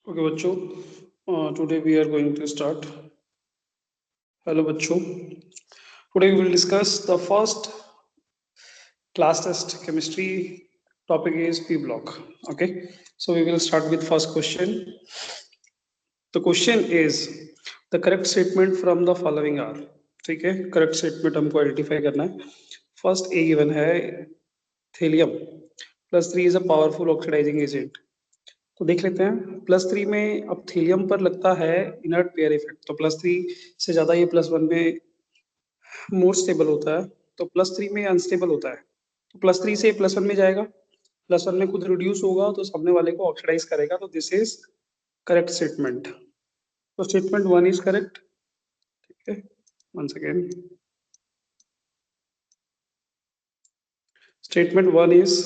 Okay बच्चों, today we are going to start. Hello बच्चों, today we will discuss the first class test chemistry. Topic is P block. Okay, so we will start with first question. The question is the correct statement from the following are. ठीक है, correct statement हमको identify करना है. First a given है, thallium plus three is a powerful oxidizing agent. तो देख लेते हैं प्लस थ्री में. अब थीलियम पर लगता है इनर्ट पेयर इफेक्ट, तो प्लस थ्री से ज्यादा ये प्लस वन में मोर स्टेबल होता है, तो प्लस थ्री में अनस्टेबल होता है. तो प्लस थ्री से प्लस वन में जाएगा, प्लस वन में खुद रिड्यूस होगा तो सामने वाले को ऑक्सीडाइज करेगा. तो दिस इज करेक्ट स्टेटमेंट. तो स्टेटमेंट वन इज करेक्ट. ठीक है, once again statement one is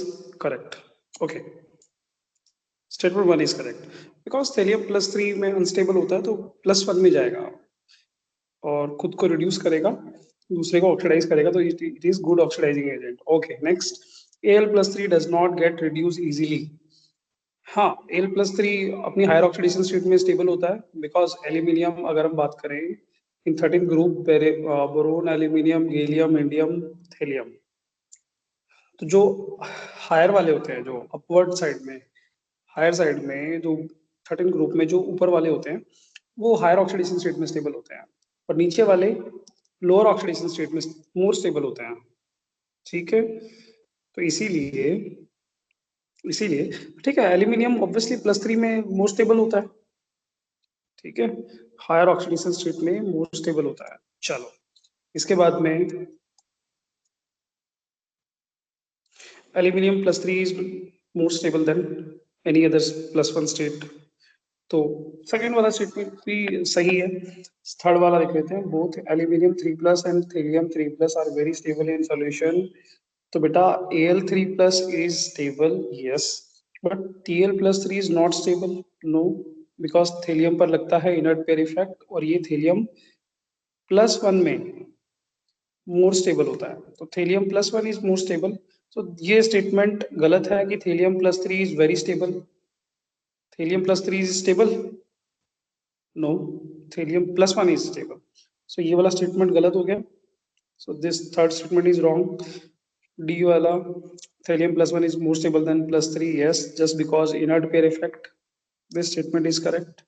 correct. Okay, statement one is correct because thallium plus three में अनस्टेबल होता है, तो प्लस वन में जाएगा और खुद को रिड्यूस करेगा, दूसरे को ऑक्सीडाइज करेगा. तो it is good oxidizing agent. Okay next, L plus three does not get reduce easily. हाँ, एल प्लस थ्री अपनी हायर ऑक्सीडेशन स्टेट में स्टेबल होता है बिकॉज एल्यूमिनियम, अगर हम बात करें in 13 group, boron, aluminium, gallium, indium, thallium, तो जो हायर वाले होते हैं, जो अपवर्ड साइड में, हायर साइड में जो 13 ग्रुप में जो ऊपर वाले होते हैं वो हायर ऑक्सीडेशन स्टेट में स्टेबल होते हैं, और नीचे वाले लोअर ऑक्सीडेशन स्टेट में मोर स्टेबल होते हैं. ठीक है, तो इसीलिए इसीलिए ठीक है, एल्यूमिनियम ऑब्वियसली प्लस थ्री में मोर स्टेबल होता है. ठीक है, हायर ऑक्सीडेशन स्टेट में मोर स्टेबल होता है. चलो, इसके बाद में aluminium plus three is more stable than any other plus one state. तो सेकेंड वाला स्टेटमेंट भी सही है. थर्ड वाला देख लेते हैं. Both aluminium three plus and thallium three plus are very stable in solution. तो बेटा L three plus is stable, yes, but TL plus three is not stable, no, because thallium पर लगता है इनर्ट पेयर इफेक्ट, और ये thallium plus one में more stable होता है. तो thallium plus one is more stable. तो ये स्टेटमेंट गलत है कि thallium plus three is very stable. Thallium plus three is stable, no, thallium plus one is stable. So ये वाला स्टेटमेंट गलत हो गया. So this third statement is wrong. D वाला, thallium plus one is more stable than plus three, yes, just because inert pair effect. This statement is correct.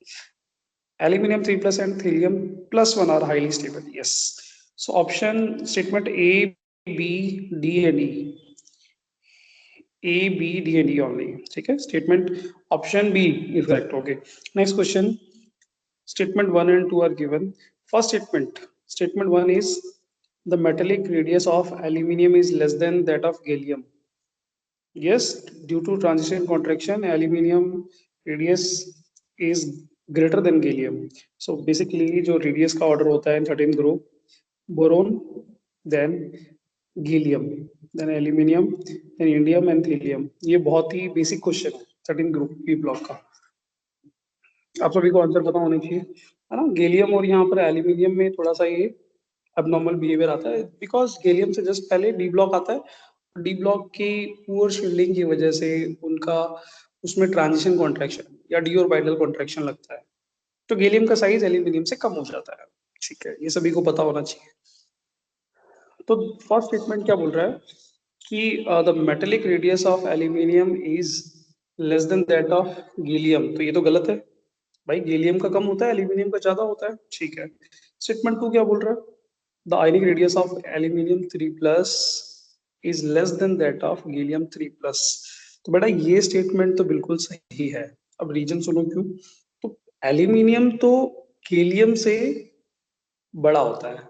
Aluminium 3 plus and thelium plus 1 are highly stable. Yes. So option statement A, B, D and E. A, B, D and E only. Okay. Statement option B is correct. Okay. Next question. Statement 1 and 2 are given. First statement. Statement 1 is the metallic radius of aluminium is less than that of gallium. Yes, due to transition contraction, aluminium radius is greater than gallium. So basically जो radius का order होता है in 13 group, boron, then gallium, then aluminium, then indium and thelium. ये बहुत ही basic question है 13 group P block का. आप सभी को आंसर पता होना चाहिए, है ना. गैलियम और यहाँ पर एल्यूमिनियम में थोड़ा सा ये abnormal behavior आता है बिकॉज गैलियम से जस्ट पहले डी ब्लॉक आता है. डी ब्लॉक की पुअर शील्डिंग की वजह से उनका उसमें ट्रांजिशन कॉन्ट्रैक्शन या डी ऑर्बिटल कॉन्ट्रैक्शन लगता है, तो गैलियम का साइज एल्यूमिनियम से कम हो जाता है. ठीक है, ये सभी को पता होना चाहिए. तो फर्स्ट स्टेटमेंट क्या बोल रहा है कि the metallic radius of aluminium is less than that of gallium. तो ये तो गलत है भाई, गैलियम का कम होता है, एल्यूमिनियम का ज्यादा होता है. ठीक है, स्टेटमेंट टू क्या बोल रहा है, the ionic radius of aluminium 3 plus is less than that of gallium 3 plus. तो बेटा ये स्टेटमेंट तो बिल्कुल सही है. अब रीजन सुनो क्यों. तो एल्यूमिनियम तो गैलियम से बड़ा होता है,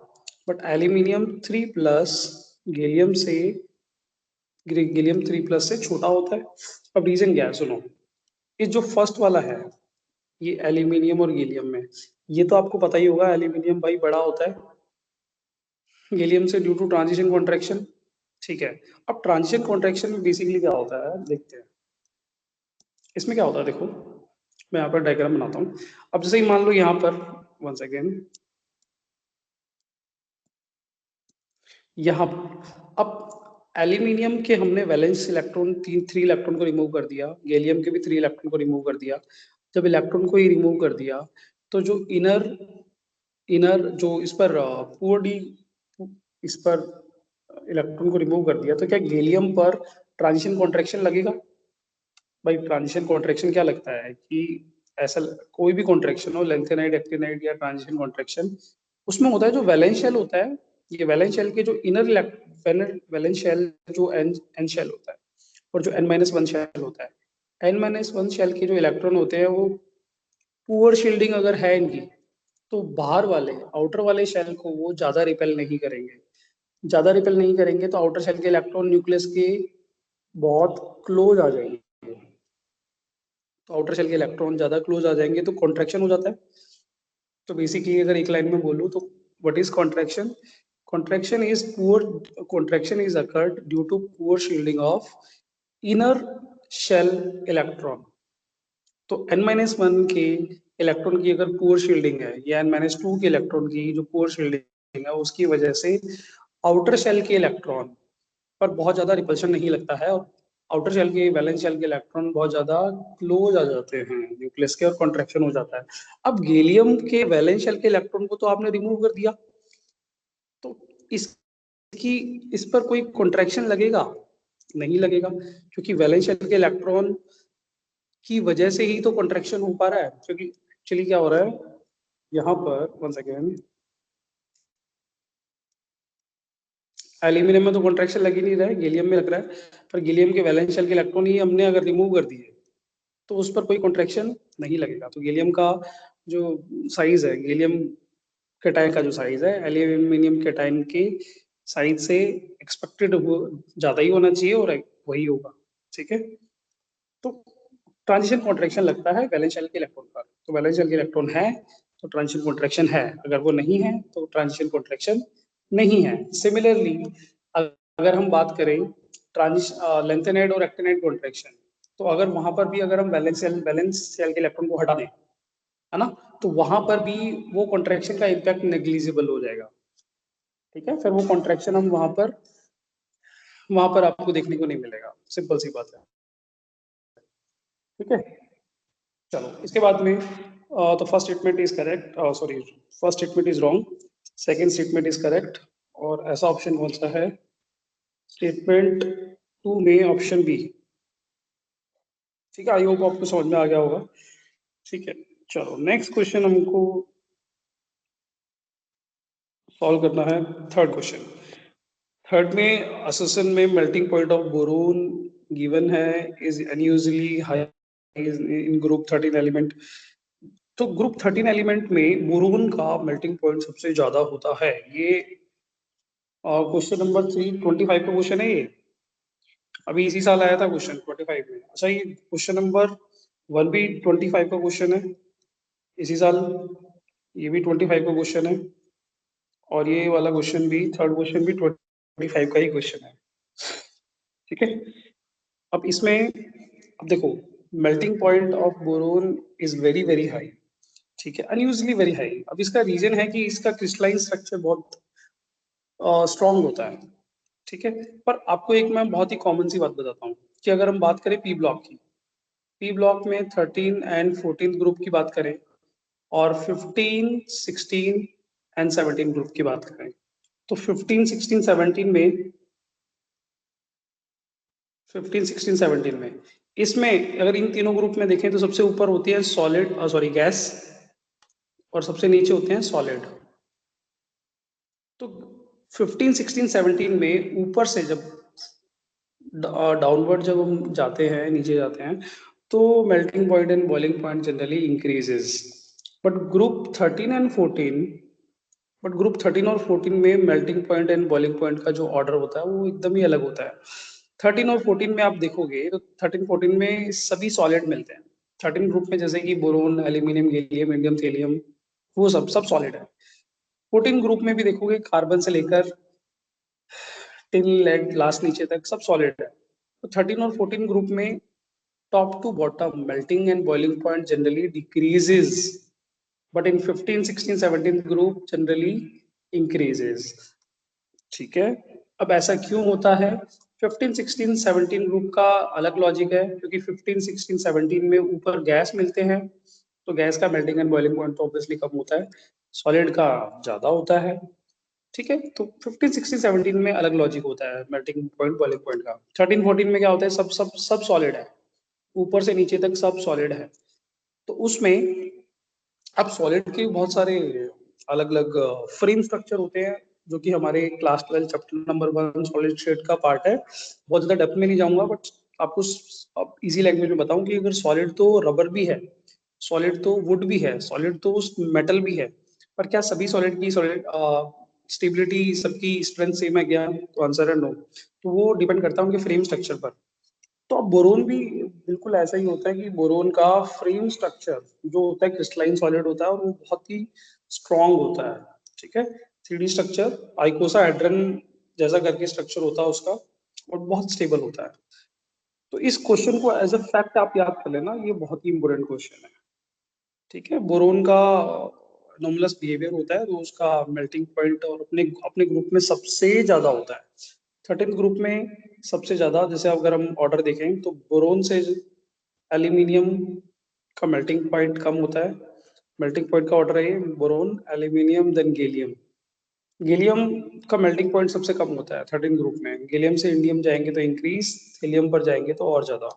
बट एल्यूमिनियम 3 प्लस गैलियम से गैलियम 3 प्लस से छोटा होता है. अब रीजन क्या है सुनो. ये जो फर्स्ट वाला है, ये एल्यूमिनियम और गैलियम में, ये तो आपको पता ही होगा एल्यूमिनियम भाई बड़ा होता है गैलियम से ड्यू टू ट्रांजिशन कॉन्ट्रैक्शन. ठीक है, अब ट्रांजिशन कॉन्ट्रैक्शन में बेसिकली क्या होता है देखते हैं. इसमें क्या होता है देखो, मैं यहाँ पर डायग्राम बनाता हूँ. अब जैसे ही मान लो यहाँ पर वन सेकेंड, यहाँ अब एल्यूमिनियम के हमने वैलेंस इलेक्ट्रॉन 3 इलेक्ट्रॉन को रिमूव कर दिया, गैलियम के भी 3 इलेक्ट्रॉन को रिमूव कर दिया. जब इलेक्ट्रॉन को ही रिमूव कर दिया तो जो इनर इनर जो इस पर पुअर डी इस पर इलेक्ट्रॉन को रिमूव कर दिया तो क्या गैलियम पर ट्रांजिशन कॉन्ट्रैक्शन लगेगा? भाई ट्रांजिशन कॉन्ट्रैक्शन क्या लगता है कि ऐसा कोई भी कॉन्ट्रैक्शन हो, लेंथेनाइड, एक्टिनाइड या ट्रांजिशन कॉन्ट्रैक्शन, उसमें होता है जो वैलेंस शेल होता है, ये वैलेंस शेल के जो इनर वैलेंस शेल जो एन शेल होता है और जो n-1 शेल होता है, n-1 शेल के जो इलेक्ट्रॉन होते हैं वो पुअर शील्डिंग अगर है इनकी तो बाहर वाले आउटर वाले शेल को वो ज्यादा रिपेल नहीं करेंगे। ज्यादा रिपेल नहीं करेंगे तो आउटर शेल के इलेक्ट्रॉन न्यूक्लियस के बहुत क्लोज आ जाएंगे। तो आउटर शेल के इलेक्ट्रॉन ज्यादा क्लोज आ जाएंगे तो कॉन्ट्रैक्शन हो जाता है। तो बेसिकली अगर एक लाइन में बोलूं तो what is contraction? Contraction is occurred due to poor shielding of inner shell electron. तो n-1 के इलेक्ट्रॉन की अगर पुअर शील्डिंग है या n-2 के इलेक्ट्रॉन की जो पुअर शील्डिंग है उसकी वजह से आउटर शेल के इलेक्ट्रॉन पर बहुत ज्यादा रिपल्शन नहीं लगता है और आउटर शेल के वैलेंस शेल के इलेक्ट्रॉन बहुत ज्यादा क्लोज आ जाते हैं न्यूक्लियस के और कॉन्ट्रैक्शन हो जाता है। अब गैलियम के वैलेंस शेल के इलेक्ट्रॉन को तो आपने रिमूव कर दिया तो इसकी इस पर कोई कॉन्ट्रैक्शन लगेगा? नहीं लगेगा, क्योंकि वैलेंस शेल के इलेक्ट्रॉन की वजह से ही तो कॉन्ट्रैक्शन हो पा रहा है। क्योंकि एक्चुअली क्या हो रहा है यहाँ पर, वन सेकेंड, एल्यूमिनियम में तो कॉन्ट्रैक्शन लग ही नहीं रहा है, गैलियम में लग रहा है, पर गैलियम के वैलेंस शेल के इलेक्ट्रॉन ही हमने अगर रिमूव कर दिए तो उस पर कोई कॉन्ट्रैक्शन नहीं लगेगा। तो गैलियम का जो साइज है, गैलियम कैटायन का जो साइज है एल्यूमिनियम कैटायन के साइज से एक्सपेक्टेड ज्यादा ही होना चाहिए और वही होगा। ठीक है, तो ट्रांजिशन कॉन्ट्रैक्शन लगता है वैलेंस शेल के इलेक्ट्रॉन पर। तो वैलेंस शेल के इलेक्ट्रॉन है तो ट्रांजिशन कॉन्ट्रैक्शन है, अगर वो नहीं है तो ट्रांजिशन कॉन्ट्रैक्शन नहीं है। सिमिलरली अगर हम बात करें लेंथेनाइड और एक्टिनाइड कॉन्ट्रैक्शन, तो अगर वहां पर भी अगर हम वैलेंस शेल के इलेक्ट्रॉन को हटा दें, है ना, तो वहां पर भी वो कॉन्ट्रैक्शन का इम्पैक्ट नेग्लिजिबल हो जाएगा। ठीक है, फिर वो कॉन्ट्रैक्शन हम वहां पर आपको देखने को नहीं मिलेगा, सिंपल सी बात है। ठीक है, चलो इसके बाद में तो first statement is correct, sorry first statement is wrong, second statement is correct. और ऐसा ऑप्शन कौन सा है? स्टेटमेंट 2 में ऑप्शन बी। ठीक है, आई होप आपको समझ में आ गया होगा। ठीक है, चलो नेक्स्ट क्वेश्चन हमको सॉल्व करना है। थर्ड क्वेश्चन, थर्ड में एसोसिएशन में melting point of boron given है is unusually high in group 13 element. तो ग्रुप 13 एलिमेंट में बोरोन का मेल्टिंग पॉइंट सबसे ज्यादा होता है। ये क्वेश्चन नंबर 325 का क्वेश्चन है ये, अभी इसी साल आया था क्वेश्चन 25 में। अच्छा, ये क्वेश्चन नंबर 1 भी 25 का क्वेश्चन है इसी साल, ये भी 25 का क्वेश्चन है, और ये वाला क्वेश्चन भी, थर्ड क्वेश्चन भी 25 का ही क्वेश्चन है। ठीक है, अब इसमें अब देखो, melting point of boron is very very high. ठीक है, अनयूजली वेरी हाई। अब इसका रीजन है कि इसका क्रिस्टलाइन स्ट्रक्चर बहुत स्ट्रांग होता है। ठीक है, पर आपको एक मैं बहुत ही कॉमन सी बात बताता हूँ कि अगर हम बात करें पी ब्लॉक की, पी ब्लॉक में 13 एंड 14 ग्रुप की बात करें और 15, 16 एंड 17 ग्रुप की बात करें, तो 15, 16, 17 में 15, 16, 17 में इसमें अगर इन तीनों ग्रुप में देखें तो सबसे ऊपर होती है सॉलिड, सॉरी गैस, और सबसे नीचे होते हैं सॉलिड। तो 15, 16, 17 में ऊपर से जब डाउनवर्ड जब हम जाते हैं, नीचे जाते हैं, तो melting point and boiling point generally increases. But group 13 and 14 but group 13 और 14 में melting point and boiling point का जो ऑर्डर होता है वो एकदम ही अलग होता है। 13 और 14 में आप देखोगे तो 13, 14 में सभी सॉलिड मिलते हैं। 13 ग्रुप में जैसे कि boron, aluminium, gallium, indium, thallium, वो सब सब सॉलिड है। 14 ग्रुप में भी देखोगे कार्बन से लेकर टिन, लेड, लास्ट नीचे तक सब सॉलिड है। तो 13 और 14 ग्रुप में top to bottom melting and boiling point generally decreases, but in 15, 16, 17 group generally increases. ठीक है, अब ऐसा क्यों होता है? 15, 16, 17 ग्रुप का अलग लॉजिक है, क्योंकि 15, 16, 17 में ऊपर गैस मिलते हैं तो गैस का मेल्टिंग एंड बॉइलिंग पॉइंट तो ऑब्वियसली कम होता है, सॉलिड का ज्यादा होता है। ठीक है, तो 15, 16, 17 में अलग लॉजिक होता है मेल्टिंग पॉइंट बॉइलिंग पॉइंट का। 13, 14 में क्या होता है, सब सब सब सॉलिड है, ऊपर से नीचे तक सब सॉलिड है। तो उसमें अब सॉलिड के बहुत सारे अलग अलग फ्रेम स्ट्रक्चर होते हैं, जो कि हमारे class 12 chapter number 1 solid state का पार्ट है। बहुत ज्यादा डेप्थ में नहीं जाऊंगा, बट आपको इजी लैंग्वेज में बताऊं कि अगर सॉलिड तो रबर भी है, सॉलिड तो वुड भी है, सॉलिड तो मेटल भी है, पर क्या सभी सॉलिड की सॉलिड स्टेबिलिटी, सबकी स्ट्रेंथ सेम है क्या? तो आंसर है नो। तो वो डिपेंड करता है उनके फ्रेम स्ट्रक्चर पर। तो अब बोरोन भी बिल्कुल ऐसा ही होता है कि बोरोन का फ्रेम स्ट्रक्चर जो होता है क्रिस्टलाइन सॉलिड होता है, और वो बहुत ही स्ट्रांग होता है। ठीक है, 3D स्ट्रक्चर, आइकोसाहेड्रन जैसा करके स्ट्रक्चर होता है उसका, और बहुत स्टेबल होता है। तो इस क्वेश्चन को एज अ फैक्ट आप याद कर लेना, ये बहुत ही इंपॉर्टेंट क्वेश्चन है। ठीक है, बोरोन का नॉर्मलस बिहेवियर होता है, तो उसका मेल्टिंग पॉइंट और अपने अपने ग्रुप में सबसे ज्यादा होता है। 13 ग्रुप में सबसे ज्यादा, जैसे अगर हम ऑर्डर देखें तो बोरोन से एल्यूमिनियम का मेल्टिंग पॉइंट कम होता है। मेल्टिंग पॉइंट का ऑर्डर है boron, aluminium, then gallium. Gallium का मेल्टिंग पॉइंट सबसे कम होता है 13 ग्रुप में। गैलियम से इंडियम जाएंगे तो इंक्रीज, हेलियम पर जाएंगे तो और ज्यादा।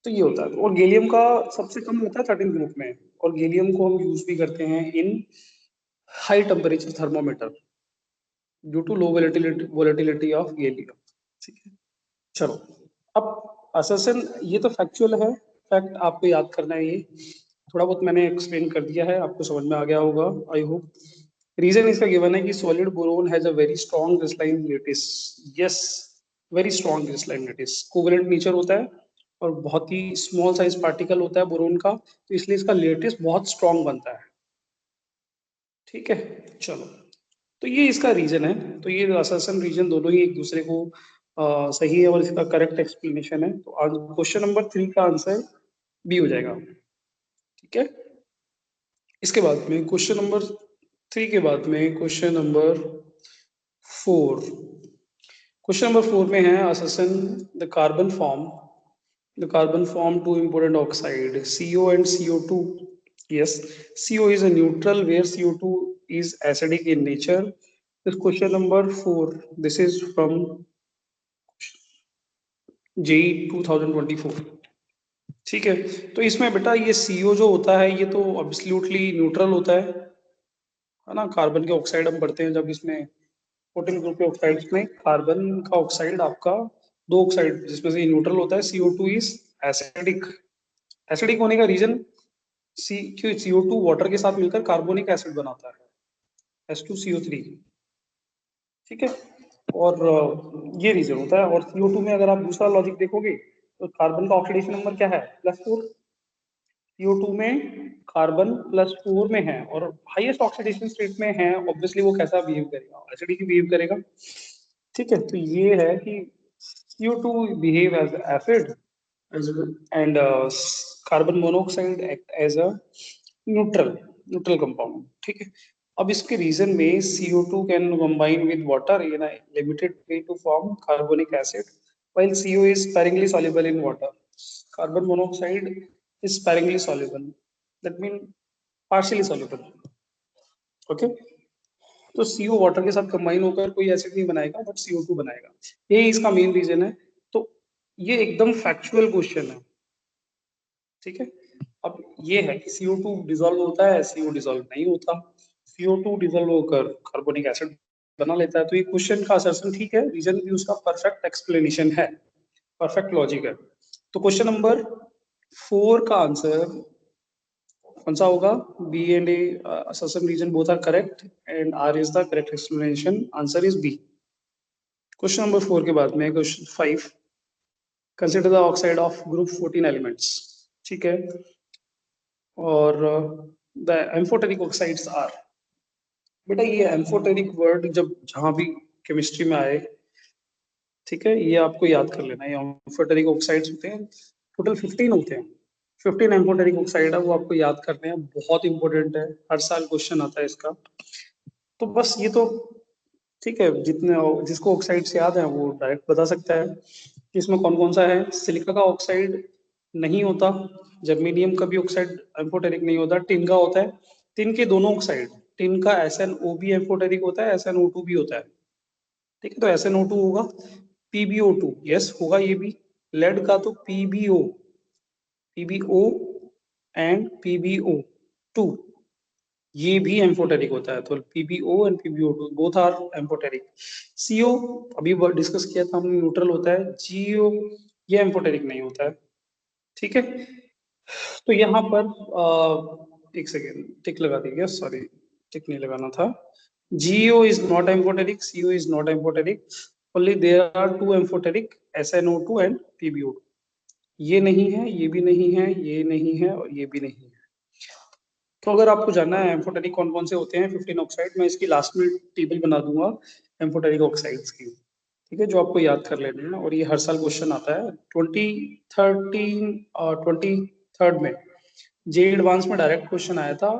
तो ये होता है, और गैलियम का सबसे कम होता है 13 ग्रुप में। और गैलियम को हम यूज भी करते हैं in high temperature thermometer due to low volatility of gallium. ठीक है, चलो अब असर्शन, ये तो फैक्चुअल है, फैक्ट आपको याद करना है। ये थोड़ा बहुत मैंने एक्सप्लेन कर दिया है, आपको समझ में आ गया होगा आई होप। रीजन इसका गिवन है कि solid boron has a very strong crystalline lattice. Yes, very strong crystalline lattice, covalent nature होता है, और बहुत ही स्मॉल साइज पार्टिकल होता है बोरोन का, तो इसलिए इसका लेटिस बहुत स्ट्रॉन्ग बनता है। ठीक है, चलो, तो ये इसका रीजन है। तो ये असर्शन रीजन दोनों ही एक दूसरे को सही है, और इसका करेक्ट एक्सप्लेनेशन है। तो क्वेश्चन नंबर 3 का आंसर बी हो जाएगा। ठीक है, इसके बाद में क्वेश्चन नंबर 3 के बाद में क्वेश्चन नंबर 4। क्वेश्चन नंबर 4 में है assertion the carbon form, the carbon form two important oxide CO and CO2. Yes, CO is a neutral where CO2 is acidic in nature. This question number 4, this is from JEE 2024। ठीक है, तो इसमें बेटा ये CO जो होता है ये तो एब्सोल्युटली न्यूट्रल होता है ना। कार्बन के ऑक्साइड हम पढ़ते हैं जब इसमें 14 ग्रुप के ऑक्साइड्स में कार्बन का ऑक्साइड आपका दो ऑक्साइड जिसमें से न्यूट्रल होता है, CO2 इज एसिडिक। एसिडिक होने का रीजन, सी क्यों, CO2 वाटर के साथ मिलकर कार्बोनिक एसिड बनाता है, H2CO3। ठीक है, और ये रीजन होता है। और CO2 में अगर आप दूसरा लॉजिक देखोगे तो कार्बन का ऑक्सीडेशन नंबर क्या है, +4। CO2 में कार्बन +4 में है, और हाईएस्ट ऑक्सीडेशन स्टेट में है, ऑब्वियसली वो कैसा बिहेव करेगा, एसिडिक बिहेव करेगा। ठीक है, तो ये है कि CO2 behave as acid and carbon monoxide act as a neutral compound। ठीक है, अब इसके रीजन में CO2 can combine with water in a limited way to form carbonic acid, while CO is sparingly soluble in water। Carbon monoxide is sparingly soluble, that means partially soluble। Okay, तो CO water के साथ combine होकर कोई acid नहीं बनाएगा, but CO2 बनाएगा। यही इसका मेन रीजन है। तो ये एकदम फैक्चुअल क्वेश्चन है। ठीक है, अब ये है कि CO2 डिसॉल्व होता है, CO डिसॉल्व नहीं होता। CO2 डिसॉल्व होकर कार्बोनिक एसिड बना लेता है। तो ये क्वेश्चन का असर्शन ठीक है, रीजन भी उसका परफेक्ट एक्सप्लेनेशन है, परफेक्ट लॉजिक है। तो क्वेश्चन नंबर 4 का आंसर कौन सा होगा? B and A assertion reason both are correct and R is the correct explanation, answer is B. Question number 4 के बाद में question 5, consider the oxide of group 14 elements. ठीक है, और द एम्फोटेरिक ऑक्साइड्स आर, बेटा ये एम्फोटेरिक वर्ड जब जहां भी केमिस्ट्री में आए, ठीक है, ये आपको याद कर लेना। ये एम्फोटेरिक ऑक्साइड्स होते हैं, टोटल 15 होते हैं। 15 एम्फोटेरिक ऑक्साइड है, वो आपको याद करने हैं, बहुत इंपॉर्टेंट है, हर साल क्वेश्चन आता है इसका। तो बस ये तो ठीक है, जितने जिसको ऑक्साइड्स याद है वो डायरेक्ट बता सकता है कि इसमें कौन कौन सा है। सिलिका का ऑक्साइड नहीं होता, जर्मेनियम का भी ऑक्साइड एम्फोटेरिक नहीं होता, टिन का होता है। टिन के दोनों ऑक्साइड, टिन का SnO भी एम्फोटेरिक होता है, SnO2 भी होता है। ठीक है, तो SnO2 होगा, PbO2 यस होगा ये भी। लेड का तो PbO एंड PbO2 ये भी एम्फोटेरिक होता है, तो PbO and PbO2 both are amphoteric. CO अभी डिस्कस किया था हमने, न्यूट्रल होता है। GO ये एम्फोटेरिक नहीं होता है। ठीक है, तो यहाँ पर एक सेकेंड टिक लगा दीजिए, सॉरी टिक नहीं लगाना था। GO is not amphoteric, CO is not amphoteric, only there are two amphoteric, SnO2 and PbO2। ये नहीं है, ये भी नहीं है, ये नहीं है और ये भी नहीं है। तो अगर आपको जानना है एम्फोटेरिक कौन कौन से होते हैं 15 ऑक्साइड, मैं इसकी लास्ट में टेबल बना दूंगा एम्फोटेरिक ऑक्साइड्स की। ठीक है, जो आपको याद कर लेना है, और ये हर साल क्वेश्चन आता है 2013 और 23rd में। जे एडवांस में डायरेक्ट क्वेश्चन आया था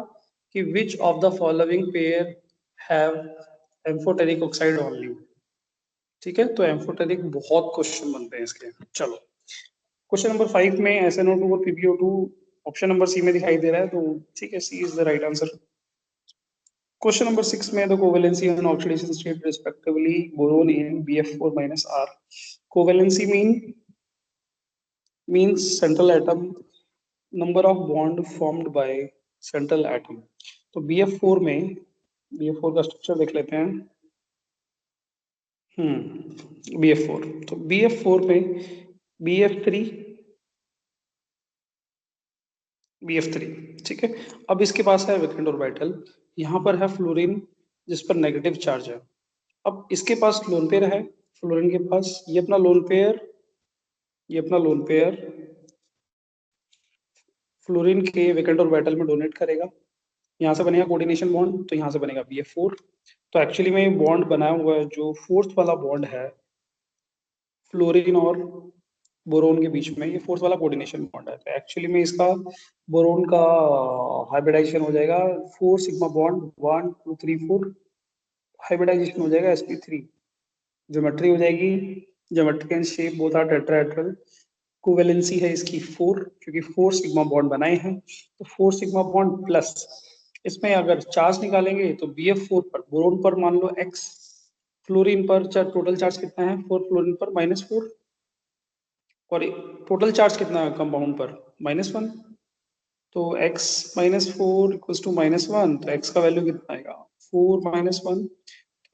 कि which of the following pair have amphoteric oxide only. ठीक है, तो एम्फोटेरिक बहुत क्वेश्चन बनते हैं इसके। चलो, क्वेश्चन नंबर 5 में SnO2 और PbO2 ऑप्शन नंबर सी में दिखाई दे रहा है, तो ठीक है, C is the right answer. Question number 6 में the covalency and oxidation state respectively boron in BF4 minus R। Covalency means central atom, number of bond formed by central atom। तो BF4 में, BF4 का structure देख लेते हैं। BF4, तो BF4 में BF3, BF3। ठीक है, अब इसके पास है वैकेंट ऑर्बिटल, यहाँ पर है फ्लोरीन जिस पर नेगेटिव चार्ज है। अब इसके पास लोन पेयर है, फ्लोरीन के पास ये अपना लोन पेयर, ये अपना लोन पेयर फ्लोरीन के वैकेंट ऑर्बिटल में डोनेट करेगा। यहाँ से बनेगा कोऑर्डिनेशन बॉन्ड, तो यहाँ से बनेगा BF4। तो एक्चुअली में बॉन्ड बनाया हुआ है, जो फोर्थ वाला बॉन्ड है फ्लोरीन और बोरोन के बीच में, ये फोर्थ वाला कोऑर्डिनेशन बॉन्ड है। तो एक्चुअली में इसका बोरोन का हाइब्रिडाइजेशन हो जाएगा 4 सिग्मा बॉन्ड 1 2 3 4, हाइब्रिडाइजेशन हो जाएगा sp3। ज्योमेट्री हो जाएगी, geometric and shape both are tetrahedral. Covalency है इसकी 4, क्योंकि 4 सिग्मा बॉन्ड बनाए हैं, तो 4 सिग्मा बॉन्ड प्लस इसमें अगर चार्ज निकालेंगे तो BF4 पर, बोरोन पर मान लो x, फ्लोरीन पर टोटल चार्ज कितना है 4, फ्लोरीन पर -4, और टोटल चार्ज कितना है कंपाउंड पर -1। तो x -4 इक्वल्स टू -1, तो x का वैल्यू कितना आएगा 4 -1,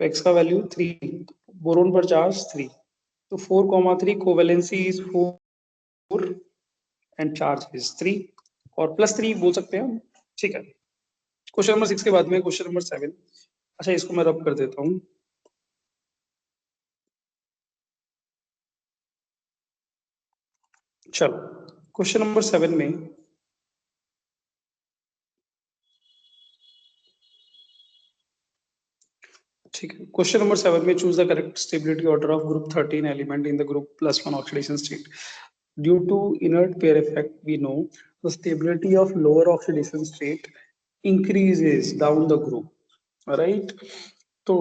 तो x का वैल्यू 3, बोरोन पर चार्ज 3, तो 4, 3 covalency is 4 and charge is 3, और +3 बोल सकते हैं हम। ठीक है, क्वेश्चन नंबर 6 के बाद में क्वेश्चन नंबर 7। अच्छा, इसको मैं रब कर देता हूँ। चलो, क्वेश्चन नंबर 7 में ठीक है, क्वेश्चन नंबर 7 में choose the correct stability order of group 13 element in the group +1 oxidation state. Due to inert pair effect we know the stability of lower oxidation state increases down the group, right. तो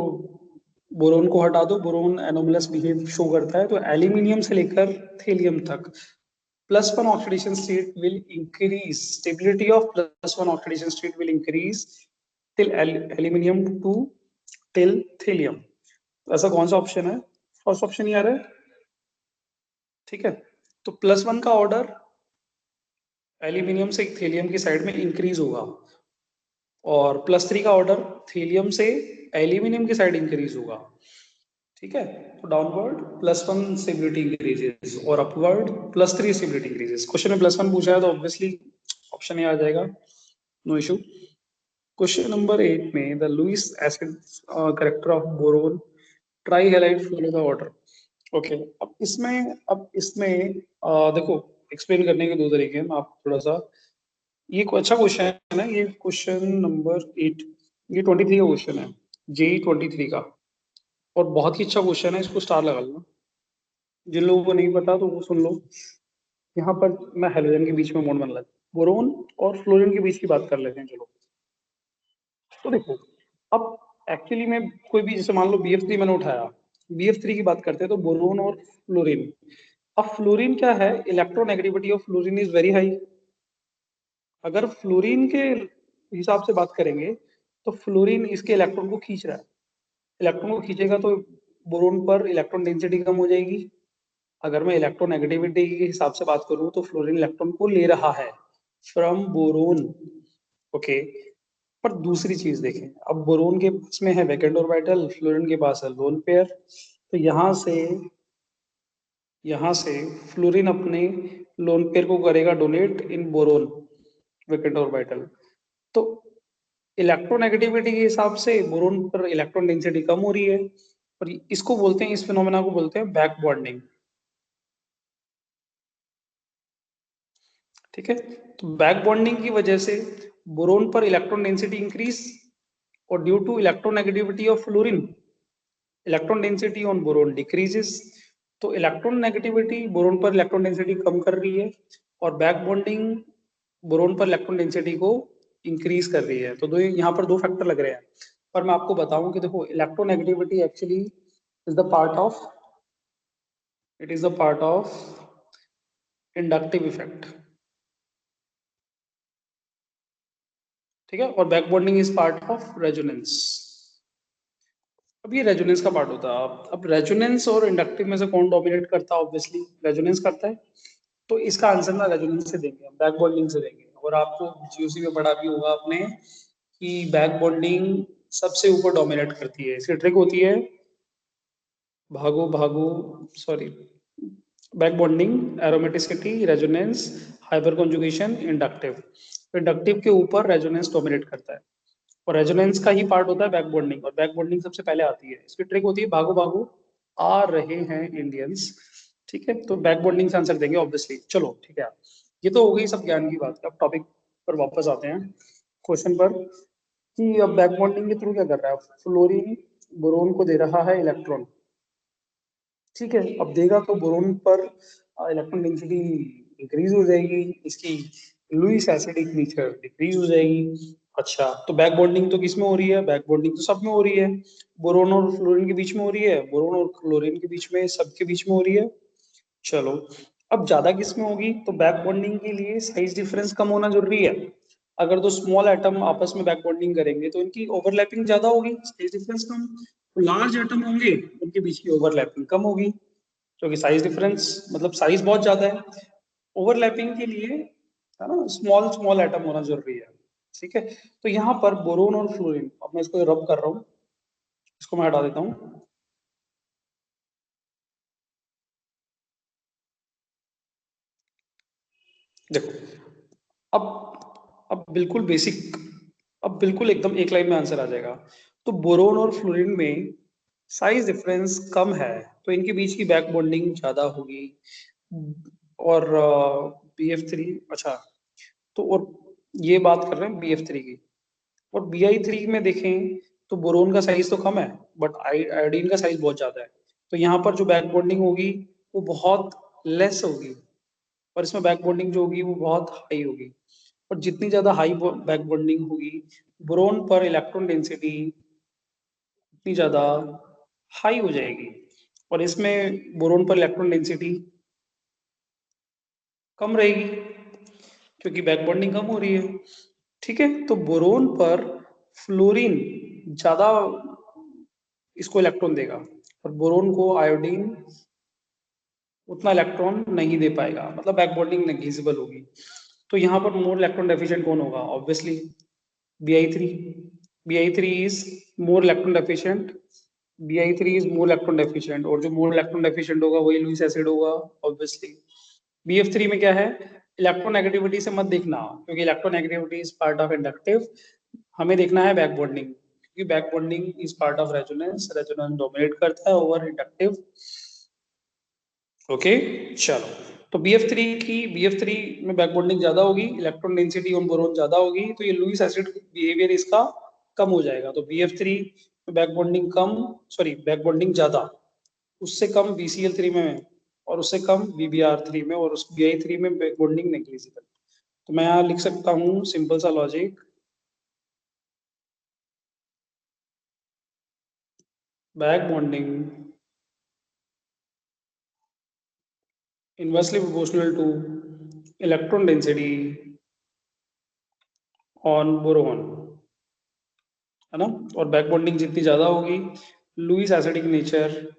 boron को हटा दो, boron anomalous behave show करता है, तो aluminium से लेकर thallium तक +1 oxidation state will increase, stability of +1 oxidation state will increase till aluminium to till thelium। ऐसा कौन सा ऑप्शन है, फर्स्ट ऑप्शन ही आ रहा है। ठीक है, तो +1 का ऑर्डर एल्यूमिनियम से थेलियम की साइड में इंक्रीज होगा, और +3 का ऑर्डर थेलियम से एल्यूमिनियम की साइड इंक्रीज होगा। ठीक है, तो डाउनवर्ड +1 स्टेबिलिटी इंक्रीजेस और अपवर्ड +3 स्टेबिलिटी इंक्रीजेस। क्वेश्चन में +1 पूछा है तो ऑब्वियसली ऑप्शन ही आ जाएगा, नो इशू। क्वेश्चन नंबर 8 में the Lewis acid character of boron trihalide follow the order. Okay, अब इसमें देखो, एक्सप्लेन करने के दो तरीके हैं, आप थोड़ा सा, ये अच्छा क्वेश्चन है ना, ये क्वेश्चन नंबर 8, ये 23 का क्वेश्चन है, JE 23 का, और बहुत ही अच्छा क्वेश्चन है, इसको स्टार लगा लो। जिन लोगों को नहीं पता तो वो सुन लो। यहाँ पर मैं हेलोजन के बीच में बॉन्ड बन रहा है, बोरोन और फ्लोरीन के बीच की बात कर लेते हैं। चलो, तो देखो, अब एक्चुअली में कोई भी, जैसे मान लो BF3 मैंने उठाया, BF3 की बात करते हैं, तो बोरोन और फ्लोरीन अब फ्लोरीन क्या है, electronegativity of fluorine is very high. अगर फ्लोरीन के हिसाब से बात करेंगे तो फ्लोरीन इसके इलेक्ट्रॉन को खींच रहा है, इलेक्ट्रॉन को खींचेगा तो बोरोन पर इलेक्ट्रॉन डेंसिटी कम हो जाएगी। अगर मैं इलेक्ट्रोनेगेटिविटी के हिसाब से बात करूं तो फ्लोरीन इलेक्ट्रॉन को ले रहा है फ्रॉम बोरोन। ओके, पर दूसरी चीज देखें, अब बोरोन के पास में है वैकेंट ऑर्बिटल, फ्लोरीन के पास है लोन पेयर, तो यहाँ से फ्लोरीन अपने लोन पेयर को करेगा डोनेट इन बोरोन वैकेंट ऑर्बिटल। तो इलेक्ट्रोनेगेटिविटी के हिसाब से बोरोन पर इलेक्ट्रॉन डेंसिटी कम हो रही है, और इसको बोलते हैं, इस फिनोमेना को बोलते हैं बैक बॉन्डिंग। ठीक है, तो बैक बॉन्डिंग की वजह से बोरोन पर इलेक्ट्रॉन डेंसिटी इंक्रीज, और due to electronegativity of fluorine electron density on boron decreases. तो इलेक्ट्रॉन नेगेटिविटी बोरोन पर इलेक्ट्रॉन डेंसिटी कम कर रही है, और बैक बॉन्डिंग बोरोन पर इलेक्ट्रॉन डेंसिटी को इंक्रीज कर रही है। तो दो यहाँ पर दो फैक्टर लग रहे हैं, पर मैं आपको बताऊं कि देखो electronegativity actually is the part of, it is the part of inductive effect. ठीक है, और back bonding is part of resonance. अब ये रेजोनेंस का पार्ट होता है। अब रेजोनेंस और इंडक्टिव में से कौन डोमिनेट करता है? ऑब्वियसली रेजोनेंस करता है। तो इसका आंसर ना रेजोनेंस से देंगे, हम बैक बॉन्डिंग से देंगे। और आपको जीओसी में पढ़ा भी होगा आपने कि बैक बॉन्डिंग सबसे ऊपर डोमिनेट करती है। इसकी ट्रिक होती है भागो भागो, sorry, back bonding, aromaticity, resonance, hyper conjugation, inductive. Inductive के ऊपर रेजोनेंस डोमिनेट करता है, और रेजोनेंस का ही पार्ट होता है बैक बॉन्डिंग, और बैक बॉन्डिंग सबसे पहले आती है। इसकी ट्रिक होती है भागो भागो आ रहे हैं इंडियंस। ठीक है, तो बैक बॉन्डिंग से आंसर देंगे ऑब्वियसली। चलो ठीक है, ये तो हो गई सब ज्ञान की बात। अब टॉपिक पर वापस आते हैं, क्वेश्चन पर, कि अब बैक बॉन्डिंग के थ्रू क्या कर रहा है? फ्लोरीन बोरोन को दे रहा है इलेक्ट्रॉन। ठीक है, अब देगा तो बोरोन पर इलेक्ट्रॉन डेंसिटी इंक्रीज हो जाएगी, इसकी लुईस एसिडिक नेचर डिक्रीज हो जाएगी। अच्छा, तो बैक बॉन्डिंग तो किस में हो रही है? बैक बॉन्डिंग तो सब में हो रही है, बोरोन और फ्लोरीन के बीच में हो रही है, बोरोन और क्लोरीन के बीच में, सबके बीच में हो रही है। चलो, अब ज्यादा किस में होगी? तो बैक बॉन्डिंग के लिए साइज डिफरेंस कम होना जरूरी है। अगर दो स्मॉल एटम आपस में बैक बॉन्डिंग करेंगे तो इनकी ओवरलैपिंग ज्यादा होगी, साइज डिफरेंस कम। लार्ज एटम होंगे, उनके बीच की ओवरलैपिंग कम होगी, क्योंकि साइज डिफरेंस मतलब साइज बहुत ज्यादा है। ओवरलैपिंग के लिए है ना स्मॉल स्मॉल एटम होना जरूरी है। ठीक है, तो यहाँ पर बोरोन और फ्लोरीन, अब मैं इसको रब कर रहा हूँ, इसको मैं हटा देता हूँ। देखो, अब बिल्कुल बेसिक, अब बिल्कुल एकदम एक लाइन में आंसर आ जाएगा। तो बोरोन और फ्लोरीन में साइज डिफरेंस कम है, तो इनके बीच की बैक बॉन्डिंग ज्यादा होगी। और BF3, अच्छा, तो और ये बात कर रहे हैं BF3 की। और BI3 में देखें तो बोरोन का साइज तो कम है, बट आयोडीन का साइज बहुत ज्यादा है। तो यहाँ पर जो बैक बॉन्डिंग होगी वो बहुत लेस होगी, और इसमें बैक बॉन्डिंग जो होगी वो बहुत हाई होगी। और जितनी ज्यादा हाई बैक बॉन्डिंग होगी, बोरोन पर इलेक्ट्रॉन डेंसिटी उतनी ज्यादा हाई हो जाएगी, और इसमें बोरोन पर इलेक्ट्रॉन डेंसिटी कम रहेगी, क्योंकि बैक बॉन्डिंग कम हो रही है। ठीक है, तो बोरोन पर फ्लोरीन ज्यादा इसको इलेक्ट्रॉन देगा, और बोरोन को आयोडीन उतना इलेक्ट्रॉन नहीं दे पाएगा, मतलब बैक बॉन्डिंग नेग्लिजिबल होगी। तो यहाँ पर मोर इलेक्ट्रॉन डेफिशिएंट कौन होगा? Obviously BI3। BI3 is more electron deficient, BI3 is more electron deficient, और जो मोर इलेक्ट्रॉन डेफिशिएंट होगा वही लुईस एसिड होगा ऑब्वियसली। BF3 में क्या है? इलेक्ट्रोनेगेटिविटी से मत देखना, क्योंकि electronegativity is part of inductive. हमें देखना है बैक बॉन्डिंग, क्योंकि back bonding is part of resonance, resonance dominate करता है ओवर इंडक्टिव। ओके, चलो, तो BF3 में बैक बॉन्डिंग ज्यादा होगी, इलेक्ट्रॉन डेंसिटी ऑन बोरोन ज्यादा होगी, तो ये लुईस एसिड बिहेवियर इसका कम हो जाएगा। तो BF3 में बैक बॉन्डिंग कम, सॉरी बैक बॉन्डिंग ज्यादा, उससे कम BCl3 में, और उससे कम BBr3 में, और उस BI3 में बैक बॉन्डिंग नेग्लिजिबल। तो मैं यहाँ लिख सकता हूँ सिंपल सा logic, back bonding inversely proportional two electron density on boron, है ना। और बैक बॉन्डिंग जितनी ज्यादा होगी, लुईस एसिडिक नेचर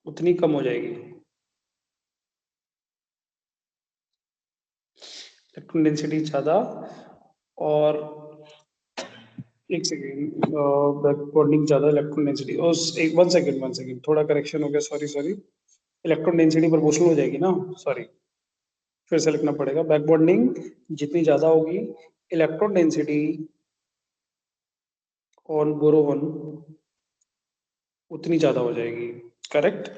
उतनी कम हो जाएगी। इलेक्ट्रॉन डेंसिटी ज्यादा, और एक सेकेंड, बैक बॉन्डिंग ज्यादा, इलेक्ट्रॉन डेंसिटी, और एक 1 सेकेंड थोड़ा करेक्शन हो गया, sorry sorry. Electron density proportional हो जाएगी ना, सॉरी, फिर से लिखना पड़ेगा। बैक बॉन्डिंग जितनी ज्यादा होगी, इलेक्ट्रॉन डेंसिटी ऑन बोरोन उतनी ज्यादा हो जाएगी, करेक्ट।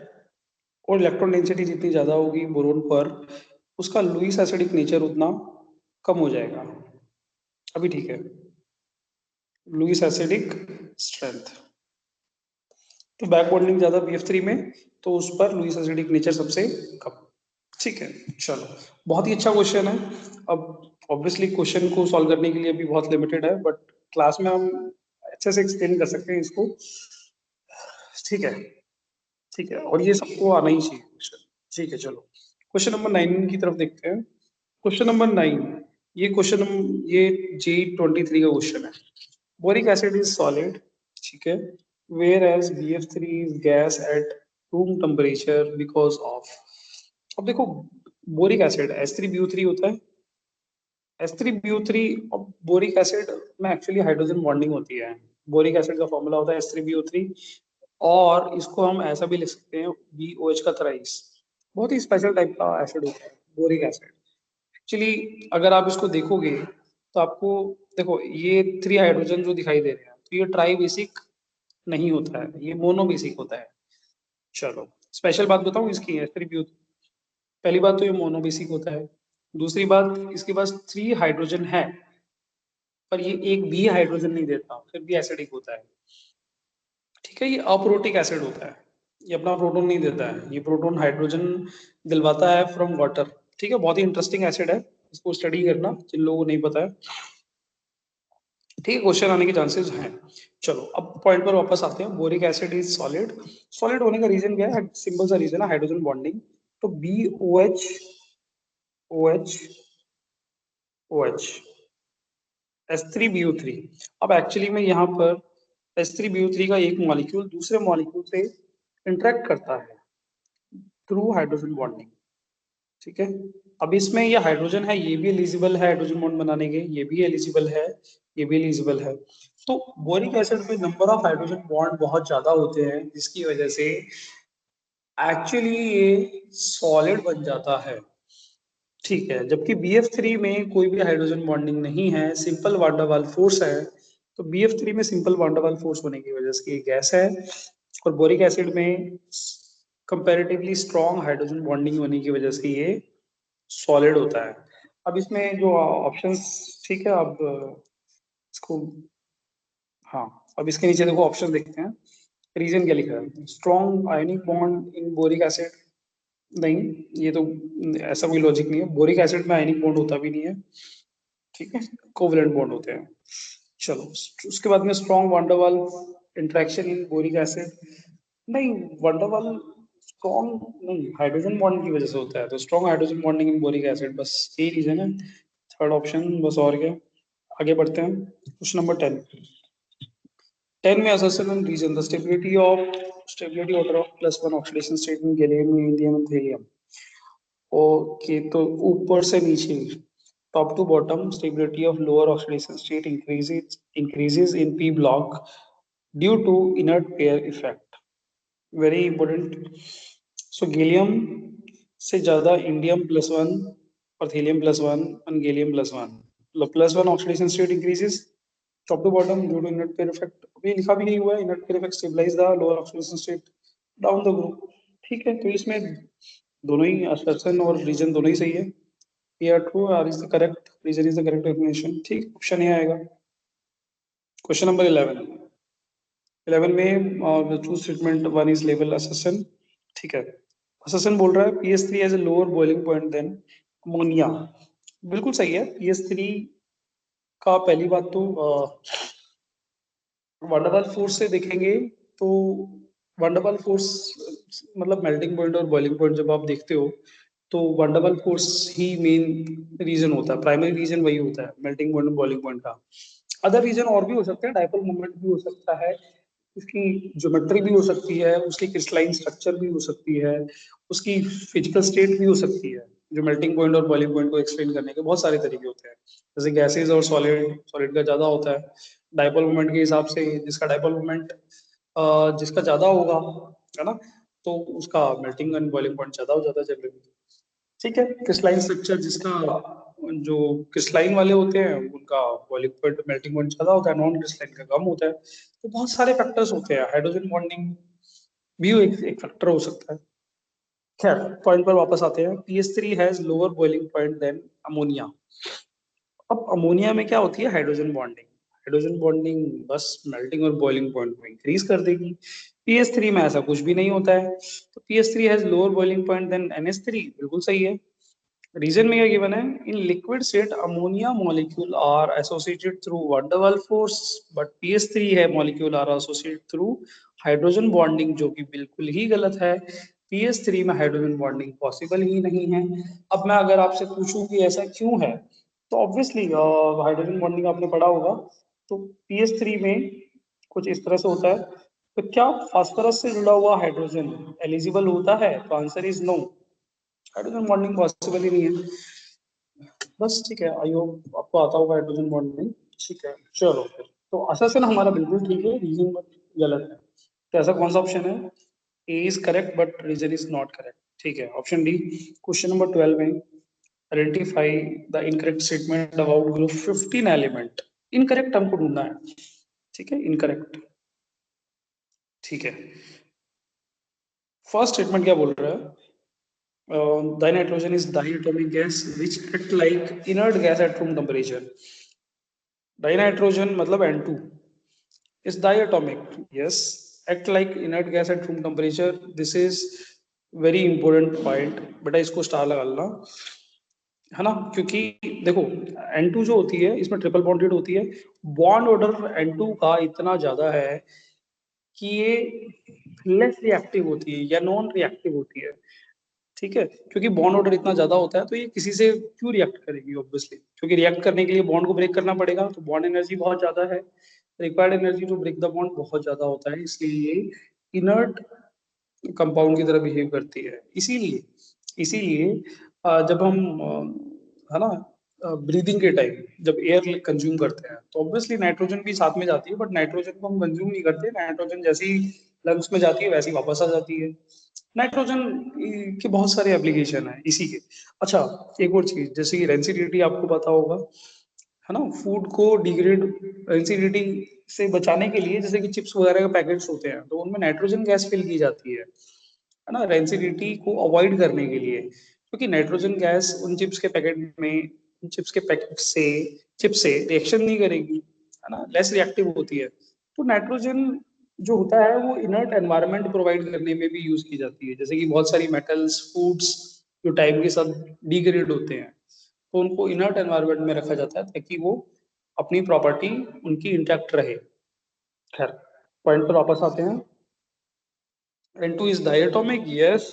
और इलेक्ट्रॉन डेंसिटी जितनी ज्यादा होगी बोरोन पर, उसका लुईस एसिडिक नेचर उतना कम हो जाएगा। अभी ठीक है, लुईस एसिडिक स्ट्रेंथ। तो बैक बॉन्डिंग ज्यादा BF3 में, तो उस पर लुईस एसिडिक नेचर सबसे कम। ठीक है, चलो, बहुत ही अच्छा क्वेश्चन है। अब ऑब्वियसली क्वेश्चन को सॉल्व करने के लिए भी बहुत लिमिटेड है, बट क्लास में हम अच्छे से एक्सप्लेन कर सकते हैं इसको। ठीक है, ठीक है, और ये सबको आना ही चाहिए क्वेश्चन। ठीक है, चलो क्वेश्चन नंबर 9 की तरफ देखते हैं। क्वेश्चन नंबर 9, ये G23 का क्वेश्चन है। बोरिक एसिड इज सॉलिड, ठीक है, whereas BF3 is gas at room temperature because of. अब देखो, बोरिक एसिड H3BO3 होता है। H3BO3 और बोरिक एसिड में एक्चुअली हाइड्रोजन बॉन्डिंग होती है। बोरिक एसिड का फॉर्मूला होता है H3BO3, और इसको हम ऐसा भी लिख सकते हैं BOH का थ्राइस। बहुत ही स्पेशल टाइप का एसिड होता है बोरिक एसिड। एक्चुअली अगर आप इसको देखोगे तो आपको, देखो ये 3 हाइड्रोजन जो दिखाई दे रहे हैं, तो ये ट्राई बेसिक नहीं होता है, ये मोनो बेसिक होता है। चलो, स्पेशल बात बताऊं इसकी, H3BO3, पहली बात तो ये मोनोबेसिक होता है। दूसरी बात, इसके पास 3 हाइड्रोजन है, पर ये एक भी हाइड्रोजन नहीं देता, फिर भी एसिडिक होता है। ठीक है, ये अप्रोटिक एसिड होता है, ये अपना प्रोटॉन नहीं देता है, ये प्रोटॉन हाइड्रोजन दिलवाता है फ्रॉम वाटर। ठीक है, बहुत ही इंटरेस्टिंग एसिड है, इसको स्टडी करना जिन लोगों को नहीं पता है। ठीक है, क्वेश्चन आने के चांसेस हैं। चलो, अब पॉइंट पर वापस आते हैं। Boric acid is solid. Solid होने का रीजन क्या है? सिंपल सा रीजन है, हाइड्रोजन बॉन्डिंग। तो BOH, OH, OH, H3BO3। अब एक्चुअली में यहाँ पर H3BO3 का एक मॉलिक्यूल दूसरे मॉलिक्यूल से इंटरेक्ट करता है थ्रू हाइड्रोजन बॉन्डिंग। ठीक है, अब इसमें ये हाइड्रोजन है, ये भी एलिजिबल है हाइड्रोजन बॉन्ड बनाने के, ये भी एलिजिबल है, ये भी एलिजिबल है। तो बोरिक एसिड में नंबर ऑफ हाइड्रोजन बॉन्ड बहुत ज्यादा होते हैं, जिसकी वजह से एक्चुअली ये सॉलिड बन जाता है। ठीक है, जबकि BF3 में कोई भी हाइड्रोजन बॉन्डिंग नहीं है, सिंपल वान डेर वाल फोर्स है। तो BF3 में सिंपल वान डेर वाल फोर्स होने की वजह से ये गैस है, और बोरिक एसिड में कंपैरेटिवली स्ट्रॉन्ग हाइड्रोजन बॉन्डिंग होने की वजह से ये सॉलिड होता है। अब इसमें जो ऑप्शंस, ठीक है, अब इसको, हाँ, अब इसके नीचे देखो ऑप्शन देखते हैं। रीजन क्या लिखा है? Strong ionic bond in boric acid. नहीं, ये तो ऐसा कोई लॉजिक नहीं है, बोरिक एसिड में आयनिक बॉन्ड होता भी नहीं है। ठीक है, कोवलेंट बॉन्ड होते हैं। चलो, उसके बाद में स्ट्रॉन्ग वांडरवाल इंटरेक्शन इन बोरिक एसिड। नहीं, वांडरवाल स्ट्रॉन्ग नहीं, हाइड्रोजन बॉन्ड की वजह से होता है, तो strong hydrogen bonding in boric acid, बस यही रीजन है। थर्ड ऑप्शन, बस, और क्या। आगे बढ़ते हैं, क्वेश्चन नंबर 10। 10 में assertion and reason, the stability order of +1 oxidation state in gallium, indium and helium। Okay, तो ऊपर से नीचे, top to bottom, stability of lower oxidation state increases in P block due to inert pair effect. Very important. So gallium से ज्यादा indium +1 और helium +1 और gallium +1, मतलब +1 oxidation state increases top to bottom due to inert pair effect. अभी लिखा भी नहीं हुआ है, inert pair effect stabilize the lower oxidation state down the group. ठीक है, तो इसमें दोनों ही असर्शन और रीजन दोनों ही सही है। P are true, R is the correct, reason is the correct explanation। ठीक, ऑप्शन ये आएगा। Question number 11। 11 में two statement, one is level assertion. ठीक है, असर्शन बोल रहा है PS3 has a lower boiling point than ammonia. बिल्कुल सही है। PS3 का पहली बात तो वंडरवाल फोर्स से देखेंगे, तो वंडरवाल फोर्स मतलब मेल्टिंग पॉइंट और बॉइलिंग पॉइंट जब आप देखते हो, तो वन डबल फोर्स ही मेन रीजन होता है, प्राइमरी रीजन वही होता है मेल्टिंग पॉइंट और बॉइलिंग पॉइंट का। अदर रीजन और भी हो सकते हैं, डायपोल मोमेंट भी हो सकता है, उसकी ज्योमेट्री भी हो सकती है, उसकी क्रिस्टलाइन स्ट्रक्चर भी हो सकती है, उसकी फिजिकल स्टेट भी हो सकती है। जो मेल्टिंग पॉइंट और बॉइलिंग पॉइंट को एक्सप्लेन करने के बहुत सारे तरीके होते हैं, जैसे गैसेज और सॉलिड, सॉलिड का ज्यादा होता है डायपोल मोमेंट के हिसाब से, जिसका डायपोल मोमेंट जिसका ज्यादा होगा, है ना, तो उसका मेल्टिंग एंड बॉइलिंग पॉइंट ज्यादा हो जाता है जनरली। ठीक है, क्रिस्टलाइन स्ट्रक्चर जिसका, जो क्रिस्टलाइन वाले होते हैं उनका बॉइलिंग पॉइंट मेल्टिंग पॉइंट ज्यादा होता है, नॉन क्रिस्टलाइन का कम होता है। तो बहुत सारे फैक्टर्स होते हैं, हाइड्रोजन बॉन्डिंग भी एक फैक्टर हो सकता है। खैर, पॉइंट पर वापस आते हैं। PH three has lower boiling point than ammonia. अब अमोनिया में क्या होती है, हाइड्रोजन बॉन्डिंग। हाइड्रोजन बॉन्डिंग बस मेल्टिंग और बॉइलिंग पॉइंट को इंक्रीज कर देगी। पीएच3 में ऐसा कुछ भी नहीं होता है। तो PH three has lower boiling point than NH three, बिल्कुल सही है। रीजन में क्या गिवन है, in liquid state ammonia molecule are associated through one double force, but PH three है molecule are associated through hydrogen bonding, जो कि बिल्कुल ही गलत है। पीएच3 में हाइड्रोजन बॉन्डिंग पॉसिबल ही नहीं है। अब मैं अगर आपसे पूछूं कि ऐसा क्यों है, तो ऑब्वियसली हाइड्रोजन बॉन्डिंग आपने पढ़ा होगा, तो पीएच3 में कुछ इस तरह से होता है। तो क्या फास्फोरस से जुड़ा हुआ हाइड्रोजन एलिजिबल होता है? तो answer is no, hydrogen bonding possible ही नहीं है। बस ठीक है, आई होप आपको आता होगा हाइड्रोजन बॉन्डिंग। ठीक है, चलो फिर तो असेसन हमारा बिल्कुल ठीक है, रीजन गलत है। तो ऐसा कौन सा ऑप्शन है? A is correct but reason is not correct. ठीक है, ऑप्शन डी। क्वेश्चन नंबर 12 में identify the incorrect statement about group 15 element. Incorrect हमको ढूंढना है, ठीक है, इनकरेक्ट। ठीक है, फर्स्ट स्टेटमेंट क्या बोल रहा है? Dinitrogen is diatomic gas which act like inert gas at room temperature. Dinitrogen मतलब N2 is diatomic. Yes, act like inert gas at room temperature. This is very important point. बेटा इसको star लगा लेना, है ना, क्योंकि देखो N2 जो होती है इसमें ट्रिपल बॉन्डेड होती है। बॉन्ड ऑर्डर N2 का इतना ज्यादा है कि ये लेस रिएक्टिव होती है या नॉन रिएक्टिव होती है। ठीक है, क्योंकि बॉन्ड ऑर्डर इतना ज्यादा होता है तो ये किसी से क्यों रिएक्ट करेगी, ऑब्वियसली, क्योंकि रिएक्ट करने के लिए बॉन्ड को ब्रेक करना पड़ेगा, तो बॉन्ड एनर्जी बहुत ज्यादा है, required energy to break the bond बहुत ज्यादा होता है, इसलिए ये इनर्ट कंपाउंड की तरह बिहेव करती है। इसीलिए इसीलिए जब हम है ना, ब्रीदिंग के टाइम जब एयर कंज्यूम करते हैं तो ऑब्वियसली नाइट्रोजन भी साथ में जाती है, बट नाइट्रोजन को हम कंज्यूम नहीं करते, नाइट्रोजन जैसे ही लंग्स में जाती है वैसे ही वापस आ जाती है। नाइट्रोजन के बहुत सारे एप्लीकेशन है इसी के। अच्छा, एक और चीज, जैसे कि रेंसिडिटी आपको पता होगा, है ना, फूड को डिग्रेड, रेंसिडिटी से बचाने के लिए, जैसे कि चिप्स वगैरह के पैकेट्स होते हैं तो उनमें नाइट्रोजन गैस फिल की जाती है ना, रेंसिडिटी को अवॉइड करने के लिए, क्योंकि नाइट्रोजन गैस उन चिप्स के पैकेट में, उन चिप्स के पैकेट से, चिप से रिएक्शन नहीं करेगी, है ना, लेस रिएक्टिव होती है। तो नाइट्रोजन जो होता है वो इनर्ट एनवायरनमेंट प्रोवाइड करने में भी यूज की जाती है, जैसे कि बहुत सारी मेटल्स, फूड्स जो टाइम के साथ डिग्रेड होते हैं, तो उनको इनर्ट एनवायरनमेंट में रखा जाता है ताकि वो अपनी प्रॉपर्टी उनकी इंटैक्ट रहे। खैर, पॉइंट पर वापस आते हैं। N2 इज डायटोमिक, यस,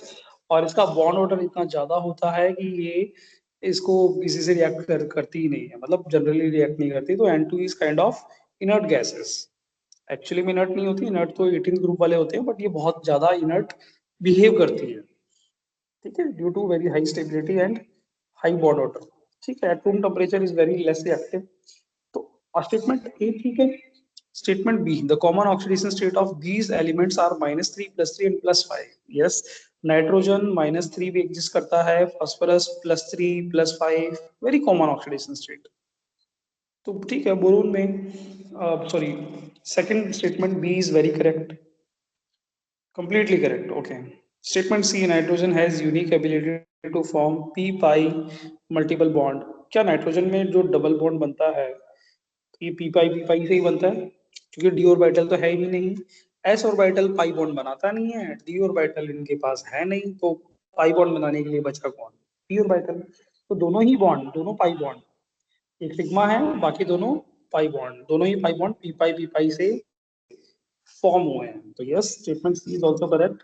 और इसका बॉन्ड ऑर्डर इतना ज्यादा होता है कि ये इसको किसी से करती ही नहीं है, मतलब जनरली रिएक्ट नहीं करती, तो N2 is kind of inert gases. Actually में इनर्ट नहीं होती, इनर्ट तो 18 ग्रुप वाले होते हैं, बट ये बहुत ज्यादा इनर्ट बिहेव करती है। ठीक है, due to very high stability and high bond order. ठीक है, at room temperature is very less reactive. तो स्टेटमेंट ए ठीक है। Statement B, the common oxidation state of these elements are -3 +3 and +5। Yes, nitrogen -3 भी exist करता है, phosphorus +3 +5, very common oxidation state. तो ठीक है, बोरोन में sorry, second statement B is very correct, completely correct. Okay. Statement C, nitrogen has unique ability to form p pi multiple bond. क्या nitrogen में जो डबल बॉन्ड बनता है ये पी पाई से ही बनता है, क्योंकि डी ऑर्बिटल तो है ही नहीं, एस ऑर्बिटल पाई बॉन्ड बनाता नहीं है, डी ऑर्बिटल इनके पास है नहीं, तो पाई बॉन्ड बनाने के लिए बचा कौन? P orbital. तो दोनों ही बॉन्ड, दोनों पाई बॉन्ड, एक सिग्मा है, बाकी दोनों पाई बॉन्ड, दोनों ही पाई बॉन्ड पी पाई से फॉर्म हुए हैं। तो yes, statement C is also correct.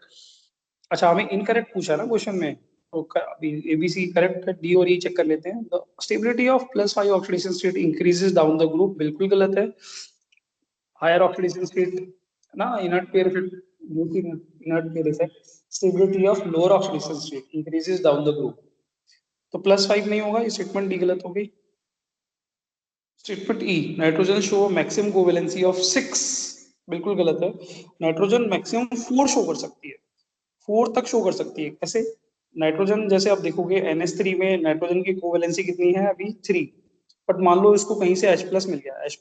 अच्छा, हमें इनकरेक्ट पूछा ना क्वेश्चन में, तो अभी ABC करेक्ट है, D और E चेक कर लेते हैं। The stability of +5 oxidation state increases down the group, बिल्कुल गलत है। हायर ऑक्सीडेशन स्टेट ना, इनर्ट पेयर फिर जो कि inert pair effect, stability of lower oxidation state increases down the group. तो +5 नहीं होगा, ये स्टेटमेंट डी गलत हो गई। Statement E, nitrogen show maximum covalency of 6, बिल्कुल गलत है। नाइट्रोजन मैक्सिमम 4 शो कर सकती है, 4 तक शो कर सकती है। कैसे? नाइट्रोजन जैसे आप देखोगे NH3 में नाइट्रोजन की कोवेलेंसी कितनी है अभी 3, बट मान लो इसको कहीं से H+ मिल गया, H+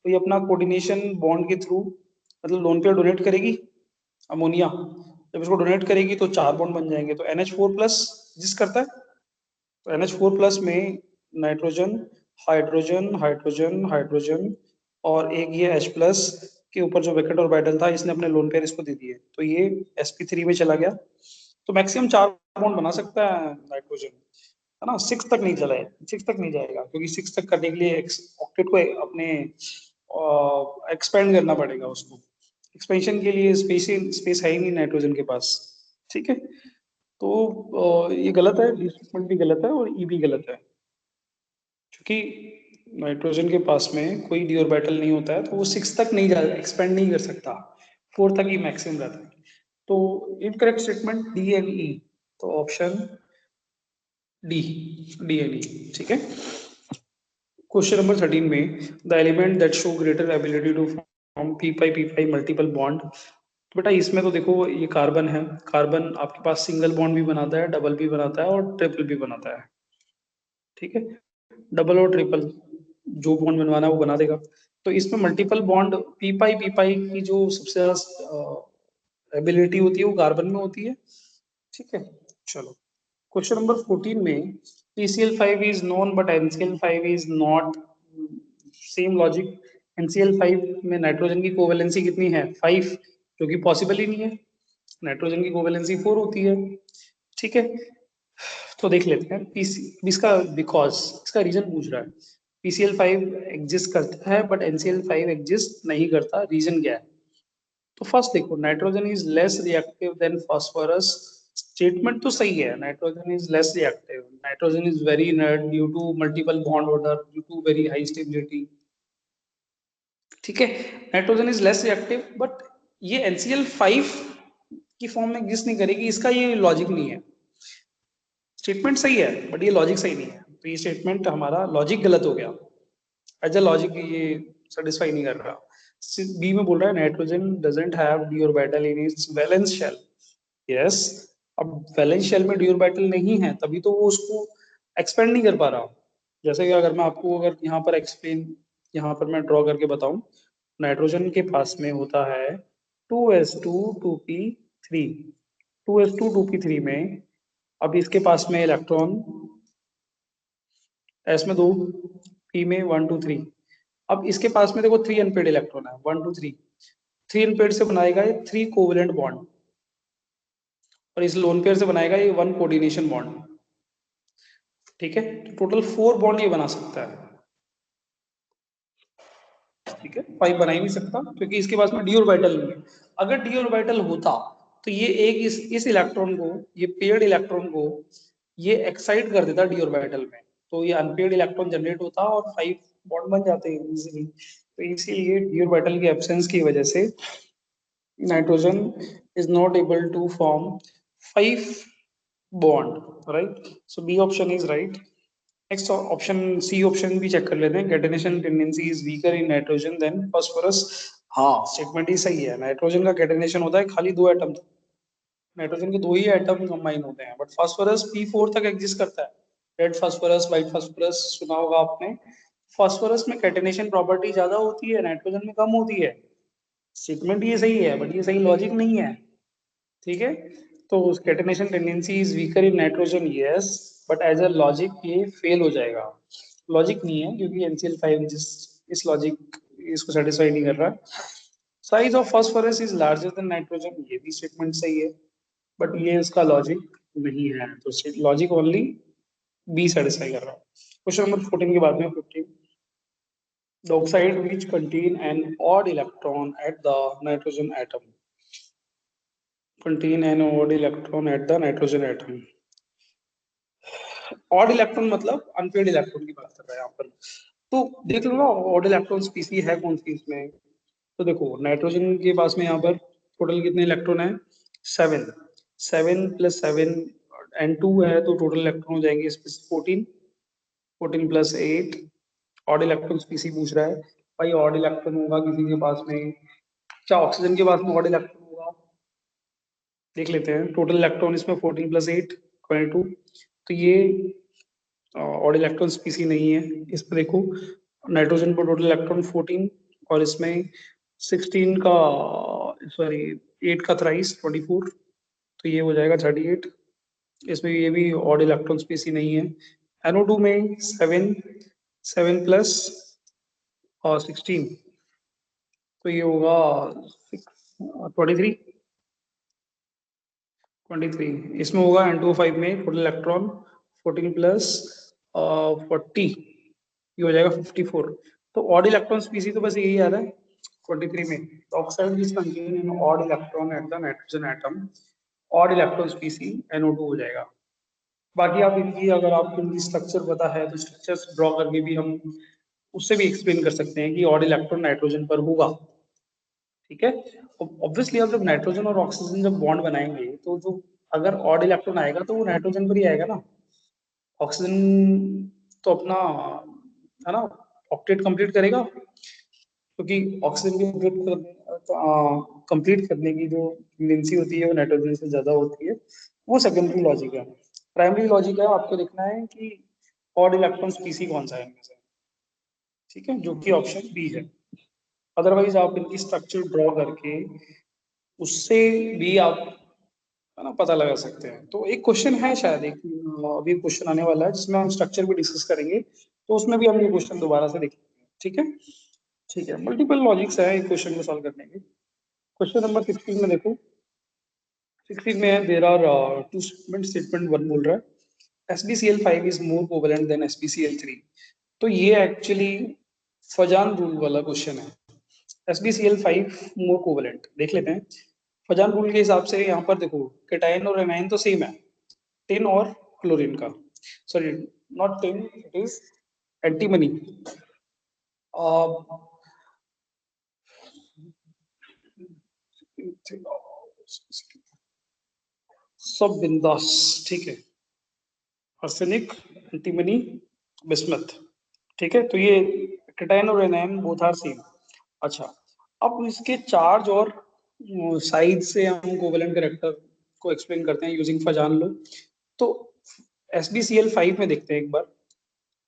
तो ये अपना कोऑर्डिनेशन बॉन्ड के थ्रू, मतलब लोन पेयर डोनेट करेगी अमोनिया, जब इसको डोनेट करेगी तो 4 बॉन्ड बन जाएंगे, तो NH4+ जिस करता है, तो NH4+ में नाइट्रोजन, हाइड्रोजन, हाइड्रोजन, हाइड्रोजन और एक ये H+ के ऊपर जो विकेट ऑर्बिटल था, इसने अपने लोन पेयर इसको दे दिए, तो ये sp3 में चला गया। तो मैक्सिमम 4 बॉन्ड बना सकता है नाइट्रोजन, है ना। 6 तक नहीं चला है, 6 तक नहीं जाएगा, क्योंकि 6 तक करने के लिए ऑक्टेट को अपने एक्सपेंड करना पड़ेगा उसको। एक्सपेंशन के लिए स्पेस है ही नहीं नाइट्रोजन के पास। ठीक है, तो ये गलत है, डिस्प्लेसमेंट भी गलत है और ई भी गलत है, क्योंकि नाइट्रोजन के पास में कोई डी ऑर्बिटल नहीं होता है, तो वो 6 तक नहीं जा, एक्सपेंड नहीं कर सकता, 4 तक ही मैक्सिमम रहता है। तो incorrect statement D and E, तो option D, D and E, ठीक है। क्वेश्चन नंबर 13 में, the element that show greater ability to form p5 multiple bond. तो बेटा इसमें तो देखो ये कार्बन है, कार्बन आपके पास सिंगल बॉन्ड भी बनाता है, डबल भी बनाता है और ट्रिपल भी बनाता है। ठीक है, डबल और ट्रिपल जो बॉन्ड बनवाना है वो बना देगा। तो इसमें मल्टीपल बॉन्ड p5 की जो सबसे ज्यादा एबिलिटी होती है वो कार्बन में होती है। ठीक है, चलो क्वेश्चन नंबर 14 में, PCl5 is known but NCl5 is not, same logic. NCl5 में नाइट्रोजन की कोवेलेंसी कितनी है 5, जो कि पॉसिबल ही नहीं है, नाइट्रोजन की कोवेलेंसी 4 होती है। ठीक है, तो देख लेते हैं पीसी इसका, बिकॉज इसका रीजन पूछ रहा है। PCl5 एग्जिस्ट करता है बट NCl5 एग्जिस्ट नहीं करता, रीजन क्या है? तो फर्स्ट देखो, nitrogen is less reactive than phosphorus, statement तो सही है, nitrogen is less reactive, nitrogen is very inert due to multiple bond order due to very high stability. ठीक है, nitrogen is less reactive, but ये NCl5 की form में exist नहीं करेगी, इसका ये लॉजिक नहीं है। स्टेटमेंट सही है बट ये लॉजिक सही नहीं है, तो ये स्टेटमेंट हमारा लॉजिक गलत हो गया, एज अ लॉजिक ये सेटिस्फाई नहीं कर रहा। बी में बोल रहा है nitrogen doesn't have D orbital in its valence shell. Yes, अब वैलेंस शेल में डी ऑर्बिटल नहीं है, तभी तो वो उसको एक्सपेंड नहीं कर पा रहा। जैसे कि अगर मैं आपको अगर यहाँ पर एक्सप्लेन, यहाँ पर मैं ड्रॉ करके बताऊं, नाइट्रोजन के पास में होता है 2s2 2p3, 2s2 2p3 में, अब इसके पास में इलेक्ट्रॉन एस में 2, पी में 1 2 3, अब इसके पास में देखो 3 अनपेड इलेक्ट्रॉन है, 1 2 3, 3 अनपेड से बनाएगा ये 3 कोवेलेंट बॉन्ड, और इस लोन पेयर से बनाएगा ये 1 कोऑर्डिनेशन बॉन्ड। ठीक है, तो टोटल 4 बॉन्ड ये बना सकता है। ठीक है, 5 बना ही नहीं सकता क्योंकि इसके पास में डी ऑर्बिटल नहीं है। अगर डी ऑर्बिटल होता तो ये एक इस इलेक्ट्रॉन को, ये पेयर्ड इलेक्ट्रॉन को ये एक्साइट कर देता डी ऑर्बिटल में, तो ये अनपेयर्ड इलेक्ट्रॉन जनरेट होता और 5 बॉन्ड बन जाते हैं इजीली। तो इसीलिए डी ऑर्बिटल की एब्सेंस की वजह से nitrogen is not able to form 5 bond, right. So B option is right. Next option C option भी चेक कर लेते हैं, catenation tendency is weaker in nitrogen than phosphorus. हाँ, स्टेटमेंट ही सही है, नाइट्रोजन का कैटेनेशन होता है खाली 2 एटम, नाइट्रोजन के 2 ही एटम कंबाइन होते हैं, बट फास्फोरस p4 तक एग्जिस्ट करता है। रेड फास्फोरस, व्हाइट फास्फोरस सुना होगा आपने। फास्फोरस में कैटेनेशन प्रॉपर्टी ज्यादा होती है, नाइट्रोजन में कम होती है। स्टेटमेंट ये सही है बट ये सही लॉजिक नहीं है। ठीक है, तो catenation tendency is weaker in nitrogen, yes, but as a logic ये फेल हो जाएगा, लॉजिक नहीं है, क्योंकि NCl5 इस लॉजिक इसको सेटिस्फाई नहीं कर रहा। Size of phosphorus is larger than nitrogen, ये भी स्टेटमेंट सही है, बट ये उसका लॉजिक नहीं है, तो लॉजिक ओनली बी सेटिस्फाई कर रहा है। क्वेश्चन नंबर 14 के बाद में 15, the oxide which contain an odd electron at the nitrogen atom, contain an odd electron at the nitrogen atom, odd electron मतलब अनपेड इलेक्ट्रॉन की बात कर रहे हैं यहाँ पर। तो देख लो ना ऑड इलेक्ट्रॉन स्पीसी है कौन सी इसमें। तो देखो नाइट्रोजन के पास में यहाँ पर टोटल कितने इलेक्ट्रॉन है, 7। 7 + 7 N2 है तो टोटल इलेक्ट्रॉन हो जाएंगे इसमें 14। 14 + 8 ऑड इलेक्ट्रॉन स्पीसी पूछ रहा है। भाई ऑड इलेक्ट्रॉन होगा किसी के पास में, क्या ऑक्सीजन के पास में ऑड इलेक्ट्रॉन होगा, देख लेते हैं। टोटल इलेक्ट्रॉन इसमें 14 + 8 22। तो ये ऑड इलेक्ट्रॉन स्पीसी नहीं है। इसमें देखो नाइट्रोजन पर टोटल इलेक्ट्रॉन 14 और इसमें 16 का सॉरी 8 का थ्राइस 24, तो ये हो जाएगा 38। इसमें ये भी ऑड इलेक्ट्रॉन स्पीसी नहीं है। NO2 में 7, 7 प्लस और 16, तो ये होगा 23। 23 इसमें होगा। N2O5 में टोटल इलेक्ट्रॉन 14 प्लस 40, ये हो जाएगा 54। तो ऑड इलेक्ट्रॉन स्पीसी तो बस यही आ रहा है 43 में। Oxide is contain in odd electron at the nitrogen atom, odd electron स्पीसी NO2 हो जाएगा। बाकी आप इनकी अगर आपको इनकी स्ट्रक्चर पता है तो स्ट्रक्चर्स ड्रॉ करके भी हम उससे भी एक्सप्लेन कर सकते हैं कि ऑड इलेक्ट्रॉन नाइट्रोजन पर होगा। ठीक है, ऑब्वियसली आप जब नाइट्रोजन और ऑक्सीजन जब बॉन्ड बनाएंगे तो जो अगर ऑड इलेक्ट्रॉन आएगा तो वो नाइट्रोजन पर ही आएगा ना। ऑक्सीजन तो अपना है ना ऑक्टेट कंप्लीट करेगा, क्योंकि ऑक्सीजन की कंप्लीट करने की जो टेंडेंसी होती है वो नाइट्रोजन से ज्यादा होती है। वो सेकेंडरी लॉजिक है। प्राइमरी लॉजिक है आपको देखना है कि ऑड इलेक्ट्रॉन स्पीसी कौन सा है इनमें से। ठीक है, जो कि ऑप्शन बी है। अदरवाइज आप इनकी स्ट्रक्चर ड्रॉ करके उससे भी आप है ना पता लगा सकते हैं। तो एक क्वेश्चन है शायद एक अभी क्वेश्चन आने वाला है जिसमें हम स्ट्रक्चर भी डिस्कस करेंगे, तो उसमें भी हम ये क्वेश्चन दोबारा से देखेंगे। ठीक है, ठीक है, मल्टीपल लॉजिक्स है एक क्वेश्चन को सॉल्व करने के। क्वेश्चन नंबर 16 में देखो, 16 में है there are two statement, statement 1 बोल रहा है SbCl5 is more covalent then SbCl3। तो ये एक्चुअली फजान रूल वाला क्वेश्चन है। SbCl5 मोर कोवेलेंट देख लेते हैं। फजान रूल के हिसाब से यहाँ पर देखो केटायन और एनायन तो सेम है, टिन और क्लोरीन का, sorry not tin, it is antimony. सब बिंदास, ठीक है। Arsenic, antimony, bismuth. ठीक है, तो ये केटायन और एनायन बोथ आर सेम। अच्छा, अब इसके चार्ज और साइज से हम कोवेलेंट कैरेक्टर को एक्सप्लेन करते हैं यूजिंग फजान लो। तो SbCl5 में देखते हैं एक बार।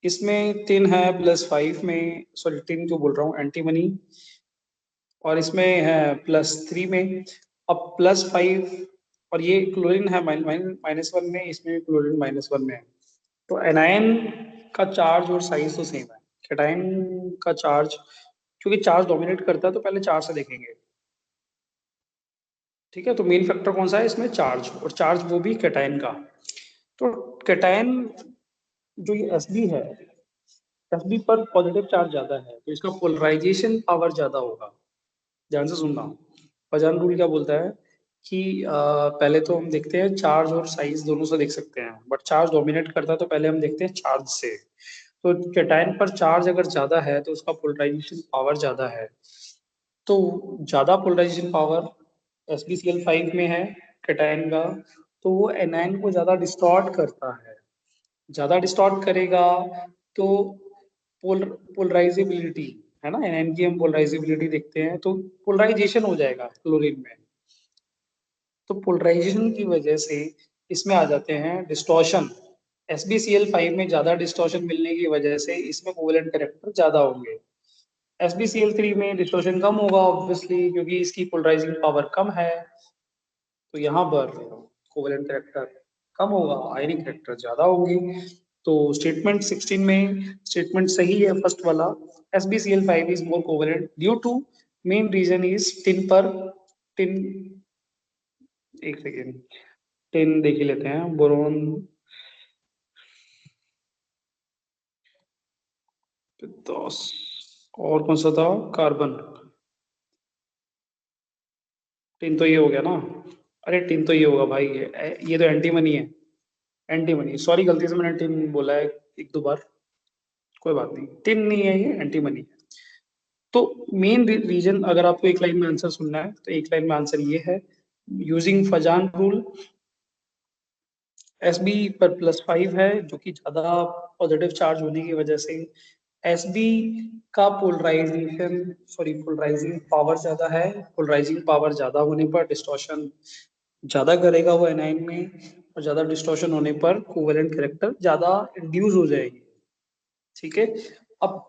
इसमें 10 है +5 में, सॉरी 10 जो बोल रहा हूँ एंटीमनी, और इसमें है +3 में। अब +5 और ये क्लोरीन है -1 में, इसमें क्लोरीन -1 में है। तो एनायन का चार्ज और साइज तो सेम है। कैटायन का चार्ज, क्योंकि चार्ज डोमिनेट करता है तो पहले चार्ज से देखेंगे। ठीक है, तो मेन फैक्टर कौन सा है इसमें, चार्ज, और चार्ज वो भी कैटायन का। तो कैटायन जो ये Sb है, Sb पर पॉजिटिव चार्ज ज्यादा है तो इसका पोलराइजेशन पावर ज्यादा होगा। ध्यान से सुनना, फजान रूल क्या बोलता है कि पहले तो हम देखते हैं चार्ज और साइज दोनों से देख सकते हैं, बट चार्ज डोमिनेट करता है तो पहले हम देखते हैं चार्ज से। तो कैटायन पर चार्ज अगर ज्यादा है तो उसका पोलराइजेशन पावर ज्यादा है। तो ज्यादा पोलराइजेशन पावर SbCl5 में है कैटायन का, तो वो एनायन को ज्यादा डिस्टॉर्ट करता है। ज्यादा डिस्टॉर्ट करेगा तो पोलराइजेबिलिटी है ना, एनायन की हम पोलराइजेबिलिटी देखते हैं तो पोलराइजेशन हो जाएगा क्लोरीन में। तो पोलराइजेशन की वजह से इसमें आ जाते हैं डिस्टॉर्शन। SbCl5 में ज्यादा डिस्टॉर्शन मिलने की वजह से इसमें कोवेलेंट कैरेक्टर ज्यादा होंगे। SbCl3 में डिस्टॉर्शन कम होगा ऑब्वियसली, क्योंकि इसकी पोलराइजिंग पावर कम है। तो यहाँ पर कोवेलेंट कैरेक्टर कम होगा, आयनिक कैरेक्टर ज्यादा होंगे। तो स्टेटमेंट 16 में स्टेटमेंट सही है फर्स्ट वाला, SbCl5 is more covalent due to, main reason is tin पर, टिन, एक सेकेंड, टिन देख ही लेते हैं, बोरोन 10, और कौन सा था, कार्बन। टिन तो ये हो गया ना, अरे टिन तो ये होगा भाई, ये तो एंटीमनी है। एंटीमनी, सॉरी गलती से मैंने टिन बोला है एक दो बार, कोई बात नहीं, टिन नहीं है ये, एंटीमनी है। तो मेन रीजन अगर आपको एक लाइन में आंसर सुनना है तो एक लाइन में आंसर ये है, using Fazan rule S B पर +5 है, जो कि ज्यादा पॉजिटिव चार्ज होने की वजह से एस बी का पोलराइजेशन, सॉरी पोलराइजिंग पावर ज्यादा है, पोलराइजिंग पावर ज्यादा होने पर डिस्टॉर्शन ज्यादा करेगा वो एनाइन में, और ज्यादा डिस्टॉर्शन होने पर कोवेलेंट कैरेक्टर ज्यादा इंड्यूस हो जाएगी। ठीक है, अब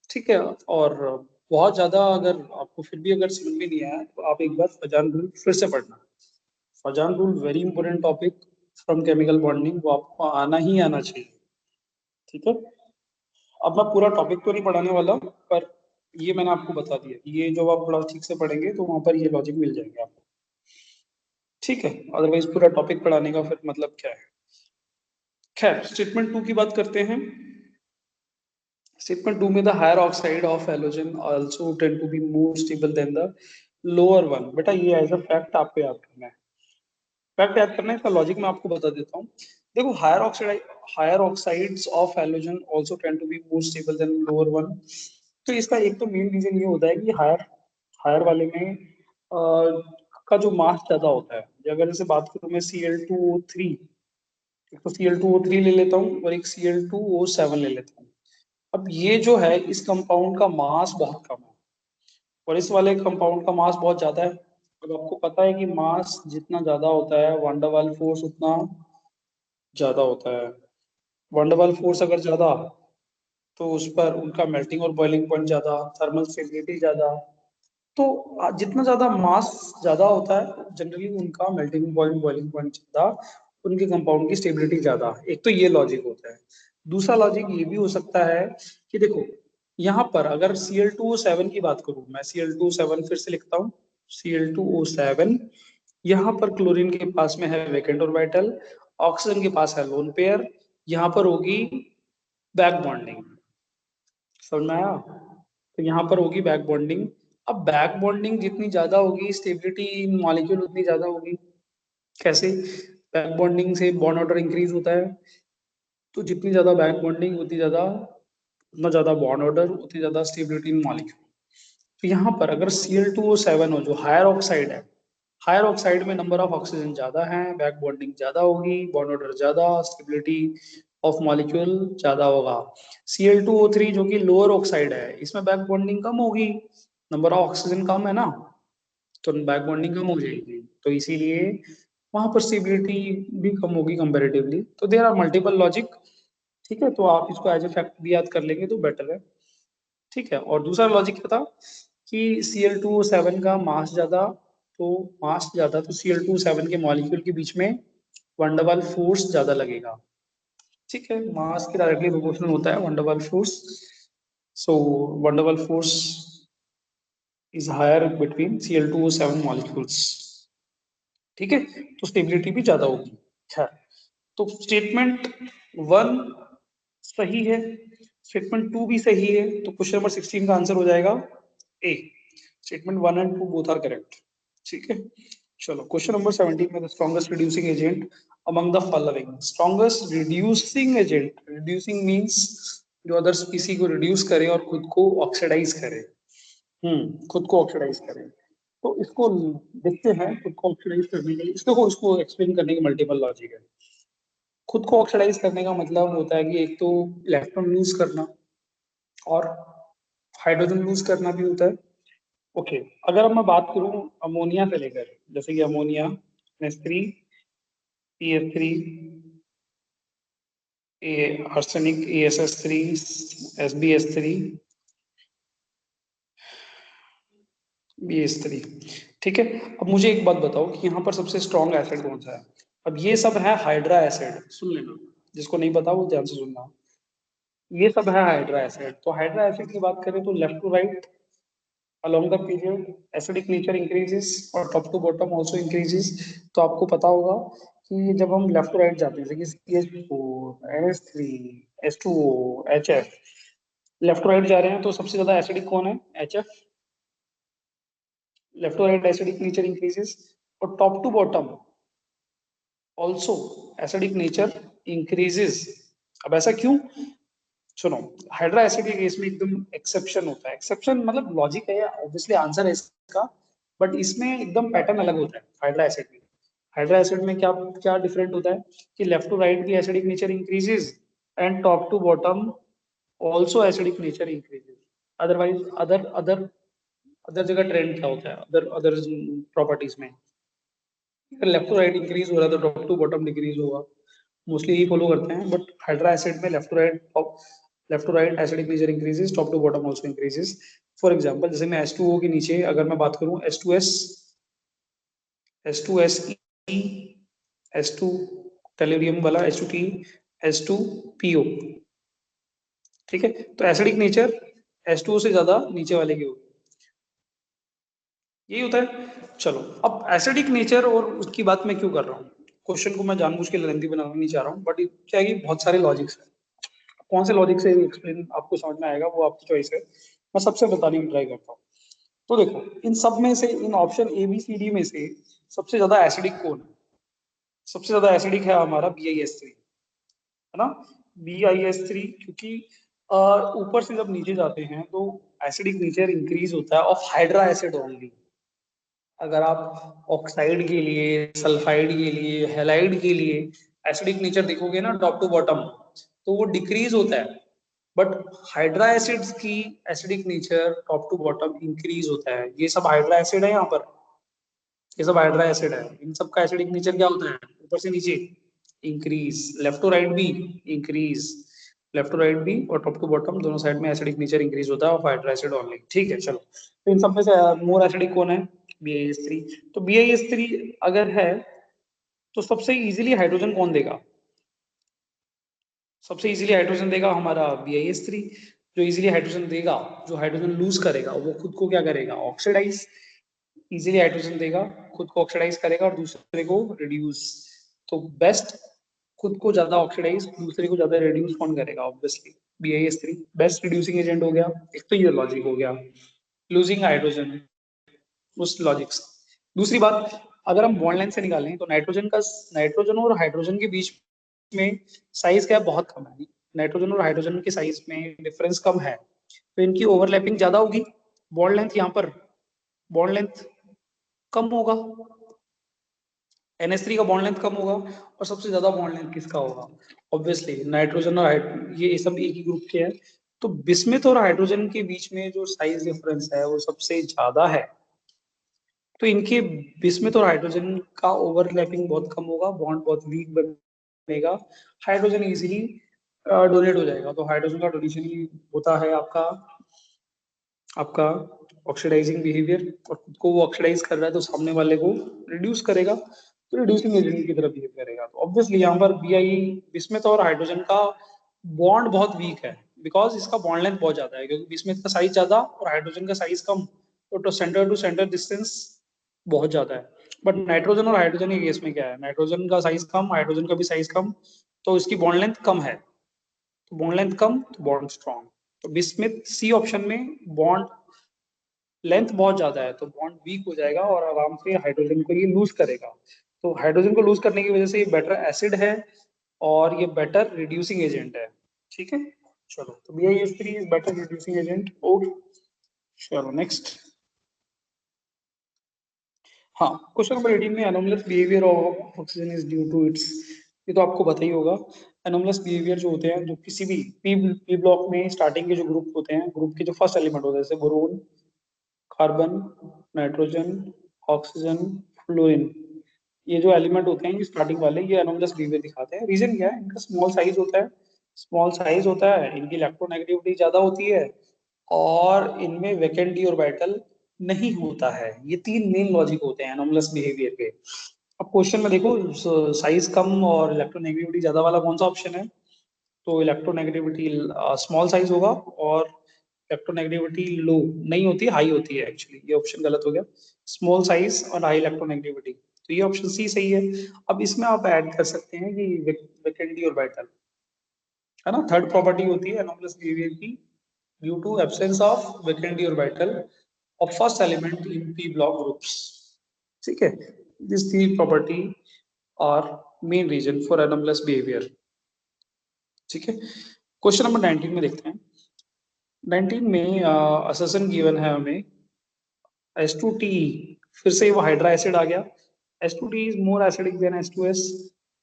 ठीक है, और बहुत ज्यादा अगर आपको फिर भी अगर समझ में नहीं आया तो आप एक बार फजान रूल फिर से पढ़ना। Fajans rule very important topic from chemical bonding, वो आपको आना ही आना चाहिए। ठीक है, अब मैं पूरा टॉपिक तो नहीं पढ़ाने वाला, पर ये मैंने आपको बता दिया, ये जो आप थोड़ा ठीक से पढ़ेंगे तो वहां पर ये लॉजिक मिल जाएंगे आपको। ठीक है, अदरवाइज पूरा टॉपिक पढ़ाने का फिर मतलब क्या है। खैर, स्टेटमेंट 2 की बात करते हैं। स्टेटमेंट 2 में the higher oxide of halogen also tend to be more stable than the lower one. बेटा ये एज अ फैक्ट आपको याद करना है, फैक्ट याद करना है, इसका लॉजिक मैं आपको बता देता हूँ। देखो, higher oxides of halogen also tend to be more stable than lower one. तो इसका एक तो मेन रीजन ये होता है कि हायर हायर वाले में का जो मास ज्यादा होता है। अगर जैसे बात करूं मैं Cl2O3, एक तो Cl2O3 ले लेता हूँ और एक Cl2O7 ले लेता हूँ। अब ये जो है इस कंपाउंड का मास बहुत कम है और इस वाले कंपाउंड का मास बहुत ज्यादा है। अब आपको पता है कि मास जितना ज्यादा होता है वंडरवाल फोर्स उतना ज्यादा होता है। वंडरवाल फोर्स अगर ज्यादा तो उस पर उनका मेल्टिंग और बॉइलिंग पॉइंट ज्यादा, थर्मल स्टेबिलिटी ज्यादा। तो जितना ज्यादा मास ज्यादा होता है जनरली उनका मेल्टिंग पॉइंट बॉइलिंग पॉइंट ज्यादा, उनके कंपाउंड की स्टेबिलिटी ज्यादा। एक तो ये लॉजिक होता है। दूसरा लॉजिक ये भी हो सकता है कि देखो, यहाँ पर अगर Cl2O7 की बात करूं, मैं Cl2O7 फिर से लिखता हूँ, Cl2O7, यहाँ पर क्लोरीन के पास में है वैकेंट ऑर्बिटल, ऑक्सीजन के पास है लोन पेयर, यहाँ पर होगी बैक बॉन्डिंग। समझ में आया? तो यहाँ पर होगी बैक बॉन्डिंग। अब बैक बॉन्डिंग जितनी ज्यादा होगी स्टेबिलिटी इन मॉलिक्यूल उतनी ज्यादा होगी। कैसे? बैक बॉन्डिंग से बॉन्ड ऑर्डर इंक्रीज होता है, तो जितनी ज्यादा बैक बॉन्डिंग उतनी ज्यादा, उतना ज्यादा बॉन्ड ऑर्डर उतनी ज्यादा स्टेबिलिटी इन मॉलिक्यूल। तो यहाँ पर अगर Cl2O7 हो जो हायर ऑक्साइड है, हायर ऑक्साइड में नंबर ऑफ ऑक्सीजन ज्यादा है, बैक बॉन्डिंग ज्यादा होगी, बॉन्ड ऑर्डर ज्यादा, स्टेबिलिटी ऑफ मॉलिक्यूल ज्यादा होगा। Cl2O3 जो कि लोअर ऑक्साइड है, इसमें बैक बॉन्डिंग कम होगी, नंबर ऑफ ऑक्सीजन कम है ना, तो बैक बॉन्डिंग कम हो जाएगी, तो इसीलिए वहां पर स्टेबिलिटी भी कम होगी कंपेरेटिवली। तो देयर आर मल्टीपल लॉजिक। ठीक है, तो आप इसको एज ए फैक्ट भी याद कर लेंगे तो बेटर है। ठीक है, और दूसरा लॉजिक क्या था कि Cl2O7 का मास ज्यादा, तो मास ज्यादा तो Cl2O7 के मॉलिक्यूल के बीच में वंडरवाल फोर्स ज्यादा लगेगा। ठीक है, मास के डायरेक्टली प्रोपोर्शनल होता है van der Waals force. So van der Waals force is higher between Cl2O7 molecules. ठीक है, तो स्टेबिलिटी भी ज्यादा होगी। खैर, तो स्टेटमेंट 1 सही है, स्टेटमेंट 2 भी सही है, तो क्वेश्चन नंबर 16 का आंसर हो जाएगा A. Statement 1 and 2 both are correct. ठीक है, चलो क्वेश्चन नंबर 17 में, the strongest reducing agent among the following. Strongest reducing agent, reducing means जो अदर स्पीसी को रिड्यूस करे और खुद को ऑक्सीडाइज करे। खुद को ऑक्सीडाइज करे। तो इसको देखते हैं, खुद को ऑक्सीडाइज करने के लिए इसको एक्सप्लेन करने की मल्टीपल लॉजिक है। खुद को ऑक्सीडाइज करने का मतलब होता है कि एक तो इलेक्ट्रॉन लूज करना और हाइड्रोजन लूज करना भी होता है। ओके, अगर अब मैं बात करूं अमोनिया से लेकर, जैसे कि अमोनिया NH3, PF3, ए आर्सेनिक AsS3, SbS3, BS3। ठीक है, अब मुझे एक बात बताओ कि यहाँ पर सबसे स्ट्रॉन्ग एसिड कौन सा है? अब ये सब है हाइड्रा एसिड, सुन लेना, जिसको नहीं पता वो ध्यान से सुनना। ये सब है हाइड्रा एसिड। तो हाइड्रा एसिड की बात करें तो left to right along the period acidic nature increases और top to bottom also increases। तो आपको पता होगा कि जब हम लेफ्ट टू राइट जाते हैं, जैसे कि CH4 NH3 H2O HF, left to right जा रहे हैं तो सबसे ज्यादा एसिडिक कौन है? HF। Left to right acidic nature increases, और top to bottom also acidic nature increases. अब ऐसा क्यों? सुनो, हाइड्रा एसिड के केस में एकदम एक्सेप्शन होता है। एक्सेप्शन मतलब लॉजिक है, ऑब्वियसली आंसर है इसका, बट इसमें एकदम पैटर्न अलग होता है हाइड्रा एसिड में। हाइड्रा एसिड में क्या क्या डिफरेंट होता है कि लेफ्ट टू राइट की acidic nature increases and top to bottom also acidic nature increases. Otherwise other other other जगह ट्रेंड क्या होता है, अदर अदर प्रॉपर्टीज में लेफ्ट टू राइट इंक्रीज हो रहा है तो टॉप टू बॉटम डिक्रीज होगा, मोस्टली यही फॉलो करते हैं। बट हाइड्रा एसिड में left to right acidic nature increases, top to bottom also increases. For example जैसे मैं H2O के नीचे अगर मैं बात करूं H2S, H2SE, H2 टेलुरियम वाला H2T, H2PO, ठीक है, तो एसिडिक नेचर H2O से ज्यादा नीचे वाले की होगी, यही होता है। चलो, अब एसिडिक नेचर और उसकी बात मैं क्यों कर रहा हूँ, क्वेश्चन को मैं जानबूझ के लेंथी बनाना नहीं चाह रहा हूँ, बट क्या है कि बहुत सारे लॉजिक्स है। कौन से लॉजिक से एक्सप्लेन आपको समझ में आएगा वो आपकी चॉइस है, मैं सबसे बताने की ट्राई करता हूँ। तो देखो, इन सब में से, इन ऑप्शन ABCD में से सबसे ज्यादा एसिडिक कौन है? सबसे ज्यादा एसिडिक है हमारा BiS3, है ना, BiS3, क्योंकि ऊपर से जब नीचे जाते हैं तो एसिडिक नेचर इंक्रीज होता है ऑफ हाइड्रा एसिड ओनली। अगर आप ऑक्साइड के लिए, सल्फाइड के लिए, हैलाइड के लिए एसिडिक नेचर देखोगे ना टॉप टू बॉटम, तो वो डिक्रीज होता है। बट हाइड्रा एसिड्स की acidic nature top to bottom increase होता है। ये सब हाइड्रा एसिड है, यहाँ पर ये सब हाइड्रा एसिड है, इन सब का एसिडिक नेचर क्या होता है, ऊपर से नीचे इंक्रीज, लेफ्ट टू राइट भी इंक्रीज, लेफ्ट टू राइट भी और टॉप टू बॉटम दोनों साइड में एसिडिक नेचर इंक्रीज होता है ऑफ हाइड्रा एसिड ओनली, ठीक है। चलो, तो इन सब में से मोर एसिडिक कौन है? BiS3। तो BiS3 अगर है तो सबसे इजीली हाइड्रोजन कौन देगा? सबसे इजीली हाइड्रोजन देगा हमारा BiS3। जो इजीली हाइड्रोजन देगा, जो हाइड्रोजन लूज करेगा, वो खुद को क्या करेगा, ऑक्सीडाइज। इजीली हाइड्रोजन देगा, खुद को ऑक्सीडाइज करेगा और दूसरे को रिड्यूस। तो बेस्ट खुद को ज्यादा ऑक्सीडाइज, दूसरे को ज्यादा रिड्यूस कौन करेगा? Obviously BiS3 best reducing agent हो गया। एक तो ये लॉजिक हो गया लूजिंग हाइड्रोजन, उस लॉजिक से। दूसरी बात, अगर हम बॉन्ड लेंथ से निकालें तो नाइट्रोजन और हाइड्रोजन के बीच में साइज क्या बहुत कम है। नाइट्रोजन और हाइड्रोजन के साइज में डिफरेंस कम है, तो इनकी ओवरलैपिंग ज्यादा होगी। बॉन्ड लेंथ यहाँ पर, बॉन्ड लेंथ कम होगा, NH3 का बॉन्ड लेंथ कम होगा। और सबसे ज्यादा बॉन्ड लेंथ किसका होगा? ऑब्वियसली नाइट्रोजन और ये सब एक ही ग्रुप के हैं, तो बिस्मिथ और हाइड्रोजन के बीच में जो साइज डिफरेंस है वो सबसे ज्यादा है। तो इनके बिस्मिथ और हाइड्रोजन का ओवरलैपिंग बहुत कम होगा, बॉन्ड बहुत वीक बनेगा, हाइड्रोजन इजीली डोनेट हो जाएगा। तो हाइड्रोजन का डोनेशन ही होता है आपका आपका ऑक्सीडाइजिंग बिहेवियर, और खुद को वो ऑक्सीडाइज कर रहा है तो सामने वाले को रिड्यूस करेगा, तो रिड्यूसिंग एजेंट की तरह बिहेव करेगा। तो ऑब्वियसली यहाँ पर बिस्मिथ और हाइड्रोजन का बॉन्ड बहुत वीक है, बिकॉज इसका बॉन्ड लेंथ बहुत ज्यादा है, क्योंकि बिस्मिथ का साइज ज्यादा और हाइड्रोजन का साइज कम, तो सेंटर टू सेंटर डिस्टेंस बहुत ज्यादा है। बट नाइट्रोजन और हाइड्रोजन के केस में क्या है, नाइट्रोजन का साइज कम, हाइड्रोजन का भी साइज कम, तो इसकी बॉन्ड लेंथ कम है, तो बॉन्ड लेंथ कम तो बॉन्ड स्ट्रॉन्ग। तो बिस्मिथ सी ऑप्शन में बॉन्ड लेंथ बहुत ज्यादा है तो बॉन्ड वीक हो जाएगा और आराम से हाइड्रोजन को ये लूज करेगा। तो हाइड्रोजन को लूज करने की वजह से ये बेटर एसिड है और ये बेटर रिड्यूसिंग एजेंट है, ठीक है। चलो, तो BiS3 is better reducing agent. Okay, चलो नेक्स्ट। हाँ, क्वेश्चन नंबर 18 में anomalous behaviour of oxygen is due to its, ये तो आपको पता ही होगा। एनोमलस बिहेवियर जो होते हैं, जो किसी भी पी ब्लॉक में स्टार्टिंग के जो ग्रुप होते हैं, ग्रुप के जो फर्स्ट एलिमेंट होते हैं, जैसे boron, carbon, nitrogen, oxygen, fluorine, ये जो एलिमेंट होते हैं ये स्टार्टिंग वाले, ये एनोमलस बिहेवियर दिखाते हैं। रीजन क्या है, इनका स्मॉल साइज होता है, स्मॉल साइज होता है, इनकी इलेक्ट्रोनेगेटिविटी ज्यादा होती है और इनमें वैकेंट डी ऑर्बिटल नहीं होता है। ये तीन मेन लॉजिक होते हैं एनोमलस बिहेवियर के। अब क्वेश्चन में देखो, साइज कम और इलेक्ट्रोनेगेटिविटी ज्यादा वाला कौन सा ऑप्शन है? तो इलेक्ट्रोनेगेटिविटी स्मॉल साइज होगा और इलेक्ट्रोनेगेटिविटी लो नहीं होती, हाई होती है। एक्चुअली ये ऑप्शन गलत हो गया, स्मॉल साइज और हाई इलेक्ट्रोनेगेटिविटी, तो ये ऑप्शन सी सही है। अब इसमें आप ऐड कर सकते हैं कि वैकेंट ऑर्बिटल, है ना, थर्ड प्रॉपर्टी होती है एनोमलस बिहेवियर की, due to absence of vacant orbital of first element in P block groups, ठीक है। This three property are main reason for anomalous behaviour. ठीक है, क्वेश्चन नंबर 19 में देखते हैं। 19 में असर्शन गिवन है हमें H2T, फिर से वो हाइड्रा एसिड आ गया। H2T is more acidic then H2S।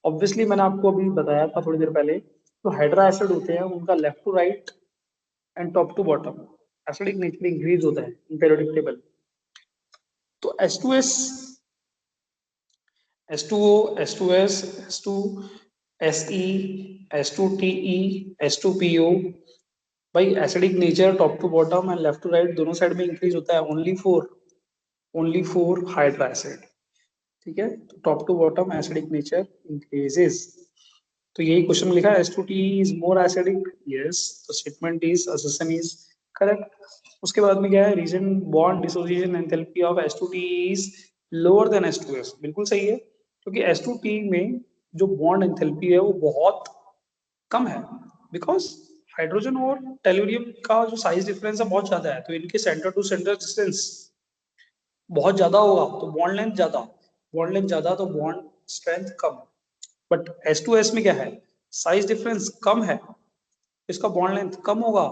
Obviously मैंने आपको अभी बताया था थोड़ी देर पहले, तो हाइड्रा एसिड होते हैं उनका left to right and top to bottom acidic nature increase होता है इन पीरियोडिक टेबल। तो H2S, H2O, H2S, H2 Se, H2Te, H2PO, भाई acidic nature top to bottom and left to right दोनों साइड में increase होता है ओनली फॉर हाइड्रा एसिड। ठीक है, तो top to bottom acidic nature increases. तो यही क्वेश्चन लिखा है, H2T is more acidic, yes, तो statement is assertion is correct. उसके बाद में क्या है, reason bond dissociation enthalpy of H2T is lower than H2S, बिल्कुल सही है, क्योंकि H2T में जो बॉन्ड एंथैल्पी है वो बहुत कम है, बिकॉज हाइड्रोजन और टेलुरियम का जो साइज डिफरेंस है बहुत ज्यादा है, तो इनके सेंटर टू सेंटर डिस्टेंस बहुत ज्यादा होगा, तो बॉन्ड लेंथ ज्यादा तो bond strength come. But H2S में क्या है, साइज डिफरेंस कम है, इसका बॉन्ड लेंथ कम होगा,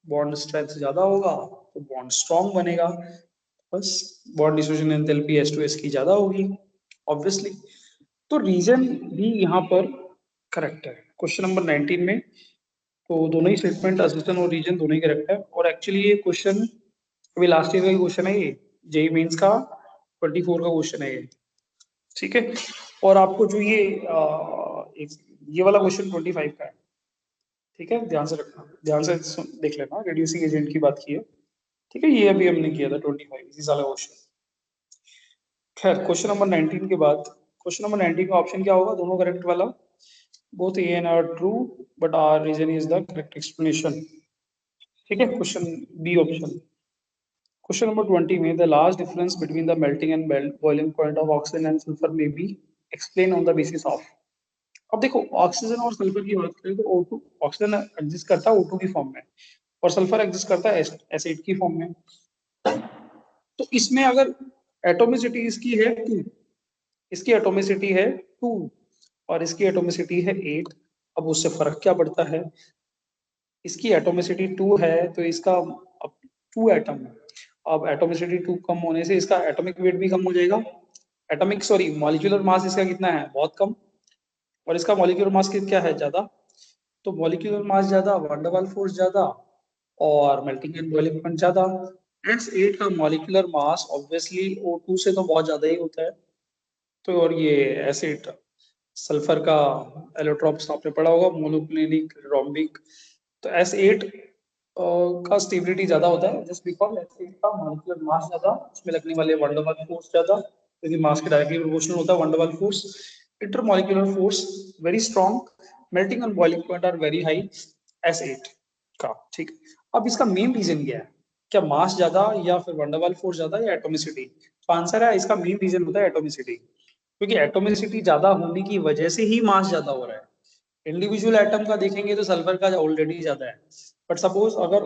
बॉन्ड स्ट्रेंथ ज्यादा होगा, तो बॉन्ड स्ट्रॉन्ग बनेगा, बस बॉन्ड डिसोसिएशन एंथैल्पी H2S की ज्यादा होगी ऑब्वियसली। तो रीजन भी यहाँ पर करेक्ट है क्वेश्चन नंबर 19 में। तो दोनों ही स्टेटमेंट असर्शन और रीजन दोनों ही करेक्ट है, और एक्चुअली ये क्वेश्चन अभी लास्ट ईयर का क्वेश्चन है, ये जेई मेंस का 24 का क्वेश्चन है ये। ठीक है, और आपको जो ये वाला क्वेश्चन 25 का है। ठीक है, ध्यान से रखना, ध्यान से देख लेना, रिड्यूसिंग एजेंट की बात की है। ठीक है, ये अभी हमने किया था 25 इसी साल का क्वेश्चन। खैर, क्वेश्चन नंबर 19 के बाद क्वेश्चन नंबर 19 का ऑप्शन क्या होगा, दोनों करेक्ट वाला, both A and R true but R reason is the correct explanation. ठीक है, question B option. Question number 20 में the large difference between the melting and boiling point of oxygen and sulphur में be explain on the basis of. अब देखो, oxygen और sulphur की बात करें तो O2, ऑक्सीजन एग्जिस्ट करता है O2 की फॉर्म में, और सल्फर एग्जिस्ट करता है एसिड की फॉर्म में। तो इसमें अगर एटोमिसिटी इसकी है 2, इसकी एटोमिसिटी है 2 और इसकी एटोमिसिटी है 8, अब उससे फर्क क्या पड़ता है, इसकी एटोमिसिटी 2 है तो इसका अब 2 एटम है, अब एटोमिसिटी 2 कम होने से इसका एटॉमिक वेट भी कम हो जाएगा, एटॉमिक सॉरी मॉलिक्यूलर मास इसका कितना है, बहुत कम, और इसका मॉलिक्यूलर मास क्या है, ज्यादा। तो मॉलिक्यूलर मास ज्यादा, वंडर वाल फोर्स ज्यादा, और मेल्टिंग एंड बॉइलिंग पॉइंट ज्यादा। S8 का मॉलिक्यूलर मास ऑब्वियसली O2 से तो बहुत ज्यादा ही होता है। तो और ये S8 सल्फर का एलोट्रॉप्स आपने पढ़ा होगा, मोनोक्लिनिक रोम्बिक। तो S8 का स्टेबिलिटी ज्यादा होता है, जस्ट बिकॉज S8 का मॉलिक्यूलर मास ज्यादा, उसमें लगने वाले वंडर वाल फोर्स ज्यादा, क्योंकि मास के डायरेक्टली प्रोपोर्शनल होता है van der Waals force. Intermolecular force very strong, melting and boiling point are very high S8 का। ठीक, अब इसका मेन रीजन क्या है, क्या मास ज्यादा या फिर वंडरवाल फोर्स ज्यादा या एटोमिसिटी। तो आंसर है इसका मेन रीजन होता है एटोमिसिटी, क्योंकि एटोमिसिटी ज्यादा होने की वजह से ही मास ज्यादा हो रहा है। इंडिविजुअल एटम का देखेंगे तो सल्फर का ऑलरेडी ज्यादा है, बट सपोज अगर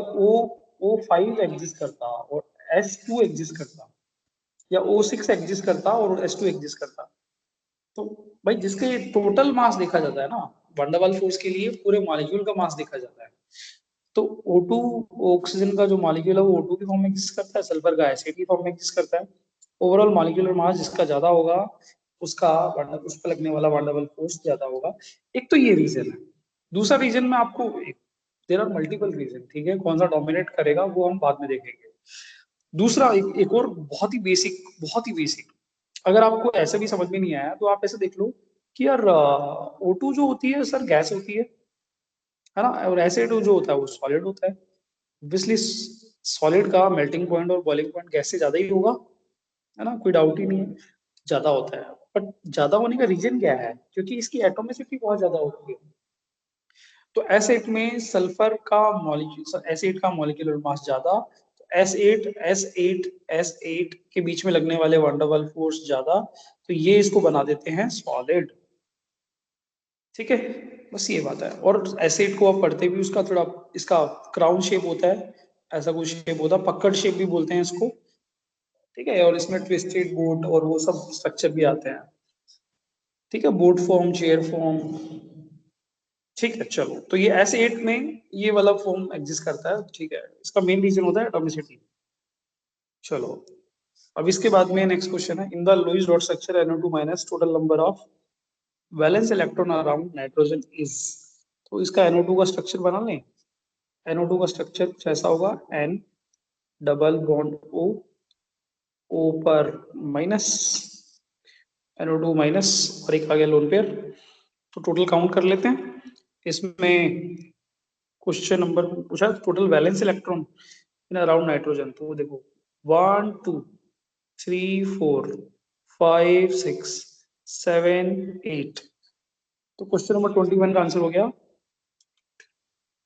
O5 एग्जिस्ट करता और S2 एग्जिस्ट करता, या O6 एग्जिस्ट करता और S2 एग्जिस्ट करता, तो भाई जिसके टोटल मास देखा जाता है ना, वंडरवाल फोर्स के लिए पूरे मॉलिक्यूल का मास देखा जाता है। तो O2 ऑक्सीजन का जो मॉलिक्यूल है वो O2 की फॉर्म में एग्जिस्ट करता है, सल्फर का एसिड की फॉर्म में एग्जिस्ट करता है। ओवरऑल मॉलिक्यूलर मास जिसका ज्यादा होगा उसका उस पर लगने वाला वंडरवाल फोर्स ज्यादा होगा। एक तो ये रीजन है। दूसरा रीजन में आपको, देर आर मल्टीपल रीजन, ठीक है, कौन सा डोमिनेट करेगा वो हम बाद में देखेंगे। दूसरा एक और बहुत ही बेसिक, अगर आपको ऐसे भी समझ में नहीं आया तो आप ऐसे देख लो कि यार O2 जो होती है सर गैस होती है ना, और एसिड जो होता है वो सॉलिड होता है। ऑब्वियसली सॉलिड का मेल्टिंग पॉइंट और बॉइलिंग पॉइंट गैस से ज्यादा ही होगा, है ना, कोई डाउट ही नहीं है, ज्यादा होता है। बट ज्यादा होने का रीजन क्या है, क्योंकि इसकी एटोमिसिटी बहुत ज्यादा होती है। तो एसिड में सल्फर का मॉलिक्यूल, एसिड का मॉलिक्यूलर मास ज्यादा, तो एस एट के बीच में लगने वाले वंडरवाल फोर्स ज्यादा, तो ये इसको बना देते हैं सॉलिड। ठीक है, बस ये बात है। और एसिड को आप पढ़ते भी उसका थोड़ा, इसका क्राउन शेप होता है, ऐसा कुछ शेप होता है, पकड़ शेप भी बोलते हैं इसको। ठीक है, और इसमें ट्विस्टेड बोट और वो सब स्ट्रक्चर भी आते हैं। ठीक है, बोट फॉर्म, चेयर फॉर्म, ठीक है, चलो तो ये S8 में ये वाला फॉर्म एग्जिस्ट करता है, ठीक है। इसका मेन रीजन होता है एटॉमिसिटी। चलो अब इसके बाद में नेक्स्ट क्वेश्चन है, in the Lewis dot structure NO2 minus total number of valence electron around nitrogen is. तो इसका NO2 का स्ट्रक्चर बना लें। NO2 का स्ट्रक्चर कुछ ऐसा होगा, N डबल बॉन्ड O पर माइनस, NO2 माइनस और एक आ गया लोन पेयर। तो टोटल काउंट कर लेते हैं। इसमें क्वेश्चन नंबर पूछा total valence electron in around nitrogen, तो देखो 1 2 3 4 5 6 7 8। तो क्वेश्चन नंबर 21 का आंसर हो गया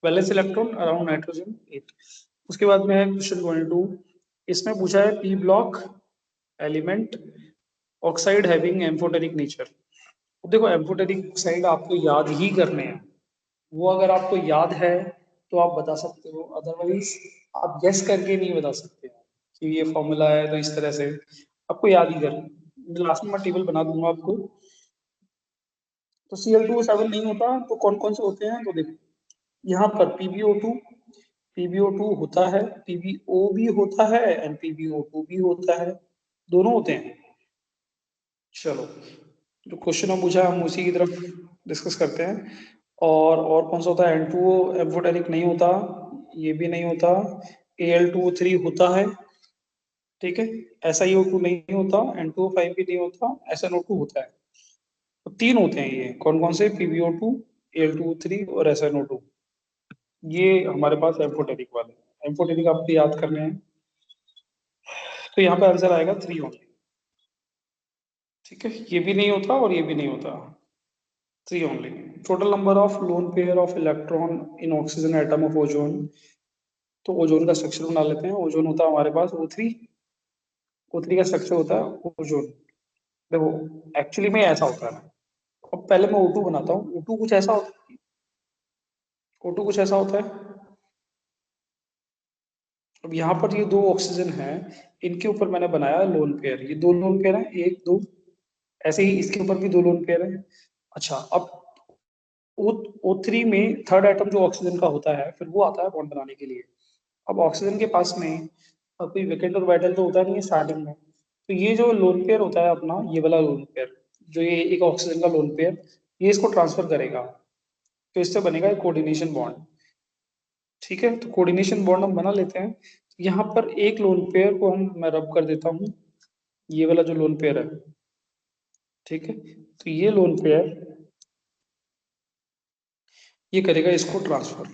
वैलेंस इलेक्ट्रॉन अराउंड नाइट्रोजन 8। उसके बाद में है क्वेश्चन 22। इसमें पूछा है P block element oxide having amphoteric nature. देखो एम्फोटेरिक ऑक्साइड आपको याद ही करने हैं, वो अगर आपको याद है तो आप बता सकते हो, अदरवाइज आप गेस करके नहीं बता सकते कि ये फॉर्मूला है तो इस तरह से आपको याद ही करना। लास्ट में मैं टेबल बना दूंगा आपको। तो Cl2O7 नहीं होता तो कौन कौन से होते हैं, तो देखो यहाँ पर PbO2 होता है, PbO भी होता है एंड PbO2 भी होता है, दोनों होते हैं। चलो जो क्वेश्चन हम पूछा हम उसी की तरफ डिस्कस करते हैं। और कौन सा होता है, N2O एम्फोटेरिक नहीं होता, ये भी नहीं होता, Al2O3 होता है, ठीक है। SiO2 नहीं होता, N2O5 भी नहीं होता, SnO2 होता है। तो तीन होते हैं ये, कौन कौन से, PbO2, Al2O3 और SnO2। ये हमारे पास एम्फोटेरिक वाले, एम्फोटेरिक आपको याद करने हैं। तो यहाँ पे आंसर आएगा 3 ओनली, ठीक है। ये भी नहीं होता और ये भी नहीं होता, 3 only. Total number of lone pair of electron in oxygen atom of ozone. तो ओजोन का स्ट्रक्चर बना लेते हैं। ओजोन होता है हमारे पास O3, O3 का स्ट्रक्चर होता है ओजोन। देखो एक्चुअली में ऐसा होता है, अब पहले मैं O2 बनाता हूँ। O2 कुछ ऐसा होता है, O2 कुछ ऐसा होता है। अब यहाँ पर ये दो ऑक्सीजन है, इनके ऊपर मैंने बनाया लोन पेयर, ये दो लोन पेयर है, एक दो। ऐसे ही इसके ऊपर भी दो लोन पेयर है। अच्छा अब O O3 में थर्ड एटम जो ऑक्सीजन का होता है, फिर वो आता है बॉन्ड बनाने के लिए। अब ऑक्सीजन के पास में अब कोई वेकेंट और वाइटल तो होता नहीं है स्टार्टिंग में, तो ये जो लोन पेयर होता है अपना, ये वाला लोन पेयर, जो ये एक ऑक्सीजन का लोन पेयर, ये इसको ट्रांसफर करेगा, तो इससे बनेगा एक कोऑर्डिनेशन बॉन्ड, ठीक है। तो कोऑर्डिनेशन बॉन्ड हम बना लेते हैं। यहाँ पर एक लोन पेयर को मैं रब कर देता हूँ, ये वाला जो लोन पेयर है, ठीक है। तो ये लोन पेयर ये करेगा इसको ट्रांसफर,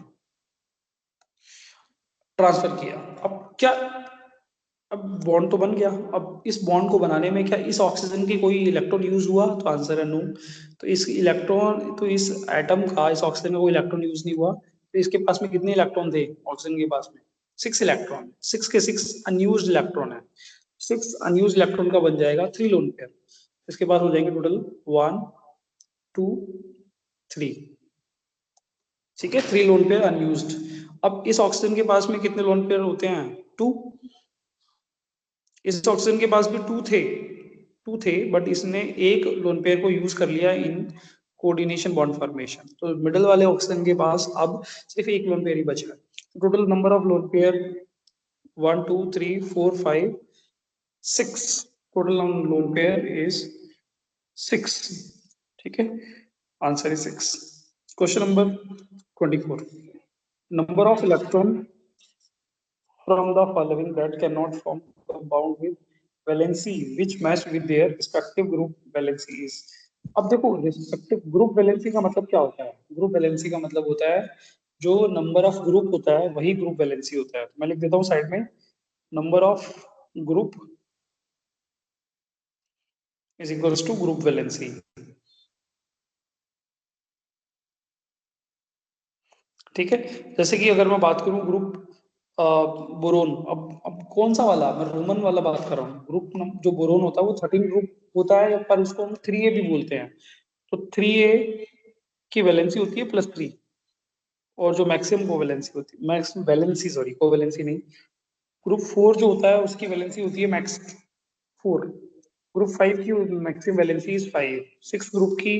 ट्रांसफर किया। अब क्या, अब बॉन्ड तो बन गया। अब इस बॉन्ड को बनाने में क्या इस ऑक्सीजन की कोई इलेक्ट्रॉन यूज हुआ, तो आंसर है नो। तो इस इलेक्ट्रॉन, तो इस एटम का, इस ऑक्सीजन का कोई इलेक्ट्रॉन यूज नहीं हुआ। तो इसके पास में कितने इलेक्ट्रॉन थे ऑक्सीजन के पास में, 6 इलेक्ट्रॉन, 6 के 6 अनयूज्ड इलेक्ट्रॉन है। 6 अनयूज्ड इलेक्ट्रॉन का बन जाएगा 3 लोन पेयर। इसके बाद हो जाएंगे टोटल 1 2 3, ठीक है। 3 लोन पेयर अनयूज्ड। अब इस ऑक्सीजन के पास में कितने लोन पेयर होते हैं, 2। इस ऑक्सीजन के पास भी 2 थे, बट इसने एक लोन पेयर को यूज कर लिया इन कोऑर्डिनेशन बॉन्ड फॉर्मेशन। तो मिडल वाले ऑक्सीजन के पास अब सिर्फ एक लोन पेयर ही बचा है। Total number of lone pair 1 2 3 4 5 6, total lone pair is 6, ठीक है। Answer is 6। Question number 24, number of electron from the following that cannot form compound with valency which match with their respective group valencies। अब देखो respective group valency का मतलब क्या होता है, group valency का मतलब होता है जो नंबर ऑफ ग्रुप होता है वही ग्रुप वैलेंसी होता है। तो मैं लिख देता हूँ साइड में, number of group is equals to group valency, ठीक है। जैसे कि अगर मैं बात करूं ग्रुप बोरोन, अब कौन सा वाला, मैं रोमन वाला बात कर रहा हूँ। ग्रुप जो बोरोन होता है वो 13 ग्रुप होता है, पर उसको हम 3A भी बोलते हैं। तो 3A की वैलेंसी होती है +3, और जो मैक्सिमम कोवैलेंसी होती है, मैक्सिमम वैलेंसी, सॉरी कोवैलेंसी नहीं, ग्रुप 4 जो होता है उसकी वैलेंसी होती है मैक्स 4। ग्रुप 5 की मैक्सिमम वैलेंसी इज 5, 6 ग्रुप की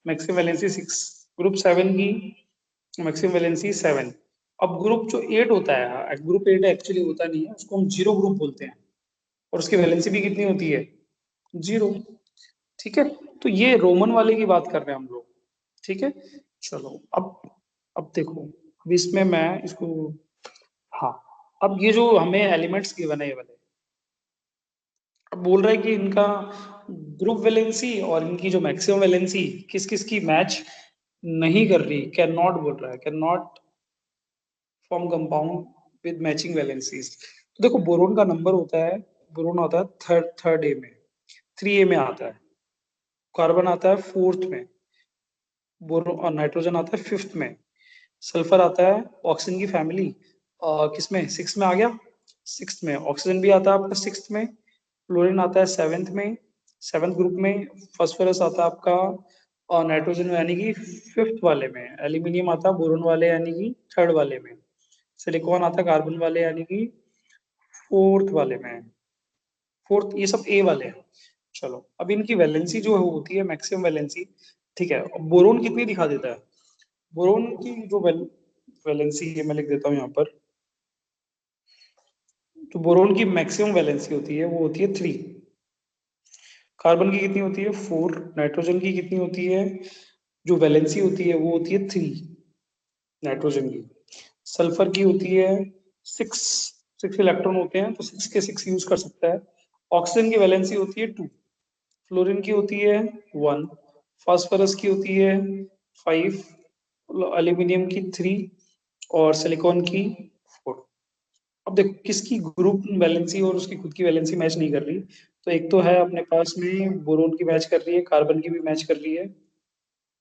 मैक्सिमम वैलेंसी 6, ग्रुप 7 की मैक्सिमम वैलेंसी 7। अब ग्रुप जो 8 होता है, ग्रुप 8 एक्चुअली होता नहीं है, उसको हम जीरो ग्रुप बोलते हैं, और उसकी वैलेंसी भी कितनी होती है, जीरो। ठीक है, तो ये रोमन वाले की बात कर रहे हैं हम लोग। ठीक है, चलो अब देखो, अब इसमें मैं इसको, हाँ, अब ये जो हमें एलिमेंट्स गिवन है ये वाले, अब बोल रहा है कि इनका ग्रुप वैलेंसी और इनकी जो मैक्सिमम वैलेंसी किस किस की मैच नहीं कर रही, कैन नॉट बोल रहा है, can not form compound with matching valencies. तो देखो बोरोन का नंबर होता है, बोरोन आता है थर्ड थर्ड ए में, 3 ए में आता है, कार्बन आता है फोर्थ में, बोरो और नाइट्रोजन आता है फिफ्थ में, सल्फर आता है ऑक्सीजन की फैमिली किसमें, सिक्स में आ गया, सिक्स में, ऑक्सीजन भी आता है आपका सिक्स में, फ्लोरीन आता है सेवेंथ में, सेवेंथ ग्रुप में, फास्फोरस आता है आपका और नाइट्रोजन यानी कि फिफ्थ वाले में, एल्यूमिनियम आता है बोरोन वाले यानी कि थर्ड वाले में, सिलिकॉन आता है कार्बन वाले यानी कि फोर्थ वाले में, फोर्थ, ये सब ए वाले हैं। चलो अब इनकी वैलेंसी जो होती है मैक्सिमम वैलेंसी, ठीक है, अब बोरोन कितनी दिखा देता है, बोरोन की जो वैलेंसी है मैं लिख देता हूँ यहाँ पर, तो बोरोन की मैक्सिमम वैलेंसी होती है वो होती है 3, कार्बन की कितनी होती है 4, नाइट्रोजन की कितनी होती है, जो वैलेंसी होती है वो होती है 3 नाइट्रोजन की, सल्फर की होती है 6, 6 इलेक्ट्रॉन होते हैं तो 6 के 6 यूज कर सकता है, ऑक्सीजन की वैलेंसी होती है 2, फ्लोरीन की होती है 1, फास्फोरस की होती है 5, एल्यूमिनियम की 3 और सिलिकॉन की 4। अब देखो किसकी ग्रुप वैलेंसी और उसकी खुद की वैलेंसी मैच नहीं कर रही, तो एक तो है अपने पास में बोरोन की मैच कर रही है, कार्बन की भी मैच कर रही है,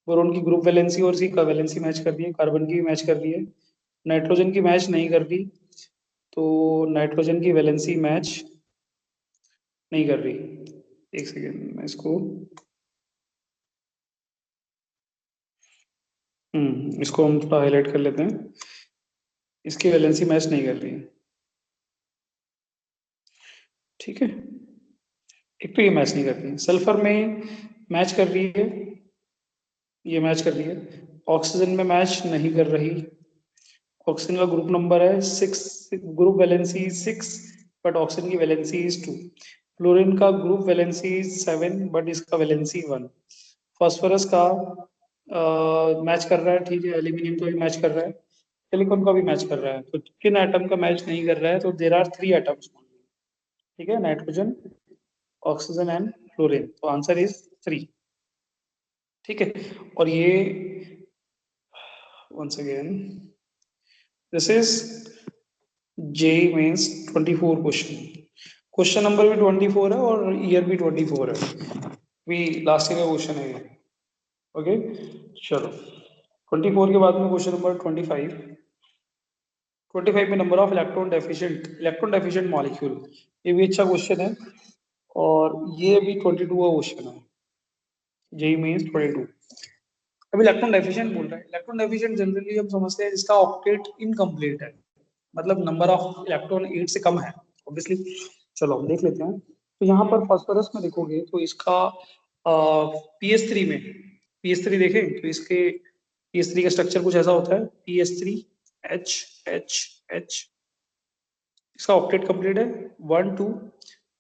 बोरोन की ग्रुप वैलेंसी और उसकी वैलेंसी मैच कर रही है, कार्बन की भी मैच कर रही है, नाइट्रोजन की मैच नहीं कर रही, तो नाइट्रोजन की वैलेंसी मैच नहीं कर रही। एक सेकेंड मैं इसको हम थोड़ा हाईलाइट कर लेते हैं, इसकी वैलेंसी मैच नहीं कर रही है। ठीक है, एक तो ये मैच नहीं कर रही है, सल्फर में मैच कर रही है, ये मैच कर रही है, ऑक्सीजन में मैच नहीं कर रही, ऑक्सीजन का ग्रुप नंबर है 6, ग्रुप वैलेंसी 6 बट ऑक्सीजन की वैलेंसी इज 2, फ्लोरीन का ग्रुप वैलेंसी 7 बट इसका वैलेंसी 1, फास्फोरस का मैच कर रहा है, ठीक है, एल्यूमिनियम का भी मैच कर रहा है, सिलिकॉन का भी मैच कर रहा है, तो किन एटम का मैच नहीं कर रहा है, तो देर आर 3 एटम्स, ठीक है, नाइट्रोजन, ऑक्सीजन एंड फ्लोरीन, तो आंसर इज 3। ठीक है, और ये once again this is JEE means 24 question, question number भी 24 है और ईयर भी 24 है, भी लास्ट ईयर का क्वेश्चन है ये। ओके, चलो 24 के बाद में क्वेश्चन नंबर 25, 25 में number of electron deficient molecule, ये भी अच्छा क्वेश्चन है, और ये भी 22 का क्वेश्चन है, जेई मीन्स 22। अब इलेक्ट्रॉन डेफिशिएंट बोल रहा है, इलेक्ट्रॉन डेफिशिएंट जनरली हम समझते हैं जिसका ऑक्टेट इनकम्प्लीट है, मतलब नंबर ऑफ इलेक्ट्रॉन 8 से कम है ऑब्वियसली। चलो हम देख लेते हैं, तो यहाँ पर फास्फोरस में देखोगे तो इसका पीएस3 में, पीएस3 देखें तो इसके पीएस3 का स्ट्रक्चर कुछ ऐसा होता है, पीएस3 एच एच एच, इसका ऑक्टेट कंप्लीट है, 1 2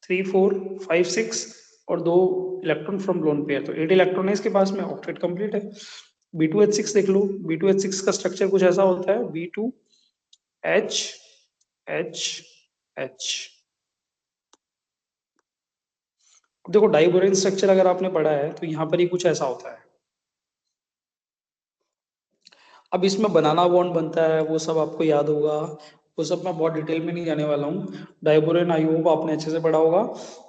3 4 5 6 और 2 इलेक्ट्रॉन फ्रॉम लोन पेयर, तो 8 इलेक्ट्रॉन है इसके पास में, ऑक्टेट कंप्लीट है। B2H6 देख लो, B2H6 का स्ट्रक्चर कुछ ऐसा होता है, B2H H H। देखो डाइबोरेन स्ट्रक्चर अगर आपने पढ़ा है तो यहाँ पर ही कुछ ऐसा होता है। अब इसमें बनाना बॉन्ड बनता है, वो सब आपको याद होगा, वो सब मैं बहुत डिटेल में नहीं जाने वाला हूँ, डाइबोरेन आई होप आपने अच्छे से पढ़ा होगा।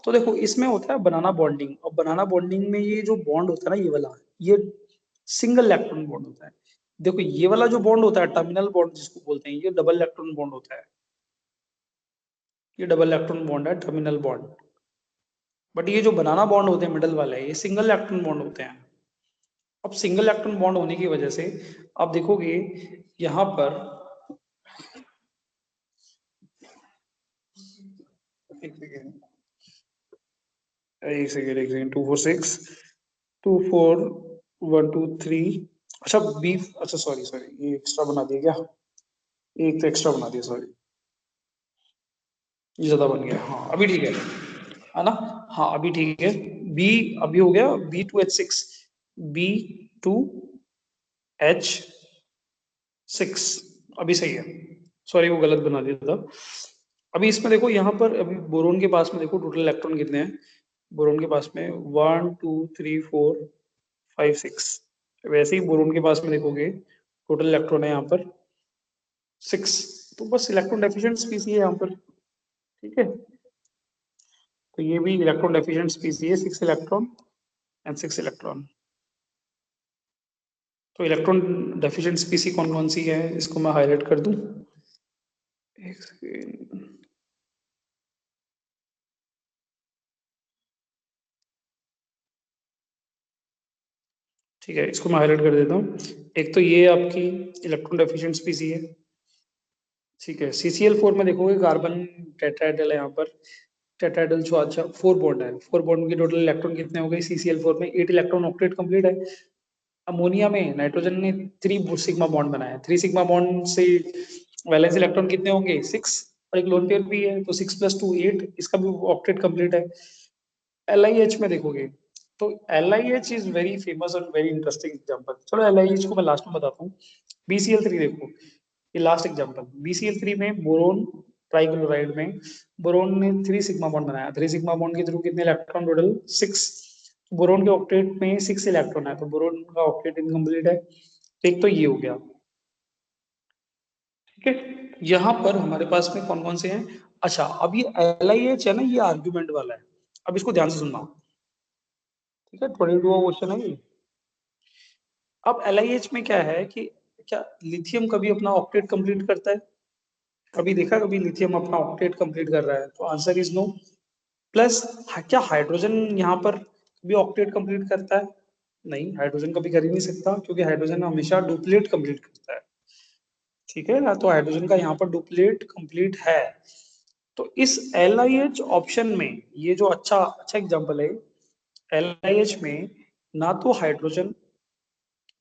तो देखो इसमें होता है बनाना बॉन्डिंग, और बनाना बॉन्डिंग में ये जो बॉन्ड होता है ना, ये वाला, ये सिंगल इलेक्ट्रॉन बॉन्ड होता है। देखो ये वाला जो बॉन्ड होता है टर्मिनल बॉन्ड जिसको बोलते हैं, ये डबल इलेक्ट्रॉन बॉन्ड होता है, ये डबल इलेक्ट्रॉन बॉन्ड है, टर्मिनल बॉन्ड। बट ये जो बनाना बॉन्ड होते हैं मिडल वाले, ये सिंगल इलेक्ट्रॉन बॉन्ड होते हैं। अब सिंगल इलेक्ट्रॉन बॉन्ड होने की वजह से आप देखोगे यहाँ पर, एक सेकेंड 2 4 6 2 4 1 2 3 अच्छा बी, अच्छा सॉरी सॉरी, ये एक्स्ट्रा बना दिया क्या? एक तो एक्स्ट्रा बना दिया, सॉरी, ये ज्यादा बन गया। हाँ अभी ठीक है ना? हाँ अभी ठीक है। बी अभी हो गया B2H6, B2H6, अभी सही है। सॉरी वो गलत बना दिया था। अभी इसमें देखो, यहाँ पर अभी बोरोन के पास में देखो टोटल इलेक्ट्रॉन कितने हैं। बोरोन के पास में 1 2 3 4 5 6। वैसे ही बोरोन के पास में देखोगे टोटल इलेक्ट्रॉन है यहाँ पर 6। तो बस इलेक्ट्रॉन डेफिशिएंट स्पीसी है यहाँ पर। ठीक है, तो ये भी इलेक्ट्रॉन डेफिशिएंट स्पीसी है, 6 इलेक्ट्रॉन एंड 6 इलेक्ट्रॉन। तो इलेक्ट्रॉन डेफिशिएंट स्पीसी कौन कौन सी है, इसको मैं हाईलाइट कर दूं। एक सेकेंड। ठीक है, इसको मैं हाईलाइट कर देता हूँ। एक तो ये आपकी इलेक्ट्रॉन डेफिशिएंट स्पीसी है। ठीक है, CCl4 में देखोगे कार्बन टेट्राहेड्रल है यहाँ पर। टेट्राहेड्रल जो अच्छा 4 बॉन्ड है, 4 बॉन्ड की टोटल इलेक्ट्रॉन कितने हो गए CCl4 में? 8 इलेक्ट्रॉन ऑक्टेट कंप्लीट है। अमोनिया में नाइट्रोजन ने 3 सिग्मा बॉन्ड बनाया है। 3 सिग्मा बॉन्ड से वैलेंस इलेक्ट्रॉन कितने होंगे? 6, और एक लोन पेयर भी है, तो 6 + 2 8, इसका भी ऑक्टेट कंप्लीट है। LiH में देखोगे तो LiH इज वेरी फेमस और वेरी इंटरेस्टिंग एग्जाम्पल। चलो LiH को मैं लास्ट में बताता हूँ। BCl3 देखो, ये लास्ट एग्जाम्पल। BCl3 में बोरोन ट्राइक्लोराइड में बोरोन ने 3 सिग्मा बॉन्ड बनाया। 3 सिग्मा बॉन्ड के थ्रू कितने इलेक्ट्रॉन? टोटल 6। बोरोन के ऑक्टेट में 6 इलेक्ट्रॉन है, तो बोरोन का ऑक्टेट इनकम्प्लीट है। एक तो ये हो गया। ठीक है, यहाँ पर हमारे पास में कौन कौन से हैं? अच्छा अब ये LiH है ना, ये आर्ग्यूमेंट वाला है। अब इसको ध्यान से सुनना। ठीक है, 22 क्वेश्चन है ये। अब LiH में क्या है कि क्या लिथियम कभी अपना ऑक्टेट कंप्लीट करता है? कभी देखा कभी लिथियम अपना ऑक्टेट कंप्लीट कर रहा है? तो आंसर इज नो। प्लस क्या हाइड्रोजन यहाँ पर भी ऑक्टेट कंप्लीट करता है? नहीं, हाइड्रोजन कभी कर ही नहीं सकता, क्योंकि हाइड्रोजन हमेशा डुप्लेट कंप्लीट करता है। ठीक है ना, तो हाइड्रोजन का यहाँ पर डुप्लेट कंप्लीट है। तो इस LiH ऑप्शन में ये जो अच्छा अच्छा एग्जांपल है, LiH में ना तो हाइड्रोजन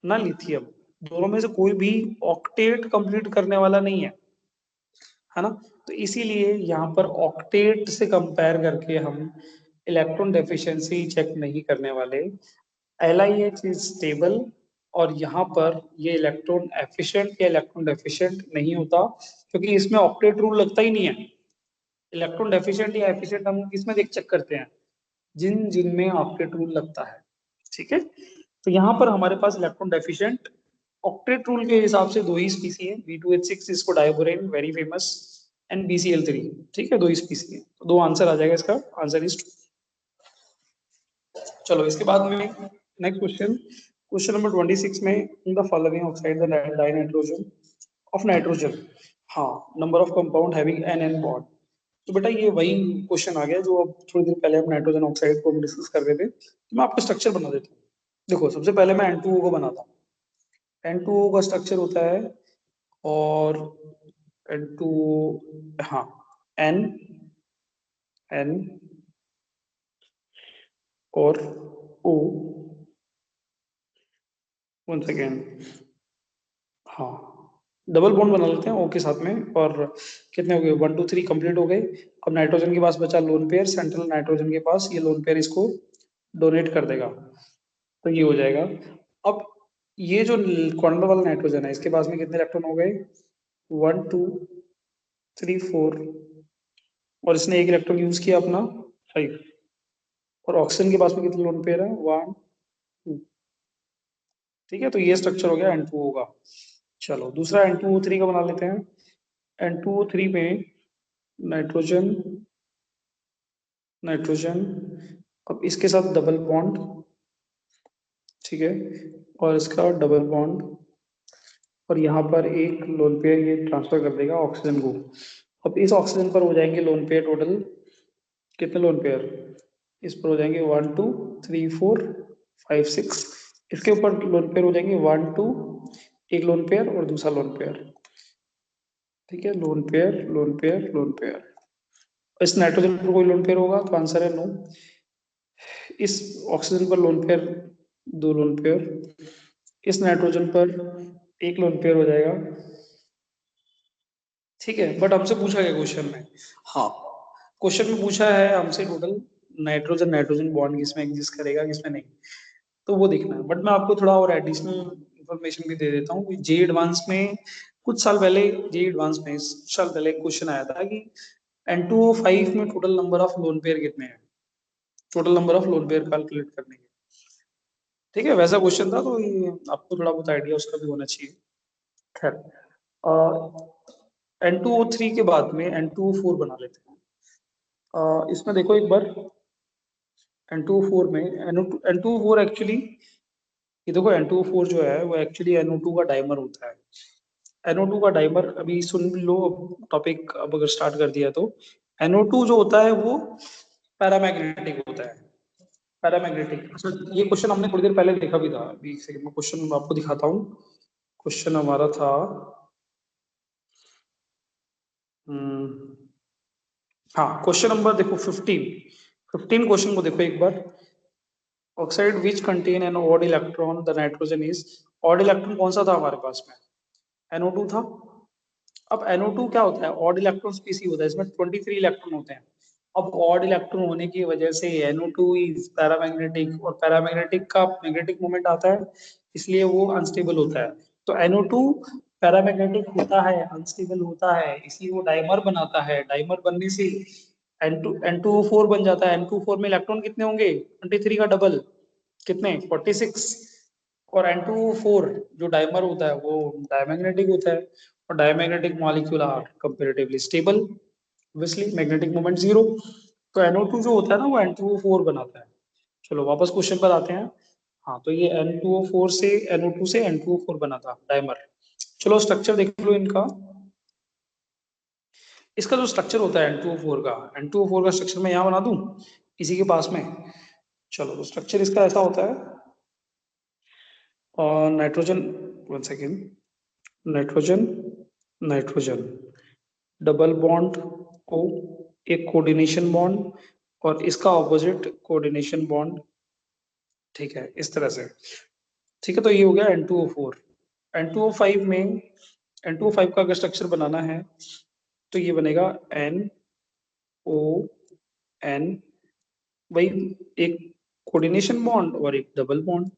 ना लिथियम, दोनों में से कोई भी ऑक्टेट कंप्लीट करने वाला नहीं है ना। तो इसीलिए यहाँ पर ऑक्टेट से कंपेयर करके हम इलेक्ट्रॉन डेफिशिएंसी चेक नहीं करने वाले। LiH इज स्टेबल, और यहाँ पर ये इलेक्ट्रॉन एफिशिएंट या इलेक्ट्रॉन डेफिशिएंट नहीं होता, क्योंकि इसमें ऑक्टेट रूल लगता ही नहीं है। इलेक्ट्रॉन डेफिशिएंट या एफिशिएंट हम किसमें देख चेक करते हैं? जिन जिनमें ऑक्टेट रूल लगता है। ठीक है, तो यहाँ पर हमारे पास इलेक्ट्रॉन डेफिशिएंट ऑक्टेट रूल के हिसाब से दो ही स्पीसी है। B2H6 इसको डायोबोरेन वेरी फेमस, एंड BCl3। ठीक है, दो ही स्पीसी है, तो दो आंसर आ जाएगा इसका। आंसर इज, चलो इसके बाद में नेक्स्ट क्वेश्चन, क्वेश्चन नंबर 26 में, in the following oxide the dinitrogen of nitrogen, हाँ, number of compound having NN bond. तो बेटा ये वही क्वेश्चन आ गया जो अब थोड़ी देर पहले हम नाइट्रोजन ऑक्साइड को डिस्कस कर रहे थे। तो मैं आपको स्ट्रक्चर बना देता हूँ। देखो सबसे पहले मैं N2O को बनाता हूँ। N2O का स्ट्रक्चर होता है, और N2O, हाँ, N N और O, वन सेकेंड, हाँ, डबल बॉन्ड बना लेते हैं O के साथ में। और कितने हो गए? 1 2 3 कंप्लीट हो गए। अब नाइट्रोजन के पास बचा लोन पेयर, सेंट्रल नाइट्रोजन के पास, ये लोन पेयर इसको डोनेट कर देगा, तो ये हो जाएगा। अब ये जो कॉर्नर वाला नाइट्रोजन है, इसके पास में कितने इलेक्ट्रॉन हो गए? 1 2 3 4, और इसने एक इलेक्ट्रॉन यूज किया अपना 5। और ऑक्सीजन के पास में कितने लोन पेयर है? 1 2। ठीक है, तो ये स्ट्रक्चर हो गया N2O का। चलो दूसरा N2O3 का बना लेते हैं। N2O3 में नाइट्रोजन, नाइट्रोजन, अब इसके साथ डबल बॉन्ड। ठीक है, और इसका डबल बॉन्ड, और यहाँ पर एक लोन पेयर ये ट्रांसफर कर देगा ऑक्सीजन को। अब इस ऑक्सीजन पर हो जाएंगे लोन पेयर टोटल कितने लोन पेयर? इस पर हो जाएंगे 1 2 3 4 5 6। इसके ऊपर लोन पेयर हो जाएंगे 1 2, एक लोन पेयर और दूसरा लोन पेयर। ठीक है, lone pair lone pair lone pair. इस नाइट्रोजन पर कोई लोन पेयर होगा? तो आंसर है नो। इस ऑक्सीजन पर लोन पेयर, दो लोन पेयर। इस नाइट्रोजन पर एक लोन पेयर हो जाएगा, ठीक है। बट हमसे पूछा गया क्वेश्चन में, हाँ क्वेश्चन में पूछा है हमसे टोटल नाइट्रोजन नाइट्रोजन बॉन्ड किसमें एग्जिस्ट करेगा किसमें नहीं, तो वो देखना है। बट मैं आपको थोड़ा और एडिशनल इंफॉर्मेशन भी दे देता हूँ। जे एडवांस में कुछ साल पहले, जे एडवांस में कुछ साल पहले क्वेश्चन आया था कि N2O5 में total number of lone pair कितने हैं, total number of lone pair calculate करने के, ठीक है। वैसा क्वेश्चन था, तो ये आपको थोड़ा बहुत आइडिया उसका भी होना चाहिए। खैर, N2O3 के बाद में N2O4 बना लेते हैं। इसमें देखो एक बार, N2O4 में N2O4 एक्चुअली, ये देखो N2O4 जो है वो एक्चुअली NO2 का डाइमर होता है। NO2 का डाइमर, अभी सुन लो टॉपिक, अब अगर स्टार्ट कर दिया तो NO2 जो होता है वो पैरामैग्नेटिक होता है, पैरामैग्नेटिक। अच्छा, ये क्वेश्चन हमने थोड़ी देर पहले देखा भी था, अभी एक सेकंड में क्वेश्चन आपको दिखाता हूँ। क्वेश्चन हमारा था, हम्म, हाँ क्वेश्चन नंबर देखो 15 क्वेश्चन को देखो एक बार। Oxide which contain an odd electron the nitrogen is, odd electron कौन सा था हमारे पास में, NO2 था। अब NO2 क्या होता है, ऑड इलेक्ट्रॉन स्पीसी होता है, इसमें 23 इलेक्ट्रॉन होते हैं। अब ऑड इलेक्ट्रॉन होने की वजह से NO2 इज पैरामैग्नेटिक, और पैरामैग्नेटिक का मैग्नेटिक मोमेंट आता है, इसलिए वो अनस्टेबल होता है। तो NO2 पैरामैग्नेटिक होता है, अनस्टेबल होता है, इसलिए वो डाइमर बनाता है। डाइमर बनने से N2O4 बन जाता है। N2O4 में इलेक्ट्रॉन कितने होंगे, 23 का डबल, कितने 46। और N2O4 जो डाइमर होता है वो डायमैग्नेटिक होता है, और diamagnetic molecule are comparatively stable, obviously magnetic moment zero. तो NO2 जो होता है ना वो N2O4 बनाता है। चलो वापस क्वेश्चन पर आते हैं। हाँ तो ये N2O4 से NO2 से N2O4 बना था डाइमर। चलो स्ट्रक्चर देख लो इनका। इसका जो स्ट्रक्चर होता है N2O4 का, N2O4 का स्ट्रक्चर मैं यहाँ बना दूं इसी के पास में। चलो तो स्ट्रक्चर इसका ऐसा होता है, और nitrogen, one second, nitrogen nitrogen double bond को, एक कोऑर्डिनेशन बॉन्ड, और इसका ऑपोजिट कोऑर्डिनेशन बॉन्ड, ठीक है इस तरह से। ठीक है, तो ये हो गया N2O4। N2O5 में, N2O5 का अगर स्ट्रक्चर बनाना है तो ये बनेगा NON, वही एक कोऑर्डिनेशन बॉन्ड और एक डबल बॉन्ड,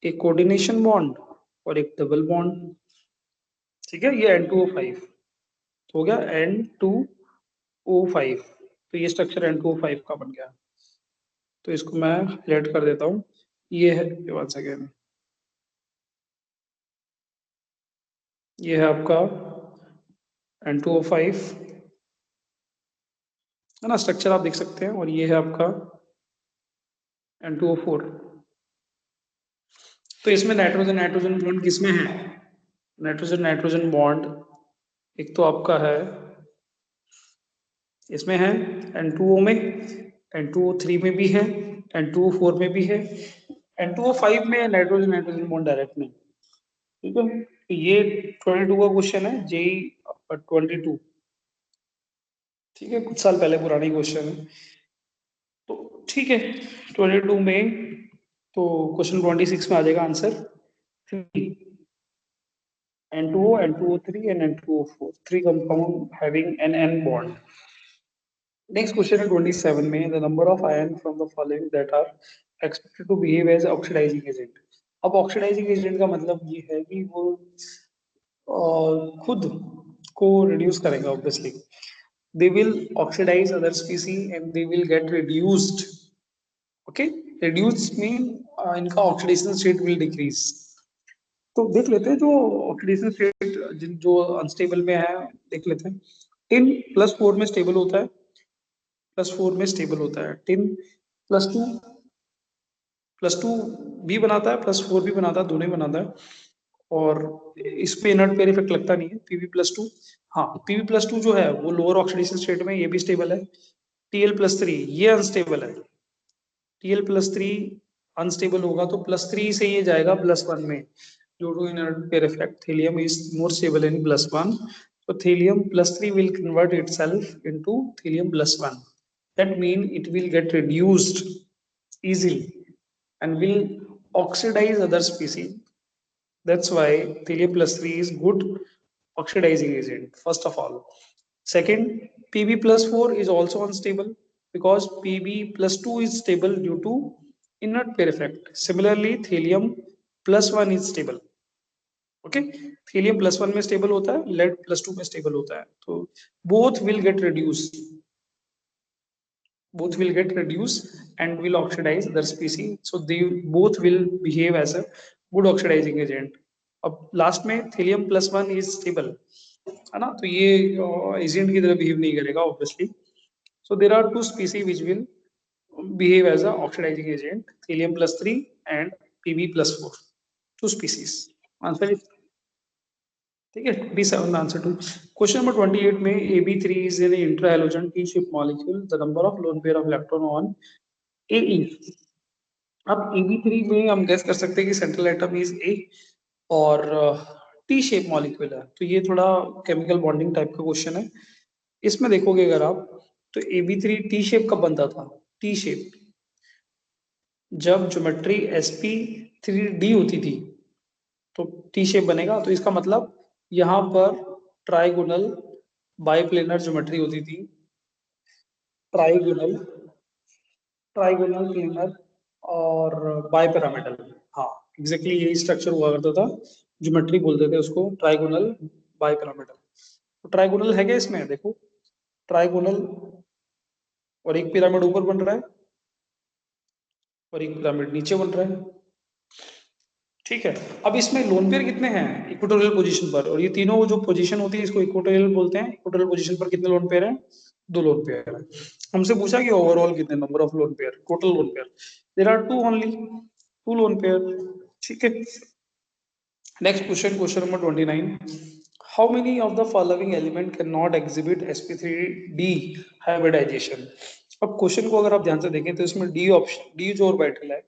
एक कोऑर्डिनेशन बॉन्ड और एक डबल बॉन्ड, ठीक है। ये N2O5 हो गया, N2O5। तो ये स्ट्रक्चर N2O5 का बन गया। तो इसको मैं हाईलाइट कर देता हूँ। ये है, वन सेकेंड, ये है आपका N2O5, है ना, स्ट्रक्चर आप देख सकते हैं। और ये है आपका N2O4। तो इसमें नाइट्रोजन नाइट्रोजन बॉन्ड किसमें है, नाइट्रोजन नाइट्रोजन बॉन्ड एक तो आपका है, इसमें है N2O में, N2O3 में भी है, N2O4 में भी है। N2O5 में नाइट्रोजन नाइट्रोजन बॉन्ड डायरेक्ट नहीं, ठीक है। तो ये 22 का क्वेश्चन है, जेई 22, ठीक है, कुछ साल पहले पुरानी क्वेश्चन है। तो ठीक है, 22 में तो क्वेश्चन 26 में आ जाएगा answer 3, N2O, N2O3 and N2O4, three compound having an N bond. Next question है 27 में, the number of ion from the following that are expected to behave as oxidizing agent. अब ऑक्सीडाइजिंग एजेंट का मतलब ये है कि वो खुद को रिड्यूस करेगा, obviously they will oxidize other species and they will get reduced, okay, reduce mean इनका ऑक्सीडेशन स्टेट will decrease। तो देख लेते हैं जो ऑक्सीडेशन स्टेट जो अनस्टेबल में है, देख लेते हैं। टिन +4 में स्टेबल होता है, +4 में स्टेबल होता है टिन। +2, +2 भी बनाता है, +4 भी बनाता है, दोनों ही बनाता है। और इस पे इनर्ट पेयर इफेक्ट लगता नहीं है, Pb+2। हाँ, Pb+2 जो है वो लोअर ऑक्सीडेशन स्टेट में, ये भी स्टेबल है। Tl+3 ये अनस्टेबल है, Tl+3 अनस्टेबल होगा, तो +3 से ये जाएगा +1 में, due to inert pair effect thelium is more stable in +1, so thelium+3 will convert itself into thelium+1, that mean it will get reduced easily and will oxidize other species, That's why Thelium plus 3 is good oxidizing agent, first of all. Second, Pb plus 4 is also unstable because Pb plus 2 is stable due to inert pair effect. Similarly, Thelium plus 1 is stable. Okay, thallium plus one में stable होता है, lead plus two में stable होता है, तो both will get reduce, both will get reduced and will oxidize other species, so they both will behave as a good oxidizing agent. अब last में थीलियम plus one is stable है ना, तो ये एजेंट की तरह बिहेव नहीं करेगा obviously. So there are two species which will behave as a oxidizing agent, Thelium plus 3 and Pb plus 4. Two species. Answer is ठीक है. 27 आंसर टू क्वेश्चन नंबर 28 में Ab3 is an intrahalogen T-shaped molecule. The number of lone pair of electron on Ae. अब Ab3 में हम guess कर सकते हैं कि सेंट्रल एटम इज A और टी शेप मॉलिक्यूल है, तो ये थोड़ा केमिकल बॉन्डिंग टाइप का क्वेश्चन है. इसमें देखोगे अगर आप, तो Ab3 टी शेप का बनता था. टी शेप जब ज्योमेट्री sp3d होती थी तो टी शेप बनेगा. तो इसका मतलब यहाँ पर ट्राइगोनल बाइप्लेनर ज्योमेट्री होती थी. ट्राइगोनल ट्राइगोनल प्लेनर और बाइपिरामिडल. हाँ, एग्जैक्टली यही स्ट्रक्चर हुआ करता था. ज्योमेट्री बोलते थे उसको, ट्राइगोनल बाइपिरामिडल. तो ट्राइगोनल है क्या इसमें, देखो ट्राइगोनल, और एक पिरामिड ऊपर बन रहा है और एक पिरामिड नीचे बन रहा है. ठीक है. अब इसमें लोन पेयर कितने हैं इक्वेटोरियल पोजीशन पर, और ये तीनों जो पोजीशन होती है इसको इक्वेटोरियल बोलते हैं. इक्वेटोरियल पोजीशन पर कितने लोन पेयर हैं, दो लोन पेयर है. हमसे पूछा कि ओवरऑल कितने number of lone pair, total lone pair, there are two only, two lone pair. ठीक है. Next question, question number 29. How many of the following element can not exhibit sp3d hybridization. अब question को अगर आप ध्यान से देखें तो इसमें डी ऑप्शन, डी जो ऑर्बिटल है,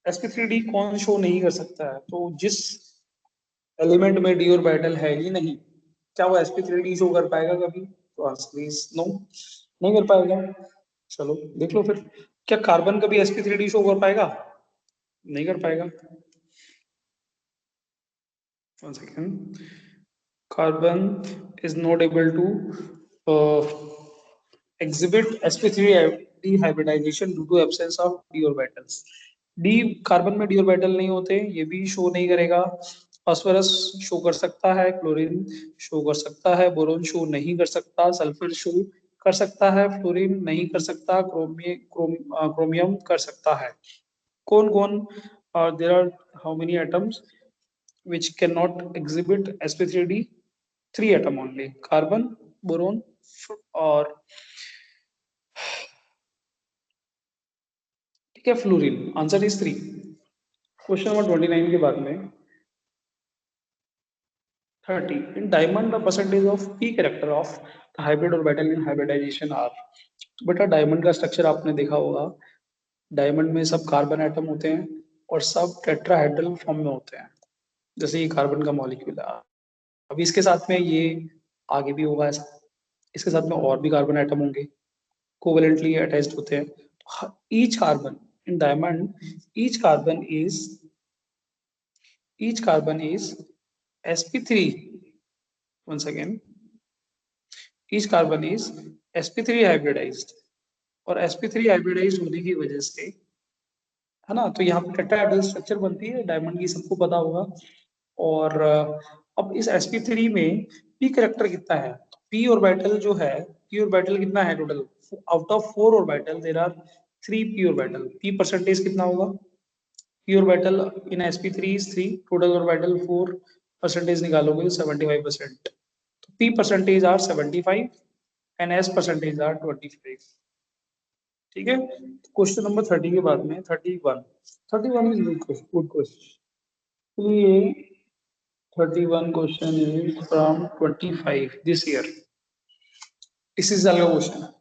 sp3d कौन शो नहीं कर सकता है. तो जिस एलिमेंट में डी ऑर्बिटल है ही नहीं, क्या वो sp3d शो कर पाएगा कभी, तो आंसर इज नो, नहीं कर पाएगा. चलो देख लो फिर, क्या कार्बन कभी sp3d शो कर पाएगा, नहीं कर पाएगा. One second. Carbon is not able to exhibit sp3 dehybridization due to absence of d orbitals. D carbon में डी ऑर्बिटल नहीं होते, ये भी शो नहीं करेगा. फास्फोरस शो कर सकता है, क्लोरीन शो कर सकता है, बोरोन शो नहीं कर सकता, सल्फर शो कर सकता है, फ्लोरीन नहीं कर सकता, क्रोमियम कर सकता है. कौन कौन, there are how many atoms which cannot exhibit sp3d, three atom only, carbon, boron और ठीक है fluorine. Answer is 3. Question number 29 के बाद में 30. in diamond the percentage of p character of the hybrid orbital in hybridization are. बेटा diamond का structure आपने देखा होगा, डायमंड में सब कार्बन एटम होते हैं और सब टेट्राहेड्रल फॉर्म में होते हैं, जैसे ये कार्बन का मॉलिक्यूल है. अभी इसके साथ में ये आगे भी होगा ऐसा, इसके साथ में और भी कार्बन एटम होंगे, कोवेलेंटली अटैच्ड होते हैं. Each carbon in diamond, each carbon is sp3, once again each carbon is sp3 hybridized, और sp3 hybridized होने की वजह से, है ना, तो यहाँ पे टेट्राहेड्रल स्ट्रक्चर बनती है डायमंड की, सबको पता होगा. और अब इस sp3 में p करेक्टर कितना है, p ऑर्बिटल जो है, p ऑर्बिटल कितना है total, out of 4 orbital there are 3 p orbital. p percentage कितना होगा, p orbital in sp3 is 3, total orbital 4, percentage निकालोगे तो 75%. तो p percentage are 75 and s percentage are 25. ठीक है. क्वेश्चन नंबर 30 के बाद में 31 इज गुड क्वेश्चन. ये 31 question is from 25 this year. इसी साल का क्वेश्चन है,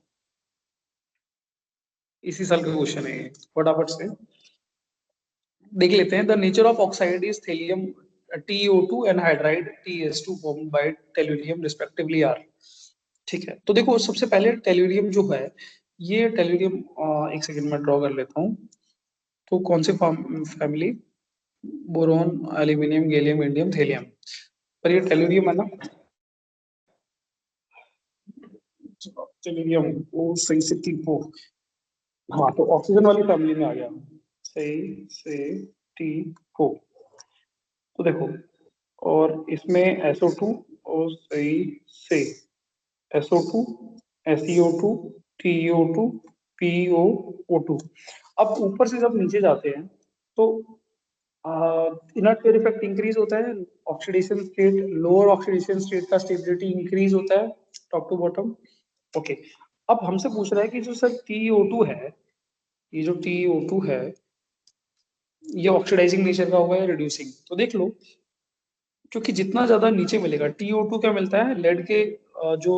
इसी साल का क्वेश्चन है. फटाफट से देख लेते हैं. The nature of oxide is thallium TiO2 and hydride TS2 formed by tellurium respectively are. ठीक है. तो देखो सबसे पहले टेलुरियम जो है, ये टेलुरियम एक सेकंड में ड्रॉ कर लेता हूँ. तो कौन से family, boron, aluminium, gallium, indium, thallium. पर ये टेलुरियम है ना, टेलुरियम वो सही से टी वो। हाँ तो ऑक्सीजन वाली फैमिली में आ गया, सही से टी हो। तो देखो, और इसमें SO2 और सही से SO2, SiO2, TiO2, PiO2। अब ऊपर से जब नीचे जाते हैं तो इनर्ट पेयर इफेक्ट इंक्रीज होता है, oxidation state, lower oxidation state का स्टेबिलिटी इंक्रीज होता है टॉप टू बॉटम। ओके, अब हमसे पूछ रहा है कि जो सर TiO2 है, ये जो TiO2 है, ये ऑक्सीडाइजिंग नेचर का होगा या रिड्यूसिंग? तो देख लो, क्योंकि जितना ज्यादा नीचे मिलेगा, TiO2 क्या मिलता है, लेड के जो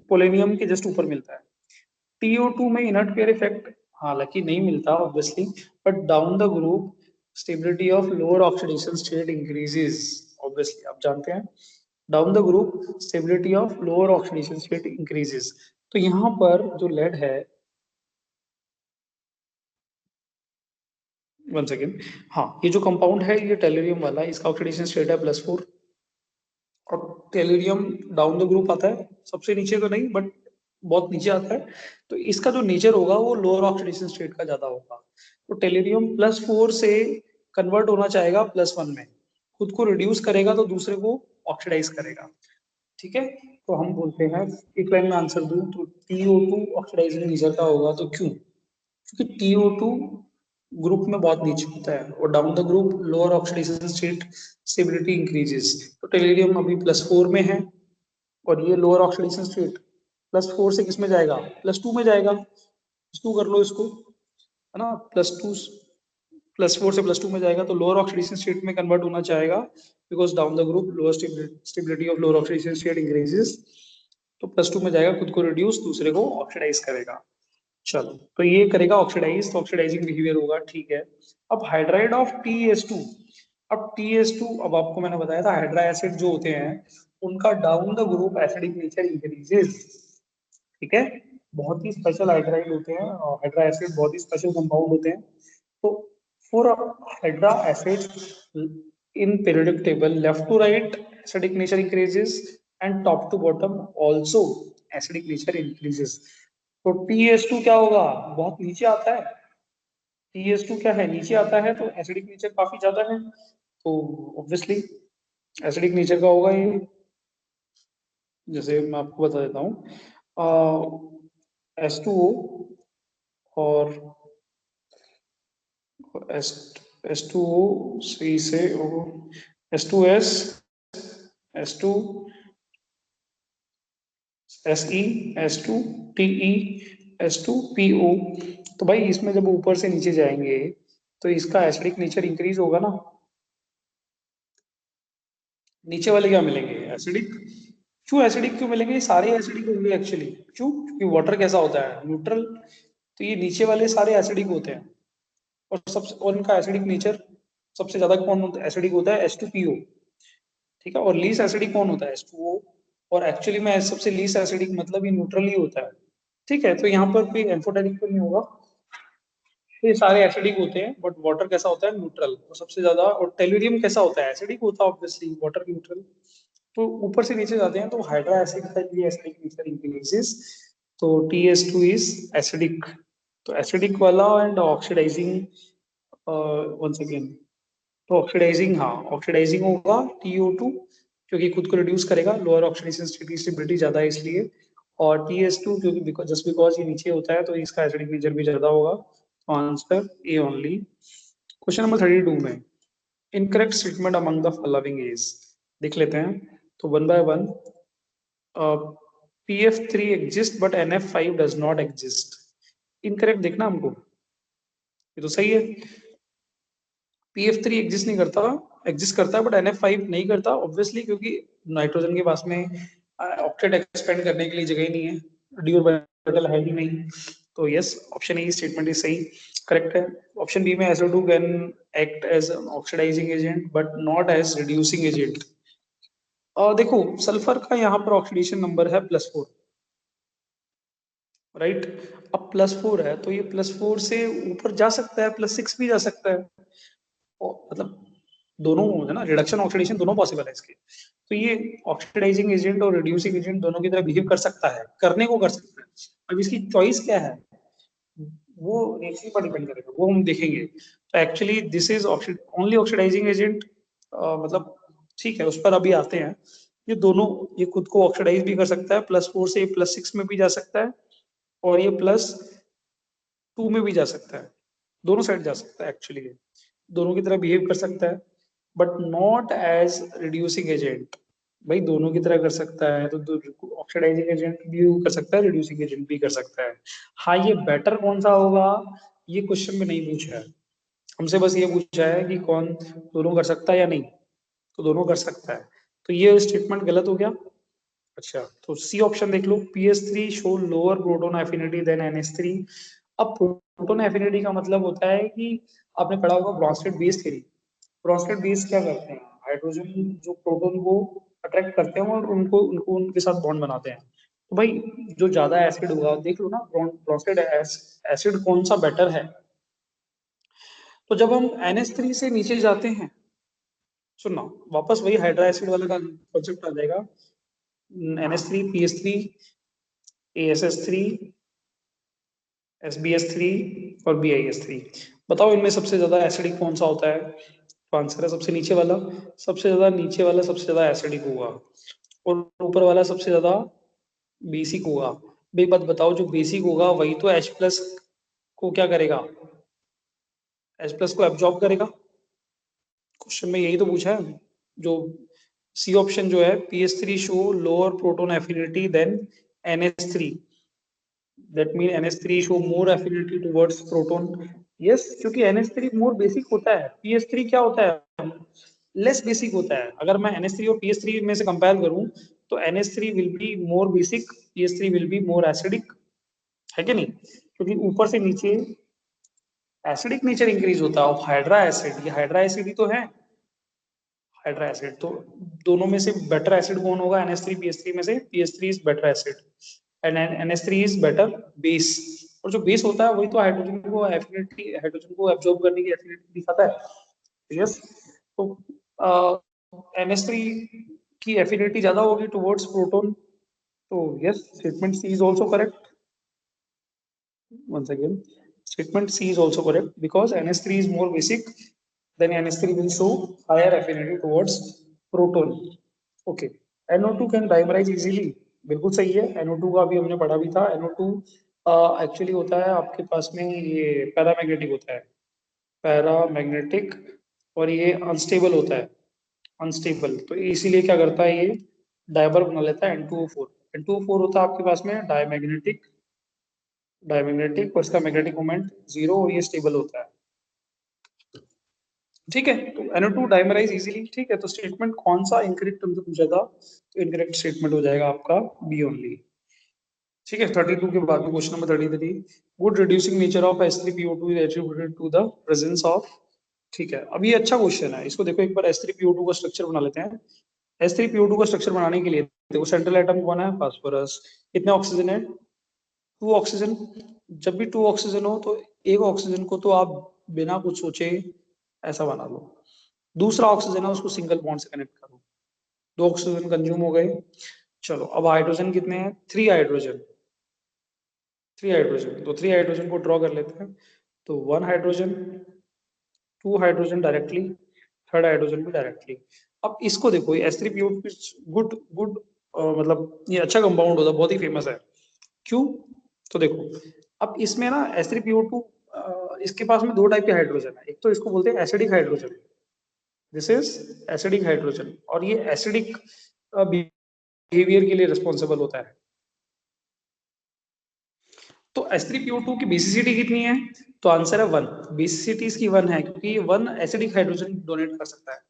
पोलेनियम के जस्ट ऊपर मिलता है। TiO2 में इनर्ट पेयर इफेक्ट हालांकि नहीं मिलता obviously, but down the group stability of lower oxidation state increases. Obviously आप जानते हैं, down the group stability of lower oxidation state increases. तो यहाँ पर जो लेड है, वन सेकेंड, हाँ ये जो कंपाउंड है ये टेलुरियम वाला, इसका ऑक्सीडेशन स्टेट है +4, और टेलुरियम डाउन द ग्रुप आता है, सबसे नीचे तो नहीं बट बहुत नीचे आता है। तो इसका जो नेचर होगा वो लोअर ऑक्सीडेशन स्टेट का ज्यादा होगा। तो टेलुरियम +4 से कन्वर्ट होना चाहेगा +1 में, खुद को रिड्यूस करेगा तो दूसरे को ऑक्सीडाइज करेगा। ठीक है, तो हम बोलते हैं, एक लाइन में आंसर दूं तो TiO2 ऑक्सीडाइजिंग नेचर का होगा। तो क्यों? क्योंकि TiO2 ग्रुप में बहुत नीचे होता है, और down the group lower oxidation state stability increases. तो टेलुरियम अभी +4 में है, और ये लोअर ऑक्सीडेशन स्टेट +4 से किस में जाएगा, +2 में जाएगा। +2 कर लो इसको, है ना, +2, +4 से +2 में जाएगा, तो लोअर ऑक्सीडेशन स्टेट में कन्वर्ट होना चाहेगा, because down the group lower stability of lower oxidation state increases. तो +2 में जाएगा, खुद को रिड्यूस, दूसरे को ऑक्सीडाइज करेगा। चलो, तो ये करेगा ऑक्सीडाइज, तो ऑक्सीडाइजिंग बिहेवियर होगा, ठीक है। अब हाइड्राइड ऑफ TS2, अब TS2, अब आपको मैंने बताया था हाइड्रा एसिड जो होते हैं उनका down the group acidic nature increases. ठीक है, बहुत ही स्पेशल हाइड्राइड होते हैं, हाइड्रा एसिड बहुत ही स्पेशल कंपाउंड होते हैं। तो for hydra acid in periodic table, left to right acidic nature increases, and top to bottom also acidic nature increases. तो TS2 क्या होगा, बहुत नीचे आता है। TS2 क्या है, नीचे आता है, तो एसिडिक नेचर काफी ज्यादा है, तो ऑब्वियसली एसिडिक नेचर का होगा ये। जैसे मैं आपको बता देता हूँ, H2O और एस H2O सी से H2S, S2, SE, S2, TE, S2PO। तो भाई इसमें जब ऊपर से नीचे जाएंगे तो इसका एसिडिक नेचर इंक्रीज होगा ना। नीचे वाले क्या मिलेंगे, एसिडिक। क्यों एसिडिक क्यों मिलेंगे, ये सारे एसिडिक होंगे एक्चुअली। क्यों? क्योंकि वाटर कैसा होता है, न्यूट्रल। तो ये नीचे वाले सारे एसिडिक होते हैं, और सबसे, और इनका एसिडिक नेचर सबसे ज्यादा कौन होता है, एसिडिक होता है H2PO। ठीक है, और लीस्ट एसिडिक कौन होता है, H2O। और एक्चुअली में सबसे लीस्ट एसिडिक मतलब ये न्यूट्रल ही होता है। ठीक है, तो यहाँ पर कोई एम्फोटेरिक तो नहीं होगा, ये सारे एसिडिक होते हैं, बट वाटर कैसा होता है, न्यूट्रल, और सबसे ज्यादा। और टेलुरियम कैसा होता है, एसिडिक होता है ऑब्वियसली, वाटर न्यूट्रल। तो ऊपर से नीचे जाते हैं तो हाइड्रा एसिड का ये एसिडिक नेचर इंक्रीजेस, तो TS2 इज एसिडिक। तो एसिडिक वाला एंड ऑक्सीडाइजिंग, वंस अगेन, तो ऑक्सीडाइजिंग, हाँ ऑक्सीडाइजिंग होगा TO2, क्योंकि खुद को रिड्यूस करेगा, लोअर ऑक्सीडेशन स्टेबिलिटी ज्यादा है इसलिए। और TS2 क्योंकि जस्ट बिकॉज ये नीचे होता है तो इसका एसिडिक नेचर भी ज्यादा होगा। तो answer A only. Question number 32 में, incorrect statement among the following is, देख लेते हैं। तो one by one, PF3 exist but NF5 does not exist. Incorrect देखना हमको, ये तो सही है, PF3 एग्जिस्ट नहीं करता, एग्जिस्ट करता है बट NF5 नहीं करता, ऑब्वियसली क्योंकि नाइट्रोजन के पास में ऑक्टेट एक्सपेंड करने के लिए जगह ही नहीं है, डी ऑर्बिटल है ही नहीं। तो yes, option A statement is सही, करेक्ट है। ऑप्शन बी में SO2 can act as oxidizing agent but not as reducing agent. देखो, सल्फर का यहाँ पर ऑक्सीडेशन नंबर है +4, राइट। अब +4 है तो ये +4 से ऊपर जा सकता है, +6 भी जा सकता है। मतलब दोनों है ना, रिडक्शन ऑक्सीडेशन दोनों पॉसिबल है इसके। तो ये ऑक्सीडाइजिंग एजेंट और रिड्यूसिंग एजेंट दोनों की तरह बिहेव कर सकता है, करने को कर सकता है। अब इसकी चॉइस क्या है वो नेचर पर डिपेंड करेगा, वो हम देखेंगे। तो actually this is only oxidizing agent, मतलब ठीक है, उस पर अभी आते हैं। ये दोनों, ये खुद को ऑक्सीडाइज भी कर सकता है, +4 से +6 में भी जा सकता है, और ये +2 में भी जा सकता है, दोनों साइड जा सकता है एक्चुअली, दोनों की तरह बिहेव कर सकता है, but not as reducing agent. भाई दोनों की तरह कर सकता है तो ऑक्सीडाइजिंग एजेंट भी कर सकता है, रिड्यूसिंग एजेंट भी कर सकता है। हाँ, ये बेटर कौन सा होगा ये क्वेश्चन में नहीं पूछा है, हमसे बस ये पूछा है कि कौन दोनों कर सकता है या नहीं, तो दोनों कर सकता है। तो ये स्टेटमेंट गलत हो गया। अच्छा, तो सी ऑप्शन देख लो, PS3 show lower proton affinity than NH3। अब प्रोटोन एफिनिटी का मतलब होता है कि आपने पढ़ा होगा Brønsted base theory. Brønsted base क्या करते हैं, हाइड्रोजन जो प्रोटोन को अट्रैक्ट करते हैं और उनको उनको उनके साथ बॉन्ड बनाते हैं। तो भाई जो ज्यादा एसिड होगा, देख लो ना ब्रॉन्स्टेड एसिड कौन सा बेटर है। तो जब हम NH3 से नीचे जाते हैं, सुनना, वापस वही हाइड्रा एसिड वाला का कॉन्सेप्ट आ जाएगा, NH3 PS3 ASS3 SBS3 और BIS3। बताओ इनमें सबसे ज्यादा एसिडिक कौन सा होता है, तो आंसर है सबसे नीचे वाला। सबसे ज्यादा नीचे वाला सबसे ज्यादा एसिडिक होगा, और ऊपर वाला सबसे ज्यादा बेसिक होगा। भाई बात बताओ, जो बेसिक होगा वही तो H+ को क्या करेगा, H+ को एब्जॉर्ब करेगा। क्वेश्चन में यही तो पूछा है। जो सी ऑप्शन जो है, PS3 show lower proton affinity than NH3, that mean NH3 show more affinity towards proton. Yes, क्योंकि NH3 मोर बेसिक होता है, PS3 क्या होता है, लेस बेसिक होता है। अगर मैं NH3 और PS3 में से कंपेयर करूं तो NH3 will be more basic, PS3 will be more acidic, है कि नहीं, क्योंकि ऊपर से नीचे एसिडिक नेचर इंक्रीज होता है। हाइड्रा एसिड, ये हाइड्रा एसिड ही तो है, हाइड्रा एसिड। तो दोनों में से बेटर एसिड कौन होगा, NH3 PS3 में से PS3 is better acid and NH3 is better base. और जो बेस होता है वही तो हाइड्रोजन को एफिनिटी, हाइड्रोजन को एब्जॉर्ब करने की एफिनिटी दिखाता है। यस, तो NH3 की एफिनिटी ज्यादा होगी टुवर्ड्स प्रोटॉन, तो yes, statement C is also correct. once again, statement C is also correct because NH3 is more basic, then NH3 will show higher affinity towards proton. Okay, NO2 can dimerize easily, बिल्कुल सही है। NO2 का भी हमने पढ़ा भी था। NO2 actually होता है आपके पास में, ये पैरामैग्नेटिक होता है, पैरामैग्नेटिक, और ये अनस्टेबल होता है, अनस्टेबल। तो इसीलिए क्या करता है, ये डायबर बना लेता है N2O4। N2O4 होता है आपके पास में डायमैग्नेटिक, डायमैग्नेटिक, और इसका मैग्नेटिक मोमेंट 0, और ये स्टेबल होता है। ठीक है, तो NO2 डाइमराइज इजीली। ठीक है, तो स्टेटमेंट कौन सा इनकरेक्ट तुमसे पूछा था, तो इनकरेक्ट स्टेटमेंट हो जाएगा आपका बी ओनली। ठीक है, 32 के बाद में question number 33, good reducing nature of H3PO2 is attributed to the presence of. ठीक है, अब ये अच्छा क्वेश्चन है, इसको देखो एक बार। H3PO2 का स्ट्रक्चर बना लेते हैं। H3PO2 का स्ट्रक्चर बनाने के लिए देखो, सेंट्रल एटम कौन है, फास्फोरस। कितने ऑक्सीजन है, 2 ऑक्सीजन। जब भी 2 ऑक्सीजन हो तो एक ऑक्सीजन को तो आप बिना कुछ सोचे ऐसा बना लो, दूसरा ऑक्सीजन है उसको सिंगल बॉन्ड से कनेक्ट करो, 2 ऑक्सीजन कंज्यूम हो गए। चलो, अब हाइड्रोजन कितने हैं, 3 हाइड्रोजन, 3 हाइड्रोजन, तो 3 हाइड्रोजन को ड्रॉ कर लेते हैं। तो 1 hydrogen, 2 hydrogen directly, third hydrogen भी डायरेक्टली। अब इसको देखो, ये H3PO2 गुड गुड, मतलब ये अच्छा कंपाउंड होता है, बहुत ही फेमस है। क्यों, तो देखो, अब इसमें ना H3PO2, इसके पास में 2 टाइप के हाइड्रोजन है। एक तो इसको बोलते हैं acidic hydrogen, this is acidic hydrogen, और ये एसिडिक बिहेवियर के लिए रिस्पॉन्सिबल होता है। तो H3PO2 की बेसिसिटी कितनी है, तो आंसर है 1। बेसिसिटी इसकी 1 है, क्योंकि ये 1 एसिडिक हाइड्रोजन डोनेट कर सकता है।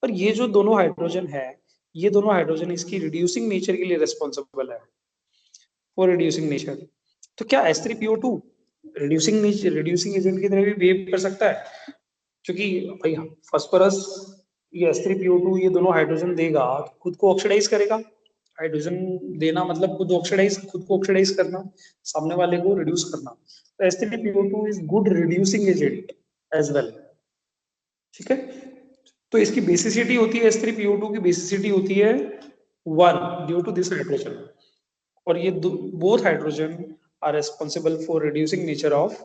पर ये जो दोनों हाइड्रोजन है, ये दोनों हाइड्रोजन इसकी रिड्यूसिंग नेचर के लिए रिस्पॉन्सिबल है, फॉर रिड्यूसिंग नेचर। तो क्या H3PO2 रिड्यूसिंग एजेंट की तरह भी बिहेव कर सकता है, क्योंकि भाई फास्फोरस, ये H3PO2 ये दोनों हाइड्रोजन देगा तो खुद को ऑक्सीडाइज करेगा। हाइड्रोजन देना मतलब खुद को ऑक्सीडाइज करना, सामने वाले को रिड्यूस करना। तो H3PO2 is good reducing agent as well. ठीक है, तो इसकी बेसिसिटी होती है H3PO2 की बेसिसिटी होती है 1 ड्यू टू दिस हाइड्रोजन, और ये both hydrogen are responsible for reducing nature of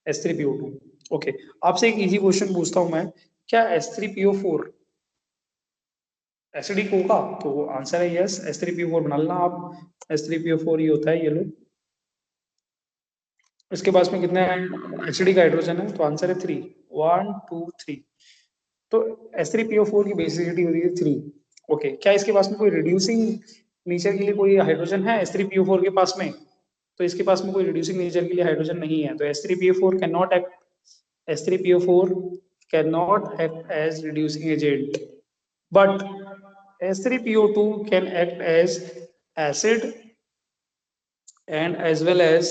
H3PO2। Okay, आपसे एक इजी क्वेश्चन पूछता हूं मैं, क्या H3PO4 एसिडिक होगा? तो आंसर है यस, H3PO4 बना लेना आप, H3PO4 ही होता है, ये लो। इसके पास में कितने एसिडिक हाइड्रोजन है? तो आंसर है 3, 1 2 3। तो H3PO4 की बेसिसिटी होती है 3। ओके, क्या इसके पास में कोई रिड्यूसिंग नेचर के लिए कोई हाइड्रोजन है H3PO4 के पास में? तो इसके पास में कोई रिड्यूसिंग नेचर के लिए हाइड्रोजन नहीं है, तो H3PO4 can not act, H3PO4 can not act as reducing agent, but H3PO2 can act as acid and as well as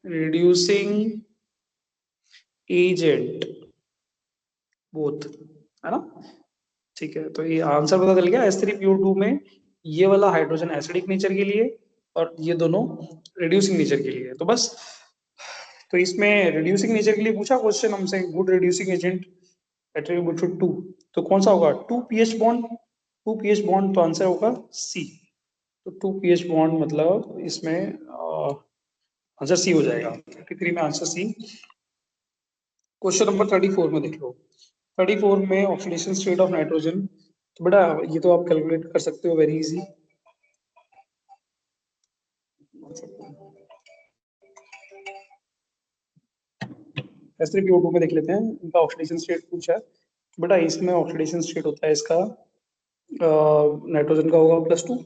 reducing agent both, है ना? ठीक है, तो ये आंसर पता चल गया, H3PO2 में ये वाला हाइड्रोजन एसिडिक नेचर के लिए और ये दोनों रिड्यूसिंग नेचर के लिए। तो बस, तो इसमें रिड्यूसिंग नेचर के लिए पूछा क्वेश्चन हमसे, good reducing agent attributed to, तो कौन सा होगा? 2pH बॉन्ड, 2pH बॉन्ड, तो आंसर होगा सी। तो 2pH बॉन्ड मतलब इसमें आंसर सी हो जाएगा, 33 में आंसर सी। क्वेश्चन नंबर 34 में देख लो, 34 में ऑक्सीडेशन स्टेट ऑफ नाइट्रोजन, तो बेटा ये तो आप कैलकुलेट कर सकते हो, वेरी इजी। H3PO2 में देख लेते हैं, इनका ऑक्सीडेशन स्टेट पूछा है। बेटा इसमें ऑक्सीडेशन स्टेट होता है इसका, नाइट्रोजन का होगा +2,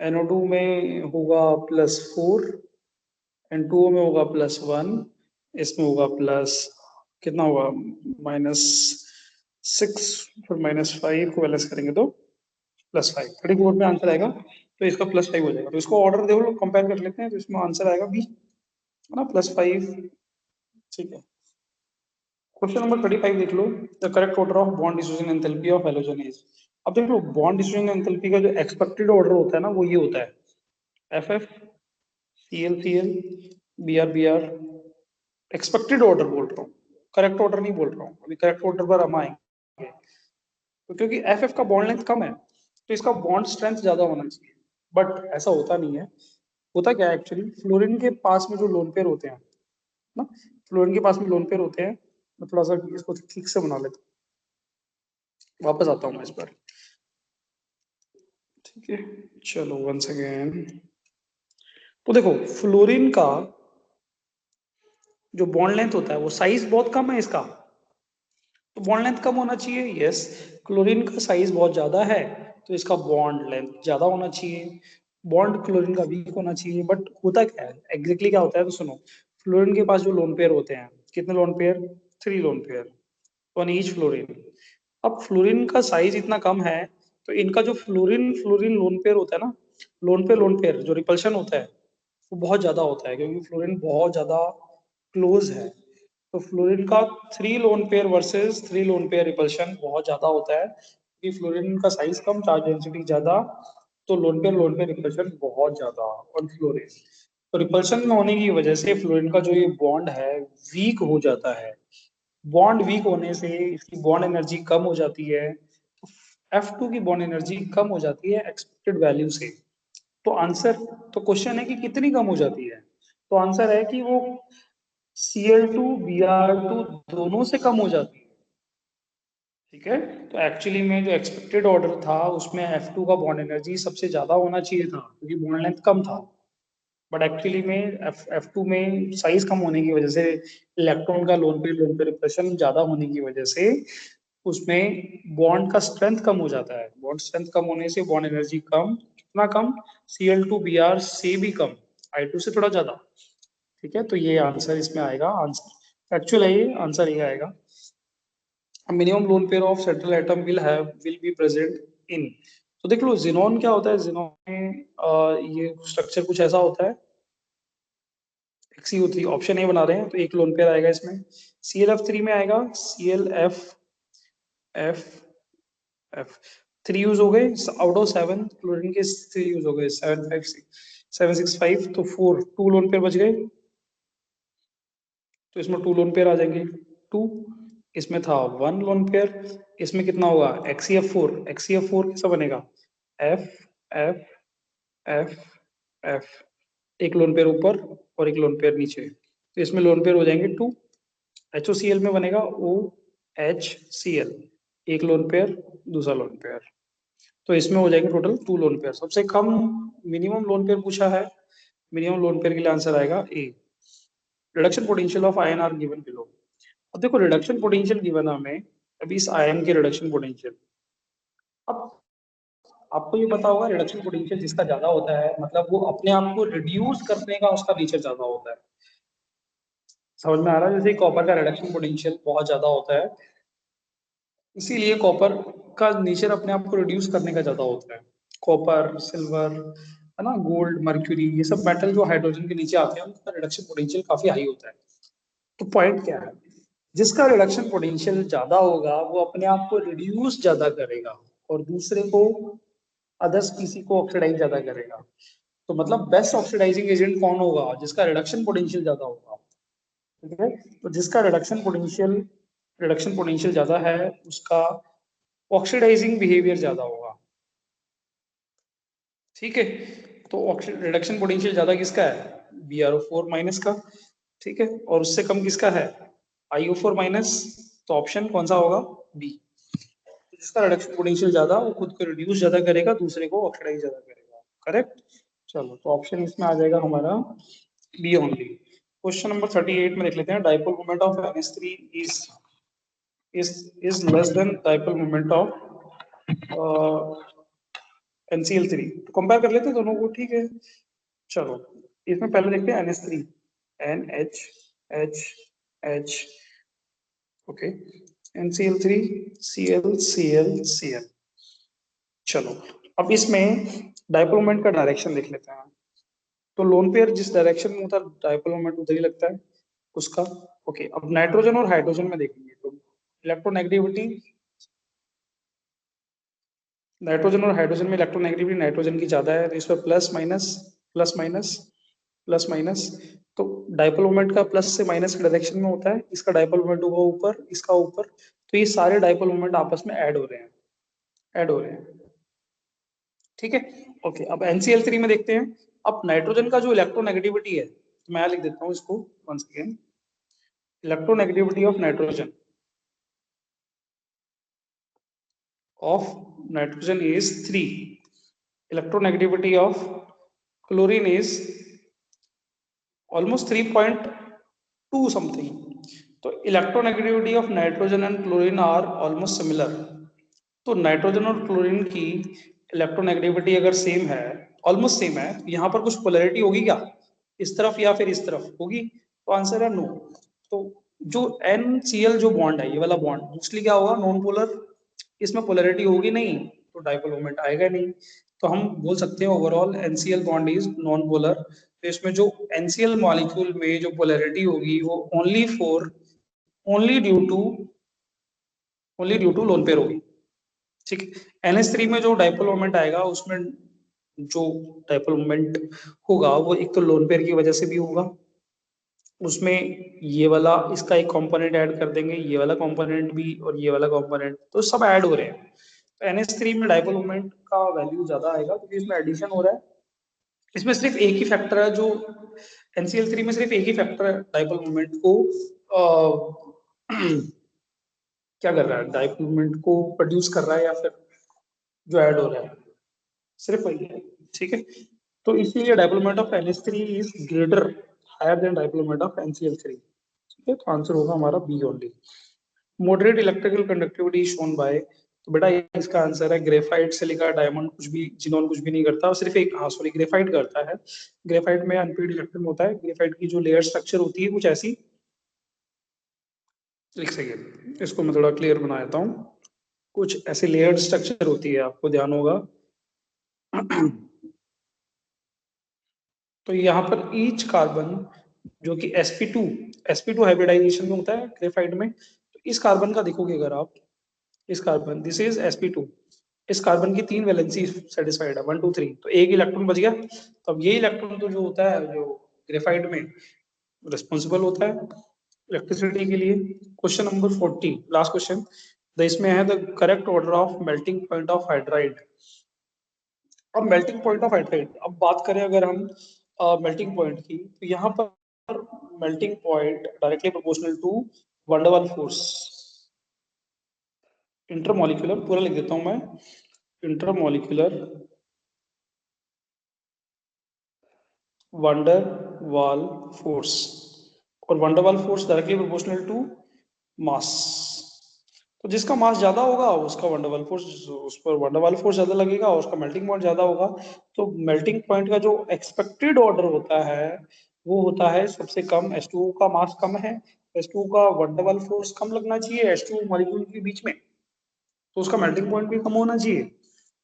NO2 में होगा +4, N2O में होगा +1, इसमें होगा प्लस, कितना होगा, -6, फिर -5 को बैलेंस करेंगे तो +5, 34 में आंसर आएगा, तो इसका +5 हो जाएगा। तो इसको ऑर्डर देखो, कंपेयर कर लेते हैं, तो इसमें आंसर आएगा बी, है ना, +5। ठीक है, क्वेश्चन नंबर 35 देख लो, the correct order of bond distribution enthalpy of halogen is. अब देख लो, बॉन्ड डिस्ट्रीब्यूशन एंथैल्पी का जो एक्सपेक्टेड ऑर्डर होता है ना, वो ये होता है FF CL BR, expected order बोल रहा हूँ, करेक्ट ऑर्डर नहीं बोल रहा हूँ, अभी करेक्ट ऑर्डर पर हम आएंगे। तो क्योंकि FF का बॉन्ड लेंथ कम है, तो इसका बॉन्ड स्ट्रेंथ ज्यादा होना चाहिए, बट ऐसा होता नहीं है। होता क्या है एक्चुअली, फ्लोरीन के पास में जो लोन पेयर होते हैं ना, फ्लोरीन के पास में लोन पेयर होते हैं, मैं थोड़ा सा इसको ठीक से बना लेता हूँ, वापस आता हूँ मैं इस पर। ठीक है, चलो वंस अगेन, तो देखो फ्लोरीन का जो बॉन्ड लेंथ होता है वो साइज बहुत कम है इसका, तो बॉन्ड लेंथ कम होना चाहिए, यस। क्लोरीन का साइज बहुत ज्यादा है, तो इसका बॉन्ड लेंथ ज्यादा होना चाहिए, बॉन्ड क्लोरीन का वीक होना चाहिए। बट होता क्या है एग्जैक्टली, क्या होता है, तो सुनो, फ्लोरीन के पास जो लोन पेयर होते हैं, कितने lone pair, 3 lone pair on each fluorine. अब फ्लोरीन का साइज इतना कम है, तो इनका जो फ्लोरीन फ्लोरीन लोन पेयर होता है ना, लोन पेयर जो रिपल्शन होता है वो बहुत ज्यादा होता है, क्योंकि फ्लोरीन बहुत ज्यादा क्लोज है। तो फ्लोरीन का 3 lone pair versus 3 lone pair repulsion बहुत ज्यादा होता है, क्योंकि फ्लोरीन का साइज कम, चार्ज डेंसिटी ज्यादा, तो लोन पेयर रिपल्शन बहुत ज्यादा ऑन फ्लोरीन। तो रिपल्शन होने की वजह से फ्लोरीन का जो ये बॉन्ड है वीक हो जाता है, बॉन्ड वीक होने से इसकी बॉन्ड एनर्जी कम हो जाती है, F2 की बॉन्ड एनर्जी कम हो जाती है एक्सपेक्टेड वैल्यू से। तो आंसर, तो क्वेश्चन है कि कितनी कम हो जाती है, तो आंसर है कि वो Cl2 Br2 दोनों से कम हो जाती है। ठीक है, तो एक्चुअली में जो एक्सपेक्टेड ऑर्डर था उसमें F2 का बॉन्ड एनर्जी सबसे ज्यादा होना चाहिए था, क्योंकि बॉन्ड लेंथ कम था। बट एक्चुअली में F2 में साइज कम होने की वजह से, इलेक्ट्रॉन का लोन पे रिप्रेशन ज्यादा होने की वजह से उसमें बॉन्ड का स्ट्रेंथ कम हो जाता है, बॉन्ड स्ट्रेंथ कम होने से बॉन्ड एनर्जी कम, कितना कम, Cl2Br से भी कम, I2 से थोड़ा ज्यादा। ठीक है, तो ये आंसर इसमें आएगा, आंसर एक्चुअल है, ये आंसर ये आएगा, minimum lone pair of central atom will be present in. तो देख लो जिनोन क्या होता है, जिनोन में ये स्ट्रक्चर कुछ ऐसा होता है, XCO3 ऑप्शन ए बना रहे हैं, तो एक लोन पेयर आएगा इसमें, ClF3 में आएगा ClF थ्री यूज हो गए आउट ऑफ 7, क्लोरीन के 3 यूज हो गए, 7 6 तो 4 2 लोन पेयर बच गए, तो इसमें 2 लोन पेयर आ जाएंगे, 2 इसमें था 1 लोन पेयर, इसमें कितना होगा XeF4, XeF4 कैसा बनेगा F F F F, एक लोन पेयर ऊपर और एक लोन पेयर नीचे, तो इसमें लोन पेयर हो जाएंगे 2। HOCl में बनेगा OHCl, एक लोन पेयर दूसरा लोन पेयर, तो इसमें हो जाएंगे टोटल 2 लोन पेयर। सबसे कम मिनिमम लोन पेयर पूछा है, मिनिमम लोन पेयर के लिए आंसर आएगा A. Reduction potential of ion are given below. अब देखो रिडक्शन पोटेंशियल गिवन है हमें, अभी इस आयन के रिडक्शन पोटेंशियल। अब आपको ये पता होगा रिडक्शन पोटेंशियल जिसका ज्यादा होता है मतलब वो अपने आप को रिड्यूस करने का उसका नेचर ज्यादा होता है। समझ में आ रहा है? जैसे कॉपर का रिडक्शन पोटेंशियल बहुत ज्यादा होता है, इसीलिए कॉपर का नेचर अपने आप को रिड्यूस करने का ज्यादा होता है। कॉपर, सिल्वर, है ना, गोल्ड, मर्क्यूरी, ये सब मेटल जो हाइड्रोजन के नीचे आते हैं उनका रिडक्शन पोटेंशियल काफी हाई होता है। तो पॉइंट क्या है, जिसका रिडक्शन पोटेंशियल ज्यादा होगा वो अपने आप को रिड्यूस ज्यादा करेगा और दूसरे को, अदर स्पीसी को ऑक्सीडाइज ज्यादा करेगा। तो मतलब बेस्ट ऑक्सीडाइजिंग एजेंट कौन होगा, जिसका रिडक्शन पोटेंशियल ज्यादा होगा। ठीक है, तो जिसका रिडक्शन पोटेंशियल ज्यादा है उसका ऑक्सीडाइजिंग बिहेवियर ज्यादा होगा। ठीक है, तो रिडक्शन पोटेंशियल ज्यादा किसका है, BrO4 माइनस का। ठीक है, और उससे कम किसका है, IO4 माइनस। तो ऑप्शन कौन सा होगा, बी। जिसका रिडक्शन पोटेंशियल ज्यादा वो खुद को रिड्यूस ज्यादा करेगा, दूसरे को ऑक्सीडाइज ज्यादा करेगा। करेक्ट। चलो, तो ऑप्शन इसमें आ जाएगा हमारा बी ओनली। क्वेश्चन नंबर 38 में देख लेते हैं, dipole moment of NH3 is less than dipole moment of NCl3। तो कंपेयर कर लेते हैं दोनों को। ठीक है, चलो इसमें पहले देखते हैं NH3, NH okay, NCl3 Cl। चलो अब इसमें डाइपोल मोमेंट का डायरेक्शन देख लेते हैं। तो लोन पेयर जिस डायरेक्शन में होता है डाइपोल मोमेंट उधर ही लगता है उसका। ओके, अब नाइट्रोजन और हाइड्रोजन में देखेंगे तो इलेक्ट्रोनेगेटिविटी, नाइट्रोजन और हाइड्रोजन में इलेक्ट्रोनेगेटिविटी नाइट्रोजन की ज्यादा है, तो इस पर plus minus plus minus plus minus. तो डाइपोल मोमेंट का प्लस से माइनस के डायरेक्शन में होता है, इसका डाइपोल मोमेंट होगा ऊपर, इसका ऊपर, तो ये सारे डाइपोल मोमेंट आपस में ऐड हो रहे हैं, ऐड हो रहे हैं। ठीक है, ओके, अब NCl3 में देखते हैं। अब नाइट्रोजन का जो इलेक्ट्रोनेगेटिविटी है, तो मैं लिख देता हूँ इसको once again, electronegativity of nitrogen is 3, electronegativity of chlorine is almost 3.2 something। तो electronegativity of nitrogen and chlorine are almost similar. तो नाइट्रोजन और क्लोरीन की इलेक्ट्रोनेगेटिविटी अगर सेम है, ऑलमोस्ट सेम है, तो यहाँ पर कुछ पोलैरिटी होगी क्या, इस तरफ या फिर इस तरफ होगी, तो आंसर है नो। तो जो NCl जो बॉन्ड है, ये वाला बॉन्ड मोस्टली क्या होगा, नॉन पोलर, इसमें पोलैरिटी होगी नहीं, तो डाइपोल मोमेंट आएगा नहीं। तो हम बोल सकते हैं overall NCl bond is non polar. तो इसमें जो NCl मॉलिक्यूल में जो पोलैरिटी होगी वो only due to lone pair होगी। ठीक है, NH3 में जो डाइपोल मोमेंट आएगा उसमें जो डाइपोल मोमेंट होगा वो एक तो लोन पेयर की वजह से भी होगा, उसमें ये वाला इसका एक कंपोनेंट ऐड कर देंगे, ये वाला कंपोनेंट भी और ये वाला कंपोनेंट, तो सब ऐड हो रहे हैं। तो NH3 में डाइपोल मोमेंट का वैल्यू ज्यादा आएगा क्योंकि इसमें एडिशन हो रहा है। इसमें सिर्फ एक ही फैक्टर है, जो NCl3 में सिर्फ एक ही फैक्टर है डाइपोल मोमेंट को क्या कर रहा है, डाइपोल मोमेंट को प्रोड्यूस कर रहा है या फिर जो ऐड हो रहा है, सिर्फ वही है। ठीक है, तो इसीलिए dipole moment of NH3 is greater higher than dipole moment of NCl3। ठीक है, तो आंसर होगा हमारा B only. Moderate electrical conductivity shown by, तो बेटा इसका आंसर है ग्रेफाइट, सिलिका, डायमंड, कुछ भी जिनॉन कुछ भी नहीं करता, और सिर्फ एक, हाँ सॉरी, ग्रेफाइट करता है। ग्रेफाइट में अनपेड इलेक्ट्रॉन होता है, ग्रेफाइट की जो लेयर स्ट्रक्चर होती है कुछ ऐसी, एक सेकेंड इसको मैं थोड़ा क्लियर बना देता हूँ। कुछ ऐसी लेयर स्ट्रक्चर होती है, आपको ध्यान होगा। तो यहाँ पर ईच कार्बन जो कि sp2 हाइब्रिडाइजेशन में होता है ग्रेफाइट में, तो इस कार्बन का देखोगे अगर आप, इस कार्बन, दिस इज sp2, इस कार्बन की 3 वैलेंसी सेटिस्फाइड है, 1 2 3, तो एक इलेक्ट्रॉन बच गया। तो अब ये इलेक्ट्रॉन तो जो होता है जो ग्रेफाइट में रिस्पॉन्सिबल होता है इलेक्ट्रिसिटी के लिए क्वेश्चन नंबर 40, लास्ट क्वेश्चन। इसमें है the correct order of melting point of hydride. अब मेल्टिंग पॉइंट ऑफ हाइड्राइड, अब बात करें अगर हम मेल्टिंग पॉइंट की, तो यहाँ पर melting point directly proportional to van double force intermolecular, पूरा लिख देता हूं मैं, इंटरमोलिकुलर वंडर वाल फोर्स, और van der Waals force directly proportional to mass. तो जिसका मास ज्यादा होगा उसका वंडरवाल फोर्स, उस पर वंडरवाल फोर्स ज्यादा लगेगा, और उसका मेल्टिंग पॉइंट ज्यादा होगा। तो मेल्टिंग पॉइंट का जो एक्सपेक्टेड ऑर्डर होता है वो होता है सबसे कम, H2O का मास कम है, H2O का वंडरवाल फोर्स कम लगना चाहिए H2O मॉलिक्यूल के बीच में, तो उसका मेल्टिंग पॉइंट भी कम होना चाहिए।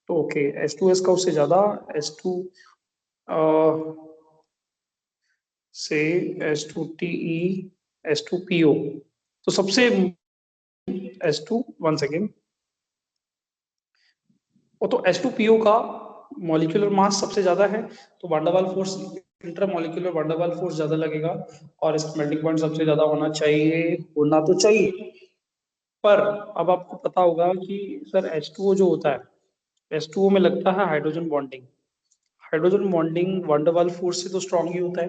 तो ओके, H2S का उससे ज्यादा, H2 से H2TE H2PO, तो सबसे H2 वन सेकेंड, वो तो H2PO का मॉलिक्यूलर मास सबसे ज्यादा है, तो वांडावाल फोर्स, इंटरमॉलिक्यूलर वांडावाल फोर्स ज्यादा लगेगा, और इसका मेल्टिंग पॉइंट सबसे ज्यादा होना चाहिए, होना तो चाहिए। पर अब आपको पता होगा कि सर H2O जो होता है, H2O में लगता है hydrogen bonding, hydrogen bonding van der Waals force से तो स्ट्रांग ही होता है।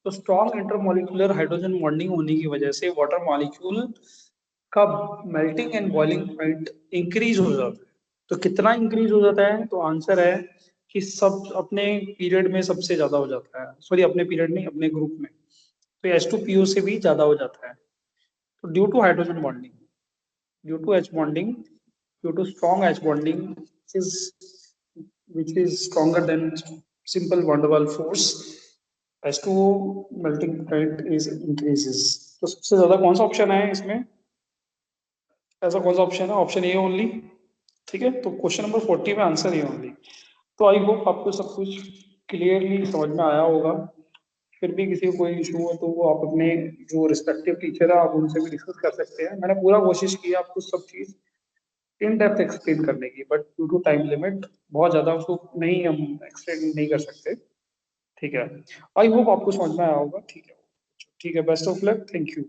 तो स्ट्रांग इंटरमॉलिक्यूलर हाइड्रोजन बॉन्डिंग होने की वजह से वाटर मॉलिक्यूल का melting and boiling point increase हो जाता है। तो कितना इंक्रीज हो जाता है, तो आंसर है कि सब अपने पीरियड में सबसे ज्यादा हो जाता है, सॉरी अपने पीरियड नहीं, अपने ग्रुप में। तो H2PO से भी ज्यादा हो जाता है, तो due to hydrogen bonding, due to H bonding, due to strong H bonding is which is stronger than simple van der Waals force, H2O melting point is increases। तो सबसे ज्यादा कौन सा ऑप्शन है इसमें, ऐसा कौन सा ऑप्शन है, ऑप्शन ए ओनली। ठीक है, तो क्वेश्चन नंबर 40 में आंसर ए ओनली। तो आई होप आपको सब कुछ क्लियरली समझ में आया होगा। फिर भी किसी को कोई इशू हो तो वो आप अपने जो रिस्पेक्टिव टीचर है आप उनसे भी डिस्कस कर सकते हैं। मैंने पूरा कोशिश की आपको सब चीज इन डेप्थ एक्सप्लेन करने की, but due to time limit बहुत ज्यादा उसको नहीं, हम एक्सप्लेन नहीं कर सकते। ठीक है, आई होप आपको समझ में आया होगा। ठीक है, ठीक है, best of luck, thank you.